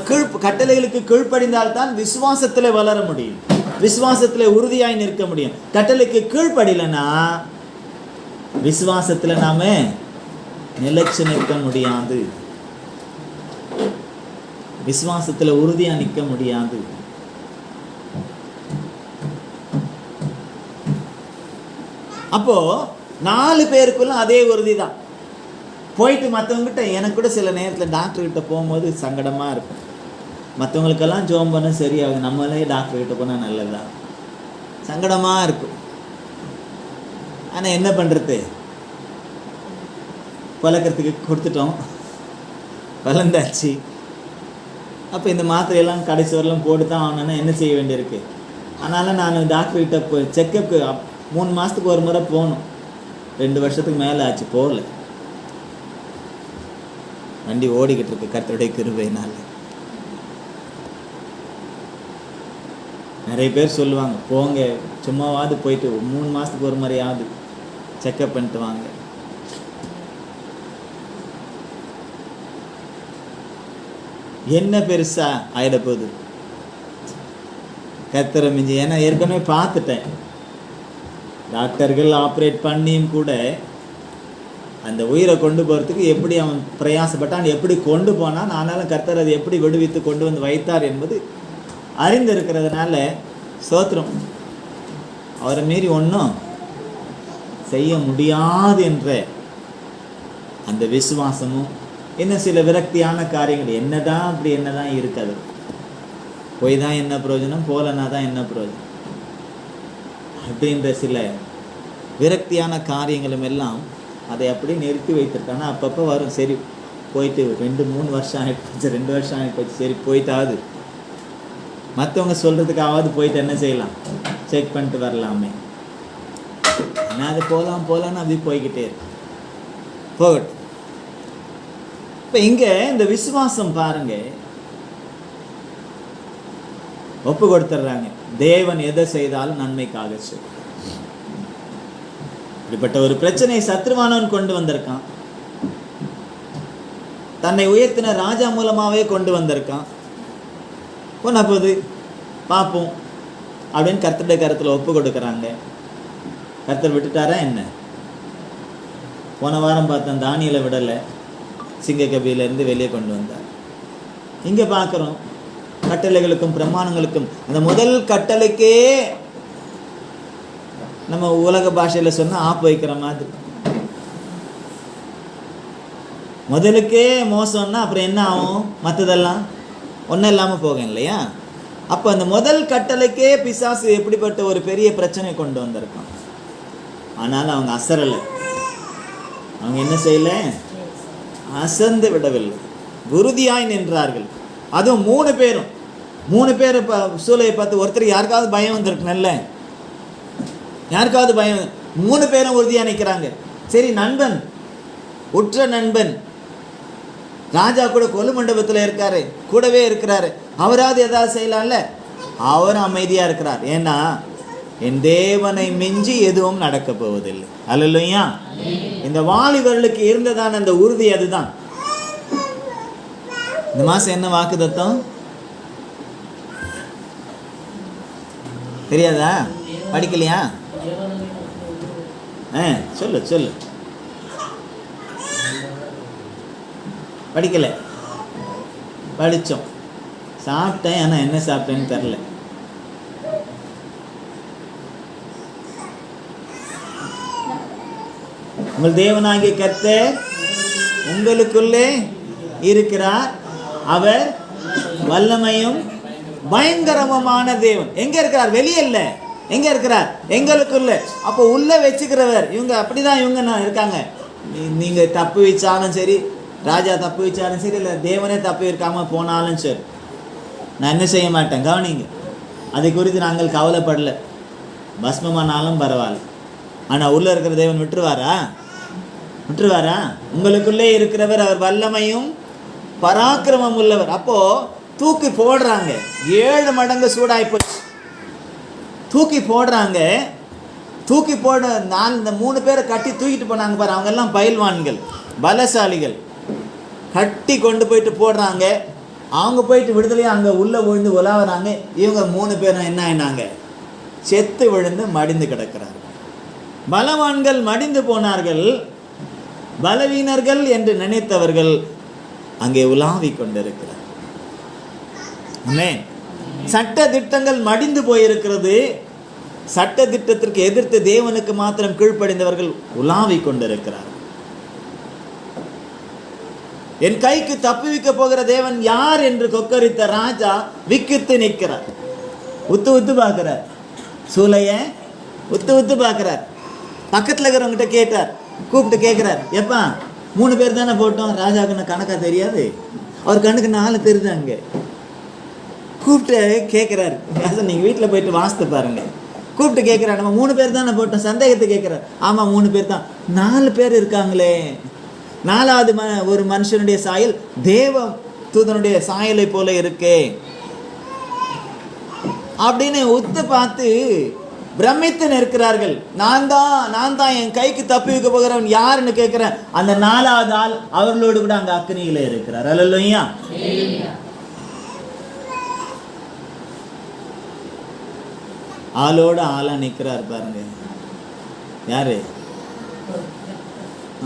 கட்டளைகளுக்கு கீழ்ப்படிந்தால்தான் விசுவாசத்தில் வளர முடியும், விசுவாசத்தில் உறுதியாய் நிற்க முடியும். கட்டளைக்கு கீழ்ப்படியலைன்னா விசுவாசத்தில் நாம நிலைச்சு நிற்க முடியாது, விசுவாசத்தில் உறுதியா நிற்க முடியாது. அப்போ 4 பேருக்குள்ள அதே உறுதி தான். போயிட்டு மற்றவங்ககிட்ட, எனக்கு கூட சில நேரத்தில் டாக்டர்கிட்ட போகும்போது சங்கடமாக இருக்கும். மற்றவங்களுக்கெல்லாம் ஜோம் பண்ண சரியாகும், நம்மளே டாக்டர்கிட்ட போனால் நல்லதுதான், சங்கடமாக இருக்கும். ஆனால் என்ன பண்ணுறது? பழக்கிறதுக்கு கொடுத்துட்டோம், வளர்ந்தாச்சு. அப்போ இந்த மாத்திரையெல்லாம் கடைசி வரலாம் போட்டு தான் ஆகணுன்னா என்ன செய்ய வேண்டியிருக்கு? அதனால் நான் டாக்டர்கிட்ட போய் செக்கப்புக்கு 3 மாதத்துக்கு ஒரு முறை போகணும். 2 வருஷத்துக்கு மேலே ஆச்சு, போகல. வண்டி ஓடிக்கிட்டு இருக்கு கர்த்தருடைய கிருபையினால. நிறைய பேர் சொல்லுவாங்க, போங்க சும்மாவாவது போயிட்டு 3 மாதத்துக்கு ஒரு மாதிரியாவது செக்கப் பண்ணிட்டு வாங்க. என்ன பெருசா ஆயிட போகுது கர்த்தரை மிஞ்சி. ஏன்னா ஏற்கனவே பார்த்துட்டேன், டாக்டர்கள் ஆப்ரேட் பண்ணியும் கூட அந்த உயிரை கொண்டு போகிறதுக்கு எப்படி அவன் பிரயாசப்பட்டான், எப்படி கொண்டு போனான், ஆனாலும் கர்த்தர் அதை எப்படி விடுவித்து கொண்டு வந்து வைத்தார் என்பது அறிந்திருக்கிறதுனால ஸ்தோத்திரம். அவரை மீறி ஒன்றும் செய்ய முடியாது என்ற அந்த விசுவாசமும், இன்னும் சில விரக்தியான காரியங்கள் என்னதான் அப்படி என்னதான் இருக்காது. போய் தான் என்ன பிரயோஜனம், போலனா தான் என்ன பிரயோஜனம் அப்படின்ற சில விரக்தியான காரியங்களும் எல்லாம் அதை அப்படி நிறுத்தி வைத்திருக்காங்க. அப்பப்போ வரும், சரி போயிட்டு 2-3 வருஷம் ஆகிப்போச்சு, 2 வருஷம் ஆகிப்போச்சு, சரி போயிட்டாவது மற்றவங்க சொல்கிறதுக்காவது போயிட்டு என்ன செய்யலாம், செக் பண்ணிட்டு வரலாமே. ஆனால் அது போகலான்னு அப்படி போய்கிட்டே இருக்கு. போகட்டும். இப்போ இங்கே இந்த விசுவாசம் பாருங்க, ஒப்பு கொடுத்துட்றாங்க. தேவன் எதை செய்தாலும் நன்மைக்காக செய்யும். இப்படிப்பட்ட ஒரு பிரச்சனை சத்ருவானவன் கொண்டு வந்திருக்கான், தன்னை உயர்த்தின ராஜா மூலமாகவே கொண்டு வந்திருக்கான். போன போது பார்ப்போம் அப்படின்னு கர்த்தருடைய கருத்தில் ஒப்பு கொடுக்குறாங்க. கர்த்தர் விட்டுட்டாரா என்ன? போன வாரம் பார்த்தேன், தானியலை விடலை, சிங்கக்கபியிலேருந்து வெளியே கொண்டு வந்தார். இங்கே பார்க்குறோம், கட்டளைகளுக்கும் பிரமாணங்களுக்கும், அந்த முதல் கட்டளைக்கே நம்ம உலக பாஷையில் சொன்னால் ஆப்பு வைக்கிற மாதிரி. முதலுக்கே மோசம்னா அப்புறம் என்ன ஆகும், மற்றதெல்லாம் ஒன்றும் இல்லாமல் போகும் இல்லையா? அப்போ அந்த முதல் கட்டளைக்கே பிசாசு எப்படிப்பட்ட ஒரு பெரிய பிரச்சனை கொண்டு வந்திருக்கான். ஆனால் அவங்க அசரலை, அவங்க என்ன செய்யலை, அசந்து விடவில்லை, உறுதியாய் நின்றார்கள். அதுவும் 3 பேர் சூளையை பார்த்து ஒருத்தர் யாருக்காவது பயம் வந்திருக்குன்னு, யாருக்காவது பயம், 3 பேரும் உறுதியாக நிற்கிறாங்க. சரி, நண்பன், உற்ற நண்பன் ராஜா கூட கொலு மண்டபத்தில் இருக்காரு, கூடவே இருக்கிறாரு, அவராவது ஏதாவது செய்யலாம்ல, அவரும் அமைதியாக இருக்கிறார். ஏன்னா என் தேவனை மிஞ்சி எதுவும் நடக்க போவதில்லை. அல்லேலூயா. இந்த வாலிபர்களுக்கு இருந்ததான அந்த உறுதி அதுதான். இந்த மாதம் என்ன வாக்குத்தத்தம் தெரியாதா? படிக்கலையா? சொல்லு. படிக்கலை, படித்தோம், சாப்பிட்டேன், ஆனால் என்ன சாப்பிட்டேன்னு தெரில. உங்கள் தேவனாகிய கர்த்தர் உங்களுக்குள்ளே இருக்கிறார், அவர் வல்லமையும் பயங்கரமான தேவன். எங்க இருக்கிறார்? வெளியே இல்லை, எங்க இருக்கிறார்? எங்களுக்குள்ள. அப்போ உள்ள வச்சுக்கிறவர். இவங்க அப்படிதான், இவங்க இருக்காங்க. நீங்க தப்பு வச்சாலும் சரி, ராஜா தப்பு வச்சாலும் சரி, இல்லை தேவனே தப்பு இருக்காம போனாலும் சரி, நான் என்ன செய்ய மாட்டேன். கவனிங்க, அதை குறித்து நாங்கள் கவலைப்படலை, பஸ்மமானாலும் பரவாயில்ல. ஆனால் உள்ளே இருக்கிற தேவன் விட்டுருவாரா? உங்களுக்குள்ளே இருக்கிறவர் அவர் வல்லமையும் பராக்கிரமம் உள்ளவர். அப்போ தூக்கி போடுறாங்க, 7 மடங்கு சூடாய் போச்சு. தூக்கி போடுறாங்க, தூக்கி போட இந்த 3 பேரை கட்டி தூக்கிட்டு போனாங்க பாரு, அவங்க எல்லாம் பயில்வான்கள், பலசாலிகள். கட்டி கொண்டு போயிட்டு போடுறாங்க. அவங்க போயிட்டு விடுதலையாக அங்கே உள்ளே விழுந்து உலாவுறாங்க. இவங்க 3 பேரும் என்ன ஆயினாங்க? செத்து விழுந்து மடிந்து கிடக்கிறார்கள். பலவான்கள் மடிந்து போனார்கள், பலவீனர்கள் என்று நினைத்தவர்கள் அங்கே உலாவிக் கொண்டிருக்கிறார். சட்ட திட்டங்கள் மடிந்து போயிருக்கிறது. சட்ட திட்டத்திற்கு எதிர்த்து தேவனுக்கு மாத்திரம் கீழ்ப்படிந்தவர்கள் உலாவிக் கொண்டிருக்கிறார். என் கைக்கு தப்புவிக்க போகிற தேவன் யார் என்று கொக்கரித்த ராஜா விக்கித்து நிற்கிறார். உத்து பார்க்கிறார், சூளைய உத்து பார்க்கிறார். பக்கத்தில் இருக்கிறவங்கிட்ட கேட்டார், கூப்பிட்டு கேட்கிறார், எப்பா 3 பேர் தானே போட்டோம், ராஜாவுக்கு கணக்கா தெரியாது, அவர் கண்ணுக்கு 4 தெரியுது. அங்கே கூப்பிட்டு கேட்குறாரு, நீங்கள் வீட்டில் போயிட்டு வாசித்து பாருங்க. கூப்பிட்டு கேட்குறாரு, நம்ம 3 பேர் தானே போட்டோம், சந்தேகத்தை கேட்குறாரு. ஆமாம் 3 பேர் தான். 4 பேர் இருக்காங்களே, 4வது ஒரு மனுஷனுடைய சாயல் தேவ தூதனுடைய சாயலை போல இருக்கே. அப்படின்னு உத்து பார்த்து பிரமித்து நிற்கிறார்கள். நான் தான் என் கைக்கு தப்பி வைக்க போகிறவன் யாருன்னு கேட்கிறேன். அந்த 4வது ஆள் அவர்களோடு கூட அங்க அக்னியில இருக்கிறார். அல்லேலூயா. ஆளோட ஆளா நிற்கிறார் பாருங்க. யாரு?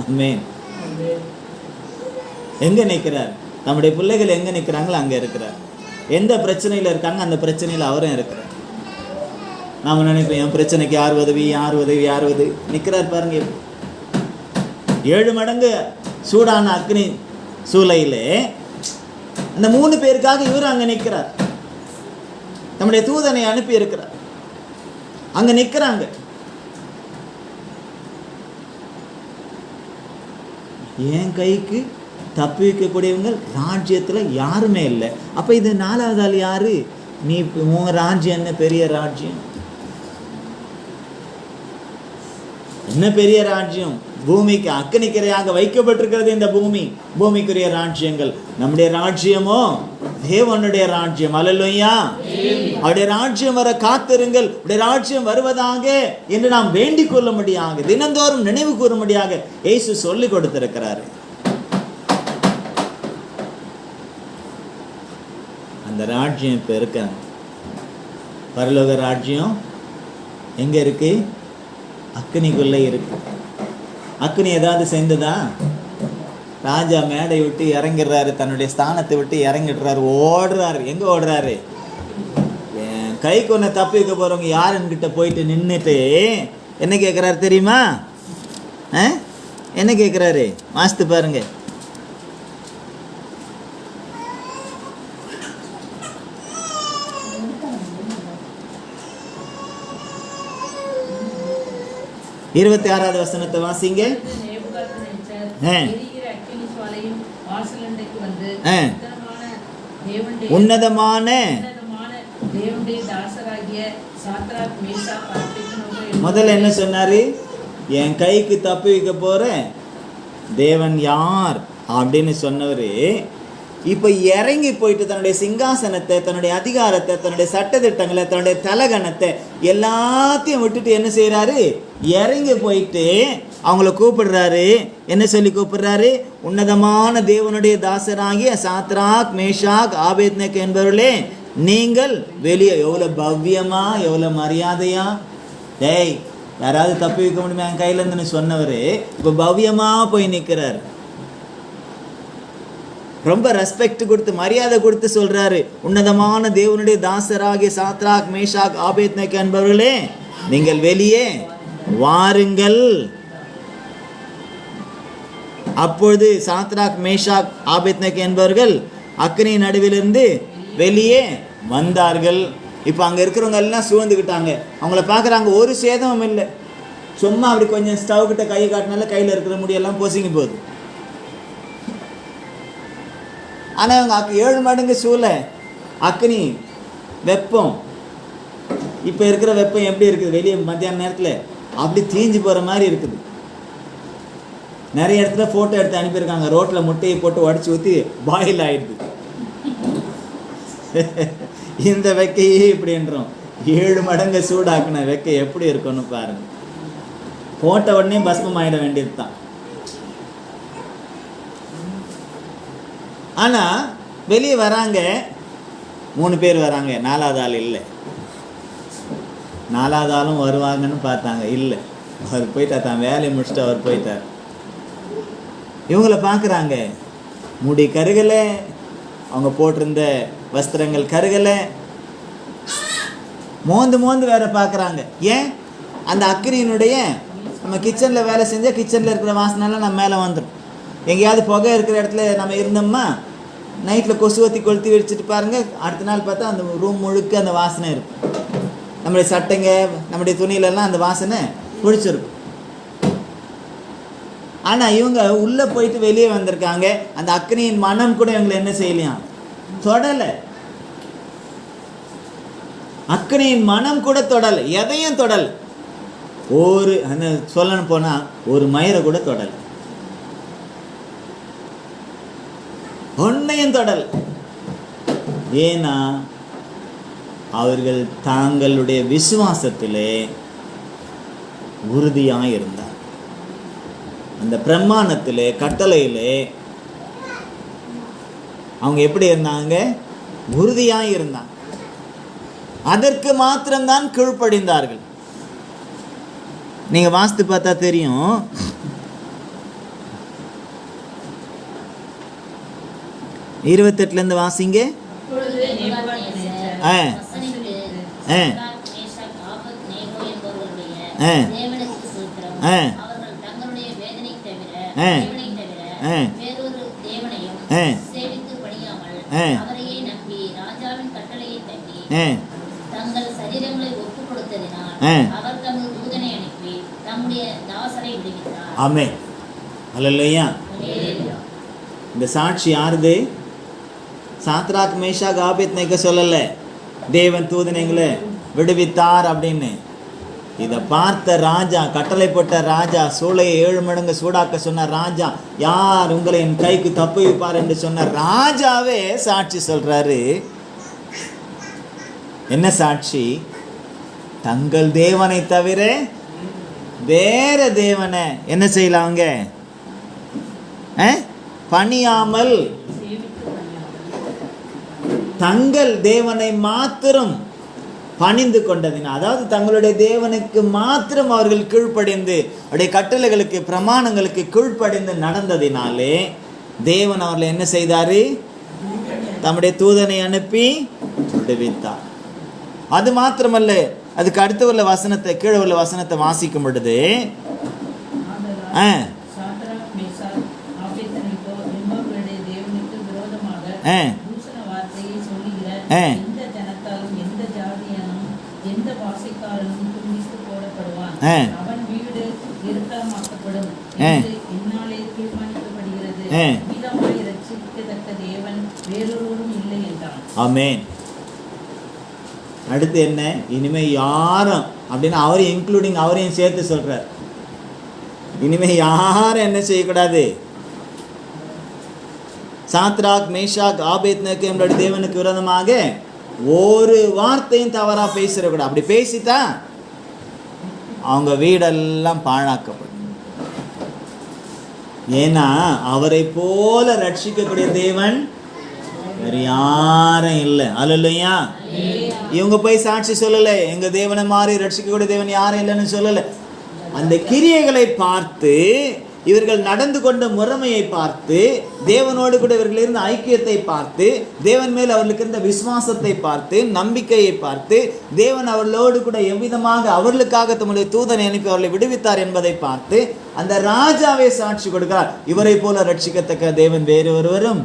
ஆமென். எங்க நிற்கிறார்? நம்முடைய பிள்ளைகள் எங்க நிற்கிறாங்களோ அங்க இருக்கிறார். எந்த பிரச்சனையில இருக்காங்க அந்த பிரச்சனையில அவரும் இருக்கிறார். நாம நினைக்கிறோம் என் பிரச்சனைக்கு யார் உதவி நிற்கிறார் பாருங்க. 7 மடங்கு சூடான அக்னி சூளையிலே அந்த 3 பேருக்காக இவர் அங்க நிற்கிறார். நம்முடைய தூதனை அனுப்பி இருக்கிறார். அங்க நிற்கிறாங்க. என் கைக்கு தப்பி வைக்கக்கூடியவங்க ராஜ்யத்துல யாருமே இல்லை. அப்ப இது 4வது ஆள் யாரு? நீ உங்க ராஜ்யம் என்ன பெரிய ராஜ்யம்? என்ன பெரிய ராஜ்யம்? பூமிக்கு அக்கனிக்கரையாக வைக்கப்பட்டிருக்கிறது இந்த பூமிக்குரிய ராஜ்யங்கள். நம்முடைய ராஜ்யமோ தேவனுடைய ராஜ்யம். அல்லேலூயா. அவருடைய ராஜ்யம் வர காத்திருங்கள். அவருடைய ராஜ்யம் வருவதாக என்று நாம் வேண்டிக் கொள்ளும்படியாக தினந்தோறும் நினைவு கூறும்படியாக இயேசு சொல்லி கொடுத்திருக்கிறாரு. அந்த ராஜ்யம் இப்ப இருக்க பரலோக ராஜ்யம் எங்க இருக்கு? அக்னிக்குள்ள இருக்கு. அக்னி ஏதாவது செஞ்சதா? ராஜா மேடை விட்டு இறங்கிடுறாரு, தன்னுடைய ஸ்தானத்தை விட்டு இறங்கிடுறாரு, ஓடுறாரு. எங்க ஓடுறாரு? கை கொன்ன தப்பி வைக்க போறவங்க யாருன்னு கிட்ட போயிட்டு நின்றுட்டு என்ன கேட்கிறாரு தெரியுமா? என்ன கேட்கிறாரு? வாசித்து பாருங்க. இருபத்தி 6வது வசனத்தை வாசிங்க. உன்னதமான முதல்ல என்ன சொன்னாரு? என் கைக்கு தப்பி வைக்க போற தேவன் யார் அப்படின்னு சொன்னவரு இப்ப இறங்கி போயிட்டு தன்னுடைய சிங்காசனத்தை, தன்னுடைய அதிகாரத்தை, தன்னுடைய சட்டதிட்டங்களை, தன்னுடைய தலகணத்தை எல்லாத்தையும் விட்டுட்டு என்ன செய்யறாரு? இறங்கி போயிட்டு அவங்கள கூப்பிடுறாரு. என்ன சொல்லி கூப்பிடுறாரு? உன்னதமான தேவனுடைய தாசராகிய சாத்ராக் மேஷாக் ஆபேத்நேகோ என்பவர்களே, நீங்கள் வெளியே. எவ்வளவு பவ்யமா, எவ்வளவு மரியாதையா. டேய், யாராவது தப்பி வைக்க முடியுமா என் கையில இருந்துன்னு சொன்னவரு இப்ப பவ்யமா போய் நிற்கிறார். ரொம்ப ரெஸ்பெக்ட் கொடுத்து மரியாதை கொடுத்து சொல்றாரு, உன்னதமான தேவனுடைய தாசராகிய சாத்ராக் மேஷாக் ஆபேத்நேகோ என்பவர்களே, நீங்கள் வெளியே வாருங்கள். அப்பொழுது சாத்ராக் மேஷாக் ஆபேத்நேகோ என்பவர்கள் அக்னி நடுவிலிருந்து வெளியே வந்தார்கள். இப்போ அங்கே இருக்கிறவங்க எல்லாம் சூழ்ந்துக்கிட்டாங்க. அவங்கள பார்க்குறாங்க. ஒரு சேதமும் இல்லை. சும்மா அப்படி கொஞ்சம் ஸ்டவ் கிட்ட கை காட்டினால கையில் இருக்கிற முடியெல்லாம் பொசுங்கி போகுது. ஆனால் அவங்க 7 மடங்கு சூளை அக்னி வெப்பம். இப்போ இருக்கிற வெப்பம் எப்படி இருக்குது? வெளியே மத்தியான நேரத்தில் அப்படி தீஞ்சு போகிற மாதிரி இருக்குது. நிறைய இடத்துல ஃபோட்டோ எடுத்து அனுப்பியிருக்காங்க. ரோட்டில் முட்டையை போட்டு உடச்சி ஊற்றி பாயில் ஆகிடுது. இந்த வெக்கையே இப்படின்றோம். 7 மடங்கு சூடாக்குன வெக்கை எப்படி இருக்குன்னு பாருங்க. போட்ட உடனே பஸ்மம் ஆகிட வேண்டியது தான். ஆனால் வெளியே வராங்க. 3 பேர் வராங்க. 4வது ஆள் இல்லை. 4வது ஆளும் வருவாங்கன்னு பார்த்தாங்க. இல்லை, அவர் போயிட்டார். தான் வேலையை முடிச்சுட்டு அவர் போயிட்டார். இவங்கள பார்க்குறாங்க. முடி கருகலை, அவங்க போட்டிருந்த வஸ்திரங்கள் கருகலை. மோந்து வேற பார்க்குறாங்க. ஏன்? அந்த அக்னியினுடைய நம்ம கிச்சனில் வேலை செஞ்சால் கிச்சனில் இருக்கிற வாசனைலாம் நம்ம மேலே வந்துடும். எங்கேயாவது புகை இருக்கிற இடத்துல நம்ம இருந்தோம்னா நைட்டில் கொசுவத்தி கொளுத்தி வச்சுட்டு பாருங்கள், அடுத்த நாள் பார்த்தா அந்த ரூம் முழுக்க அந்த வாசனை இருக்கும். நம்முடைய சட்டைங்க, நம்முடைய துணியிலெல்லாம் அந்த வாசனை பிடிச்சிருக்கும். ஆனால் இவங்க உள்ளே போயிட்டு வெளியே வந்திருக்காங்க. அந்த அக்னியின் மனம் கூட இவங்களை என்ன செய்யலையாம்? தொடலை. அக்னியின் மனம் கூட தொடலை. எதையும் தொடலை. ஒரு அந்த சொல்லணும் போனால் ஒரு மயிரை கூட தொடலை. ஒன்னையும் தொடல். ஏன்னா அவர்கள் தாங்களுடைய விசுவாசத்திலே உறுதியாக இருந்தார். அந்த பிரமாணத்திலே, கட்டளையிலே அவங்க எப்படி இருந்தாங்க? உறுதியாக இருந்தாங்க. அதற்கு மாத்திரம்தான் கீழ்ப்படிந்தார்கள். நீங்க வாசித்து பார்த்தா தெரியும். இருபத்தெட்டுல இருந்து வாசிங்க. ஆமென். அல்லேலூயா. இந்த சாட்சி யாருது? சாத்ராக் மேஷாக் ஆபேத்நேகோ சொல்லல, தேவன் தூதனைகளை விடுவித்தார் அப்படின்னு. இதை பார்த்த ராஜா, கட்டளை போட்ட ராஜா, சூளையை 7 மடங்கு சூடாக்க சொன்ன ராஜா, யார் உங்களை என் கைக்கு தப்புவிப்பார் என்று சொன்ன ராஜாவே சாட்சி சொல்றாரு. என்ன சாட்சி? தங்கள் தேவனை தவிர வேற தேவனை என்ன செய்யலாங்க? பணியாமல் தங்கள் தேவனை மாத்திரம் பணிந்து கொண்டதினால், அதாவது தங்களுடைய தேவனுக்கு மாத்திரம் அவர்கள் கீழ்ப்படிந்து, அவருடைய கட்டளைகளுக்கு, பிரமாணங்களுக்கு கீழ்ப்படிந்து நடந்ததினாலே தேவன் அவர்களை என்ன செய்தாரு? தம்முடைய தூதனை அனுப்பி விடுவித்தார். அது மாத்திரமல்ல, அதுக்கு அடுத்து உள்ள வசனத்தை, கீழே உள்ள வசனத்தை வாசிக்கும் பொழுது ஆமென். அடுத்து என்ன? இனிமே யாரும் அப்படின்னு அவரையும் இன்க்ளூடிங் அவரையும் சேர்த்து சொல்றார். இனிமே யாரும் என்ன செய்யக்கூடாது? சாத்ராக் மேஷாக் ஆபேத்நேகோ நம்மளுடைய தேவனுக்கு விரோதமாக ஒரு வார்த்தையும் தவறா பேசிடக்கூடாது. அப்படி பேசிட்டா அவங்க வீடெல்லாம் பாழாக்கப்படும். ஏன்னா அவரை போல ரட்சிக்கக்கூடிய தேவன் வேற யாரும் இல்லை. அல்லேலூயா. இவங்க போய் சாட்சி சொல்லலை, எங்க தேவனை மாறி ரட்சிக்கக்கூடிய தேவன் யாரும் இல்லைன்னு சொல்லலை. அந்த கிரியைகளை பார்த்து, இவர்கள் நடந்து கொண்ட முறைமையை பார்த்து, தேவனோடு கூட இவர்கள் இருந்த ஐக்கியத்தை பார்த்து, தேவன் மேல் அவர்களுக்கு இருந்த விசுவாசத்தை பார்த்து, நம்பிக்கையை பார்த்து, தேவன் அவர்களோடு கூட எவ்விதமாக அவர்களுக்காக தம்முடைய தூதனை அனுப்பி அவர்களை விடுவித்தார் என்பதை பார்த்து அந்த ராஜாவே சாட்சி கொடுக்கிறார், இவரை போல ரட்சிக்கத்தக்க தேவன் வேறு ஒருவரும்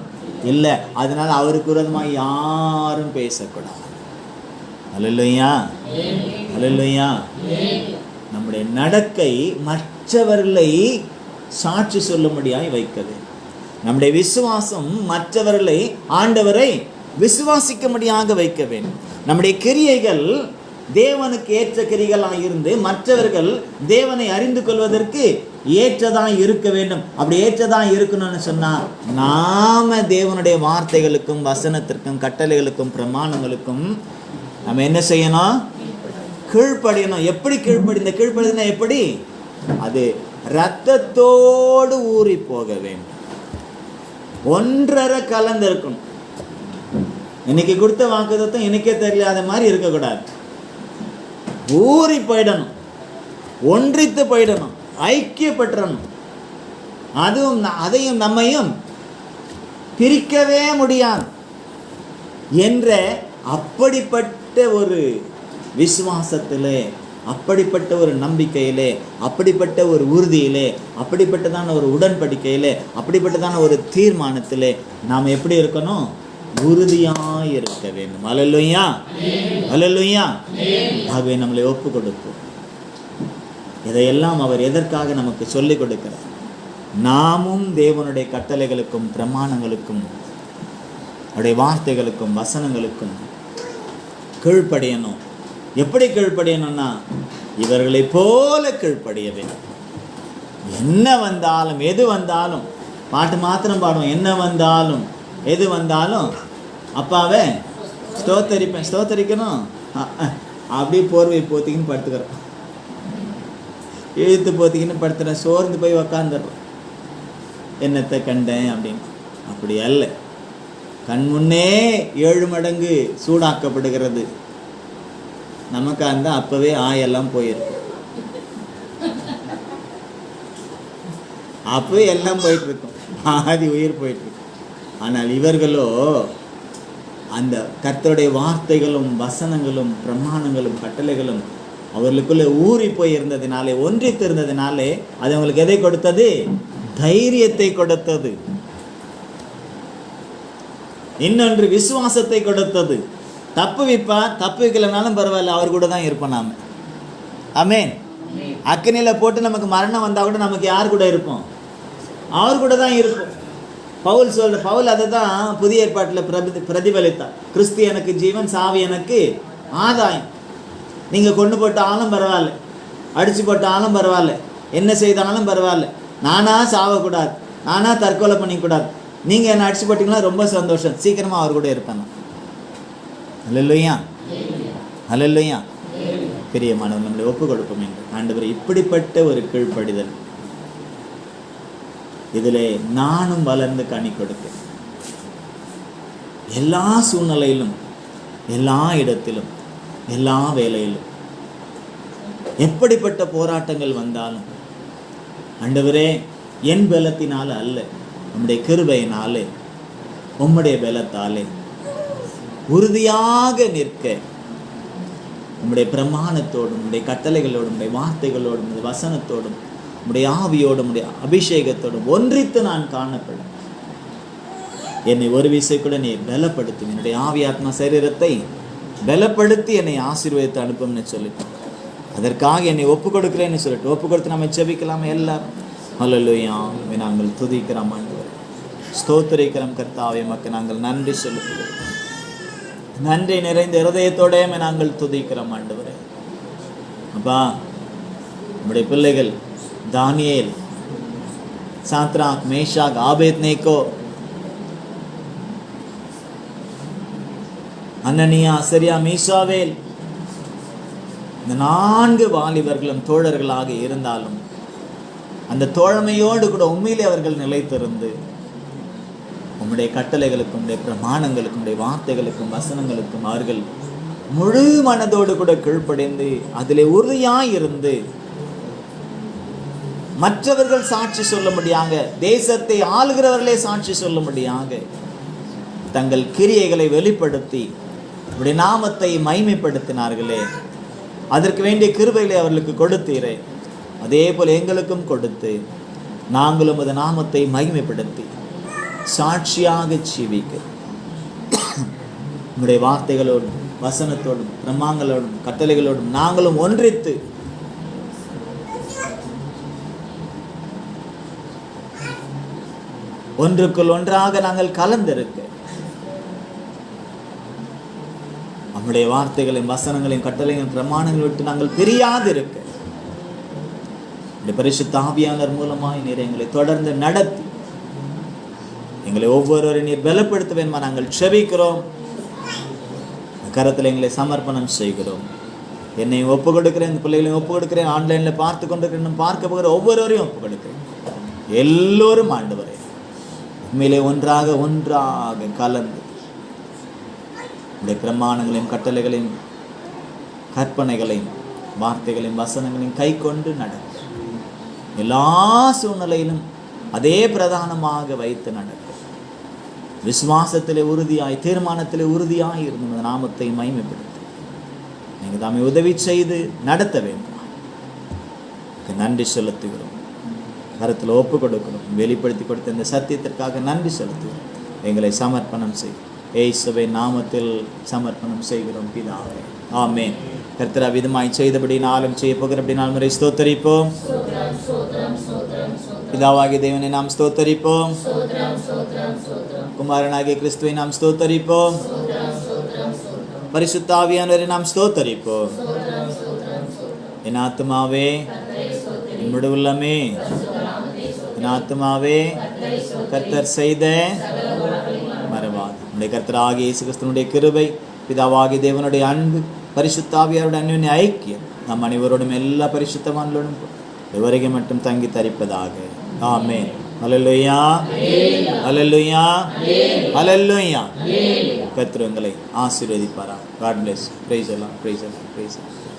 இல்லை. அதனால அவருக்கு விரோதமாக யாரும் பேசக்கூடாது. அல்லேலூயா. அல்லேலூயா. நம்முடைய நடக்கை மற்றவர்களை சாட்சி சொல்லும்படியாய் வைக்கிறது. நம்முடைய விசுவாசம் மற்றவர்களை ஆண்டவரை விசுவாசிக்கும்படியாக வைக்க வேண்டும். நம்முடைய கிரியைகள் தேவனுக்கு ஏற்ற கிரிகளாக இருந்து மற்றவர்கள் தேவனை அறிந்து கொள்வதற்கு ஏற்றதான் இருக்க வேண்டும். அப்படி ஏற்றதான் இருக்கணும்னு சொன்னா நாம தேவனுடைய வார்த்தைகளுக்கும் வசனத்திற்கும் கட்டளைகளுக்கும் பிரமாணங்களுக்கும் நம்ம என்ன செய்யணும்? கீழ்ப்படியணும். எப்படி கீழ்ப்படி? இந்த கீழ்ப்படினா எப்படி? அது இரத்தத்தோடு ஊறி போக வேண்டும். ஒன்றரை கலந்து இருக்கணும். இன்னைக்கு கொடுத்த வாக்குத்தத்தம் இன்னைக்கே தெரியாத மாதிரி இருக்கக்கூடாது. ஊறி போயிடணும், ஒன்றித்து போயிடணும், ஐக்கியப்பட்டுறணும். அதுவும் அதையும் நம்மையும் பிரிக்கவே முடியாது என்ற அப்படிப்பட்ட ஒரு விசுவாசத்திலே, அப்படிப்பட்ட ஒரு நம்பிக்கையிலே, அப்படிப்பட்ட ஒரு உறுதியிலே, அப்படிப்பட்டதான ஒரு உடன்படிக்கையிலே, அப்படிப்பட்டதான ஒரு தீர்மானத்திலே நாம் எப்படி இருக்கணும்? உறுதியாய் இருக்க வேண்டும். அல்லேலூயா. அல்லேலூயா. ஆகவே நம்மளை ஒப்பு கொடுப்போம். இதையெல்லாம் அவர் எதற்காக நமக்கு சொல்லிக் கொடுக்கிறார்? நாமும் தேவனுடைய கட்டளைகளுக்கும் பிரமாணங்களுக்கும் அவருடைய வார்த்தைகளுக்கும் வசனங்களுக்கும் கீழ்ப்படியணும். எப்படி கீழ்ப்படியணும்னா இவர்களை போல கீழ்ப்படிய வேண்டும். என்ன வந்தாலும் எது வந்தாலும், பாட்டு மாத்திரம் பாடுவோம், என்ன வந்தாலும் எது வந்தாலும் அப்பாவே ஸ்தோத்தரிப்பேன். ஸ்தோத்தரிக்கணும். அப்படியே போர்வை போத்திக்கின்னு படுத்துக்கிறோம், இழுத்து போத்திக்கின்னு படுத்துறேன், சோர்ந்து போய் உக்காந்துடுறோம். என்னத்தை கண்டேன் அப்படின்னு. அப்படி அல்ல. கண் முன்னே 7 மடங்கு சூடாக்கப்படுகிறது. நமக்கு அந்த அப்பவே ஆயெல்லாம் போயிருக்கு, அப்பவே எல்லாம் போயிட்டு இருக்கும், ஆதி உயிர் போயிட்டு இருக்கும். ஆனால் இவர்களோ அந்த கர்த்தருடைய வார்த்தைகளும் வசனங்களும் பிரமாணங்களும் கட்டளைகளும் அவர்களுக்குள்ளே ஊறி போயிருந்ததினாலே, ஒன்றித்து இருந்ததினாலே அது அவங்களுக்கு எதை கொடுத்தது? தைரியத்தை கொடுத்தது. இன்னொன்று விசுவாசத்தை கொடுத்தது. தப்பு வைப்பார், தப்பு வைக்கலனாலும் பரவாயில்ல, அவர் கூட தான் இருப்போம் நாம. ஆமென். அக்கினியில் போட்டு நமக்கு மரணம் வந்தால் கூட நமக்கு யார் கூட இருப்போம்? அவர் கூட தான் இருப்போம். பவுல் அதை தான் புதிய ஏற்பாட்டில் பிரதிபலித்தார். கிறிஸ்து எனக்கு ஜீவன், சாவி எனக்கு ஆதாயம். நீங்கள் கொண்டு போட்டாலும் பரவாயில்ல, அடித்து போட்டாலும் பரவாயில்ல, என்ன செய்தாலும் பரவாயில்ல, நானாக சாவக்கூடாது, நானாக தற்கொலை பண்ணிக்கூடாது, நீங்கள் என்னை அடித்து போட்டிங்களா ரொம்ப சந்தோஷம், சீக்கிரமாக அவர் கூட இருப்பேன் நான். அல்லேலூயா, அல்லேலூயா. பிரியமானவர், நம்மளை ஒப்பு கொடுப்போம் என்று ஆண்டவர். இப்படிப்பட்ட ஒரு கீழ்ப்படிதல், இதில் நானும் வளர்ந்து கனி கொடுக்க, எல்லா சூழ்நிலையிலும், எல்லா இடத்திலும், எல்லா வேலையிலும், எப்படிப்பட்ட போராட்டங்கள் வந்தாலும் ஆண்டவரே என் பலத்தினால அல்ல, உம்முடைய கிருபையினாலே, உம்முடைய பலத்தாலே உறுதியாக நிற்க, உம்முடைய பிரமாணத்தோடும், உம்முடைய கட்டளைகளோடும், உம்முடைய வார்த்தைகளோடும், உம்முடைய வசனத்தோடும், உம்முடைய ஆவியோடும், உம்முடைய அபிஷேகத்தோடும் ஒன்றித்து நான் காணப்படும். என்னை ஒரு விசை கூட நீ பலப்படுத்தும், என்னுடைய ஆவி ஆத்மா சரீரத்தை பலப்படுத்தி என்னை ஆசீர்வதித்து அனுப்பும்னு சொல்லிட்டு, அதற்காக என்னை ஒப்பு கொடுக்குறேன்னு சொல்லிட்டு ஒப்பு கொடுத்து நம்ம ஜெபிக்கலாமே எல்லாரும். அல்லேலூயா. நாங்கள் துதிக்கிறோம் ஆண்டவரே, ஸ்தோத்திரிக்கிறோம் கர்த்தாவே, மக்கள் நாங்கள் நன்றி செலுத்துகிறோம். நன்றி நிறைந்த இருதயத்தோட நாங்கள் துதிக்கிறோம் ஆண்டவரே. அப்பா, நம்முடைய பிள்ளைகள் தானியேல், சாத்ராக், மேஷாக், ஆபேத்நேகோ, அனனியா, அசரியா, மீசாவேல், இந்த 4 வாலிபர்களும் தோழர்களாக இருந்தாலும் அந்த தோழமையோடு கூட உண்மையிலே அவர்கள் நிலைத்திருந்து உம்முடைய கட்டளைகளுக்கும், உம்முடைய பிரமாணங்களுக்கும், உம்முடைய வார்த்தைகளுக்கும், வசனங்களுக்கும் அவர்கள் முழு மனதோடு கூட கீழ்ப்படைந்து அதிலே உறுதியாயிருந்து மற்றவர்கள் சாட்சி சொல்ல முடியாங்க, தேசத்தை ஆளுகிறவர்களே சாட்சி சொல்ல முடியாங்க தங்கள் கிரியைகளை வெளிப்படுத்தி உடைய நாமத்தை மகிமைப்படுத்தினார்களே. அதற்கு வேண்டிய கிருபைகளை அவர்களுக்கு கொடுத்தீரே, அதே போல எங்களுக்கும் கொடுத்து நாங்களும் அந்த நாமத்தை மகிமைப்படுத்தி சாட்சியாக ஜீவிக்க உம்முடைய வார்த்தைகளோடும், வசனத்தோடும், பிரமாணங்களோடும், கட்டளைகளோடும் நாங்களும் ஒன்றித்து ஒன்றுக்குள் ஒன்றாக நாங்கள் கலந்திருக்க, நம்முடைய வார்த்தைகளையும், வசனங்களையும், கட்டளையும், பிரமாணங்களை விட்டு நாங்கள் பிரியாது இருக்க பரிசுத்த ஆவியானவர் மூலமாய் நீர் எங்களை தொடர்ந்து நடத்தி எங்களை ஒவ்வொருவரையும் நீர் பலப்படுத்த வேண்டுமா நாங்கள் செபிக்கிறோம். கரத்தில் எங்களை சமர்ப்பணம் செய்கிறோம். என்னை ஒப்பு கொடுக்கிறேன், இந்த பிள்ளைகளையும் ஒப்பு கொடுக்கிறேன், ஆன்லைனில் பார்த்து கொண்டிருக்கிறேன், பார்க்க போகிற ஒவ்வொருவரையும் ஒப்பு கொடுக்கிறேன். எல்லோரும் ஆண்டவரே உண்மையிலே ஒன்றாக கலந்து உடைய பிரமாணங்களையும், கட்டளைகளையும், கற்பனைகளையும், வார்த்தைகளையும், வசனங்களையும் கை கொண்டு நடக்க, எல்லா சூழ்நிலையிலும் அதே பிரதானமாக வைத்து நடக்க, விசுவாசத்திலே உறுதியாய், தீர்மானத்திலே உறுதியாய் இருந்த நாமத்தை மகிமைப்படுத்த நீங்கள் தாமே உதவி செய்து நடத்த வேண்டும். நன்றி செலுத்துகிறோம். கருத்தில் ஒப்பு கொடுக்கிறோம். வெளிப்படுத்தி கொடுத்த இந்த சத்தியத்திற்காக நன்றி செலுத்துகிறோம். எங்களை சமர்ப்பணம் செய், இயேசுவின் நாமத்தில் சமர்ப்பணம் செய்கிறோம் பிதாவே, ஆமென். கர்த்தர் விதமாய் செய்தபடி நாளும் செய்ய போகிறபடினால் முறை ஸ்தோத்தரிப்போம். பிதாவாகிய தேவனை நாம் ஸ்தோத்தரிப்போம். குமாரனாகிய கிறிஸ்துவை நாம் ஸ்தோத்தரிப்போம். பரிசுத்த ஆவியானவரை நாம் ஸ்தோத்தரிப்போம். என் ஆத்துமாவே, என்னுடைய உள்ளமே, என் ஆத்துமாவே கர்த்தர் செய்த மறவாது. நம்முடைய கர்த்தராகிய இயேசு கிறிஸ்துவினுடைய கிருபை, பிதாவாகிய தேவனுடைய அன்பு, பரிசுத்தாவியாருடைய அன்பின் ஐக்கியம் நம் அனைவரோடும் எல்லா பரிசுத்தவான்களோடும் இதுவரைக்கும் மட்டும் தங்கி தரிப்பதாக. ஆமென். ஹல்லேலூயா, ஹல்லேலூயா, ஹல்லேலூயா. கர்த்தர் உங்களை ஆசீர்வதிப்பாராக. God bless you. Praise the Lord, praise the Lord, praise the Lord.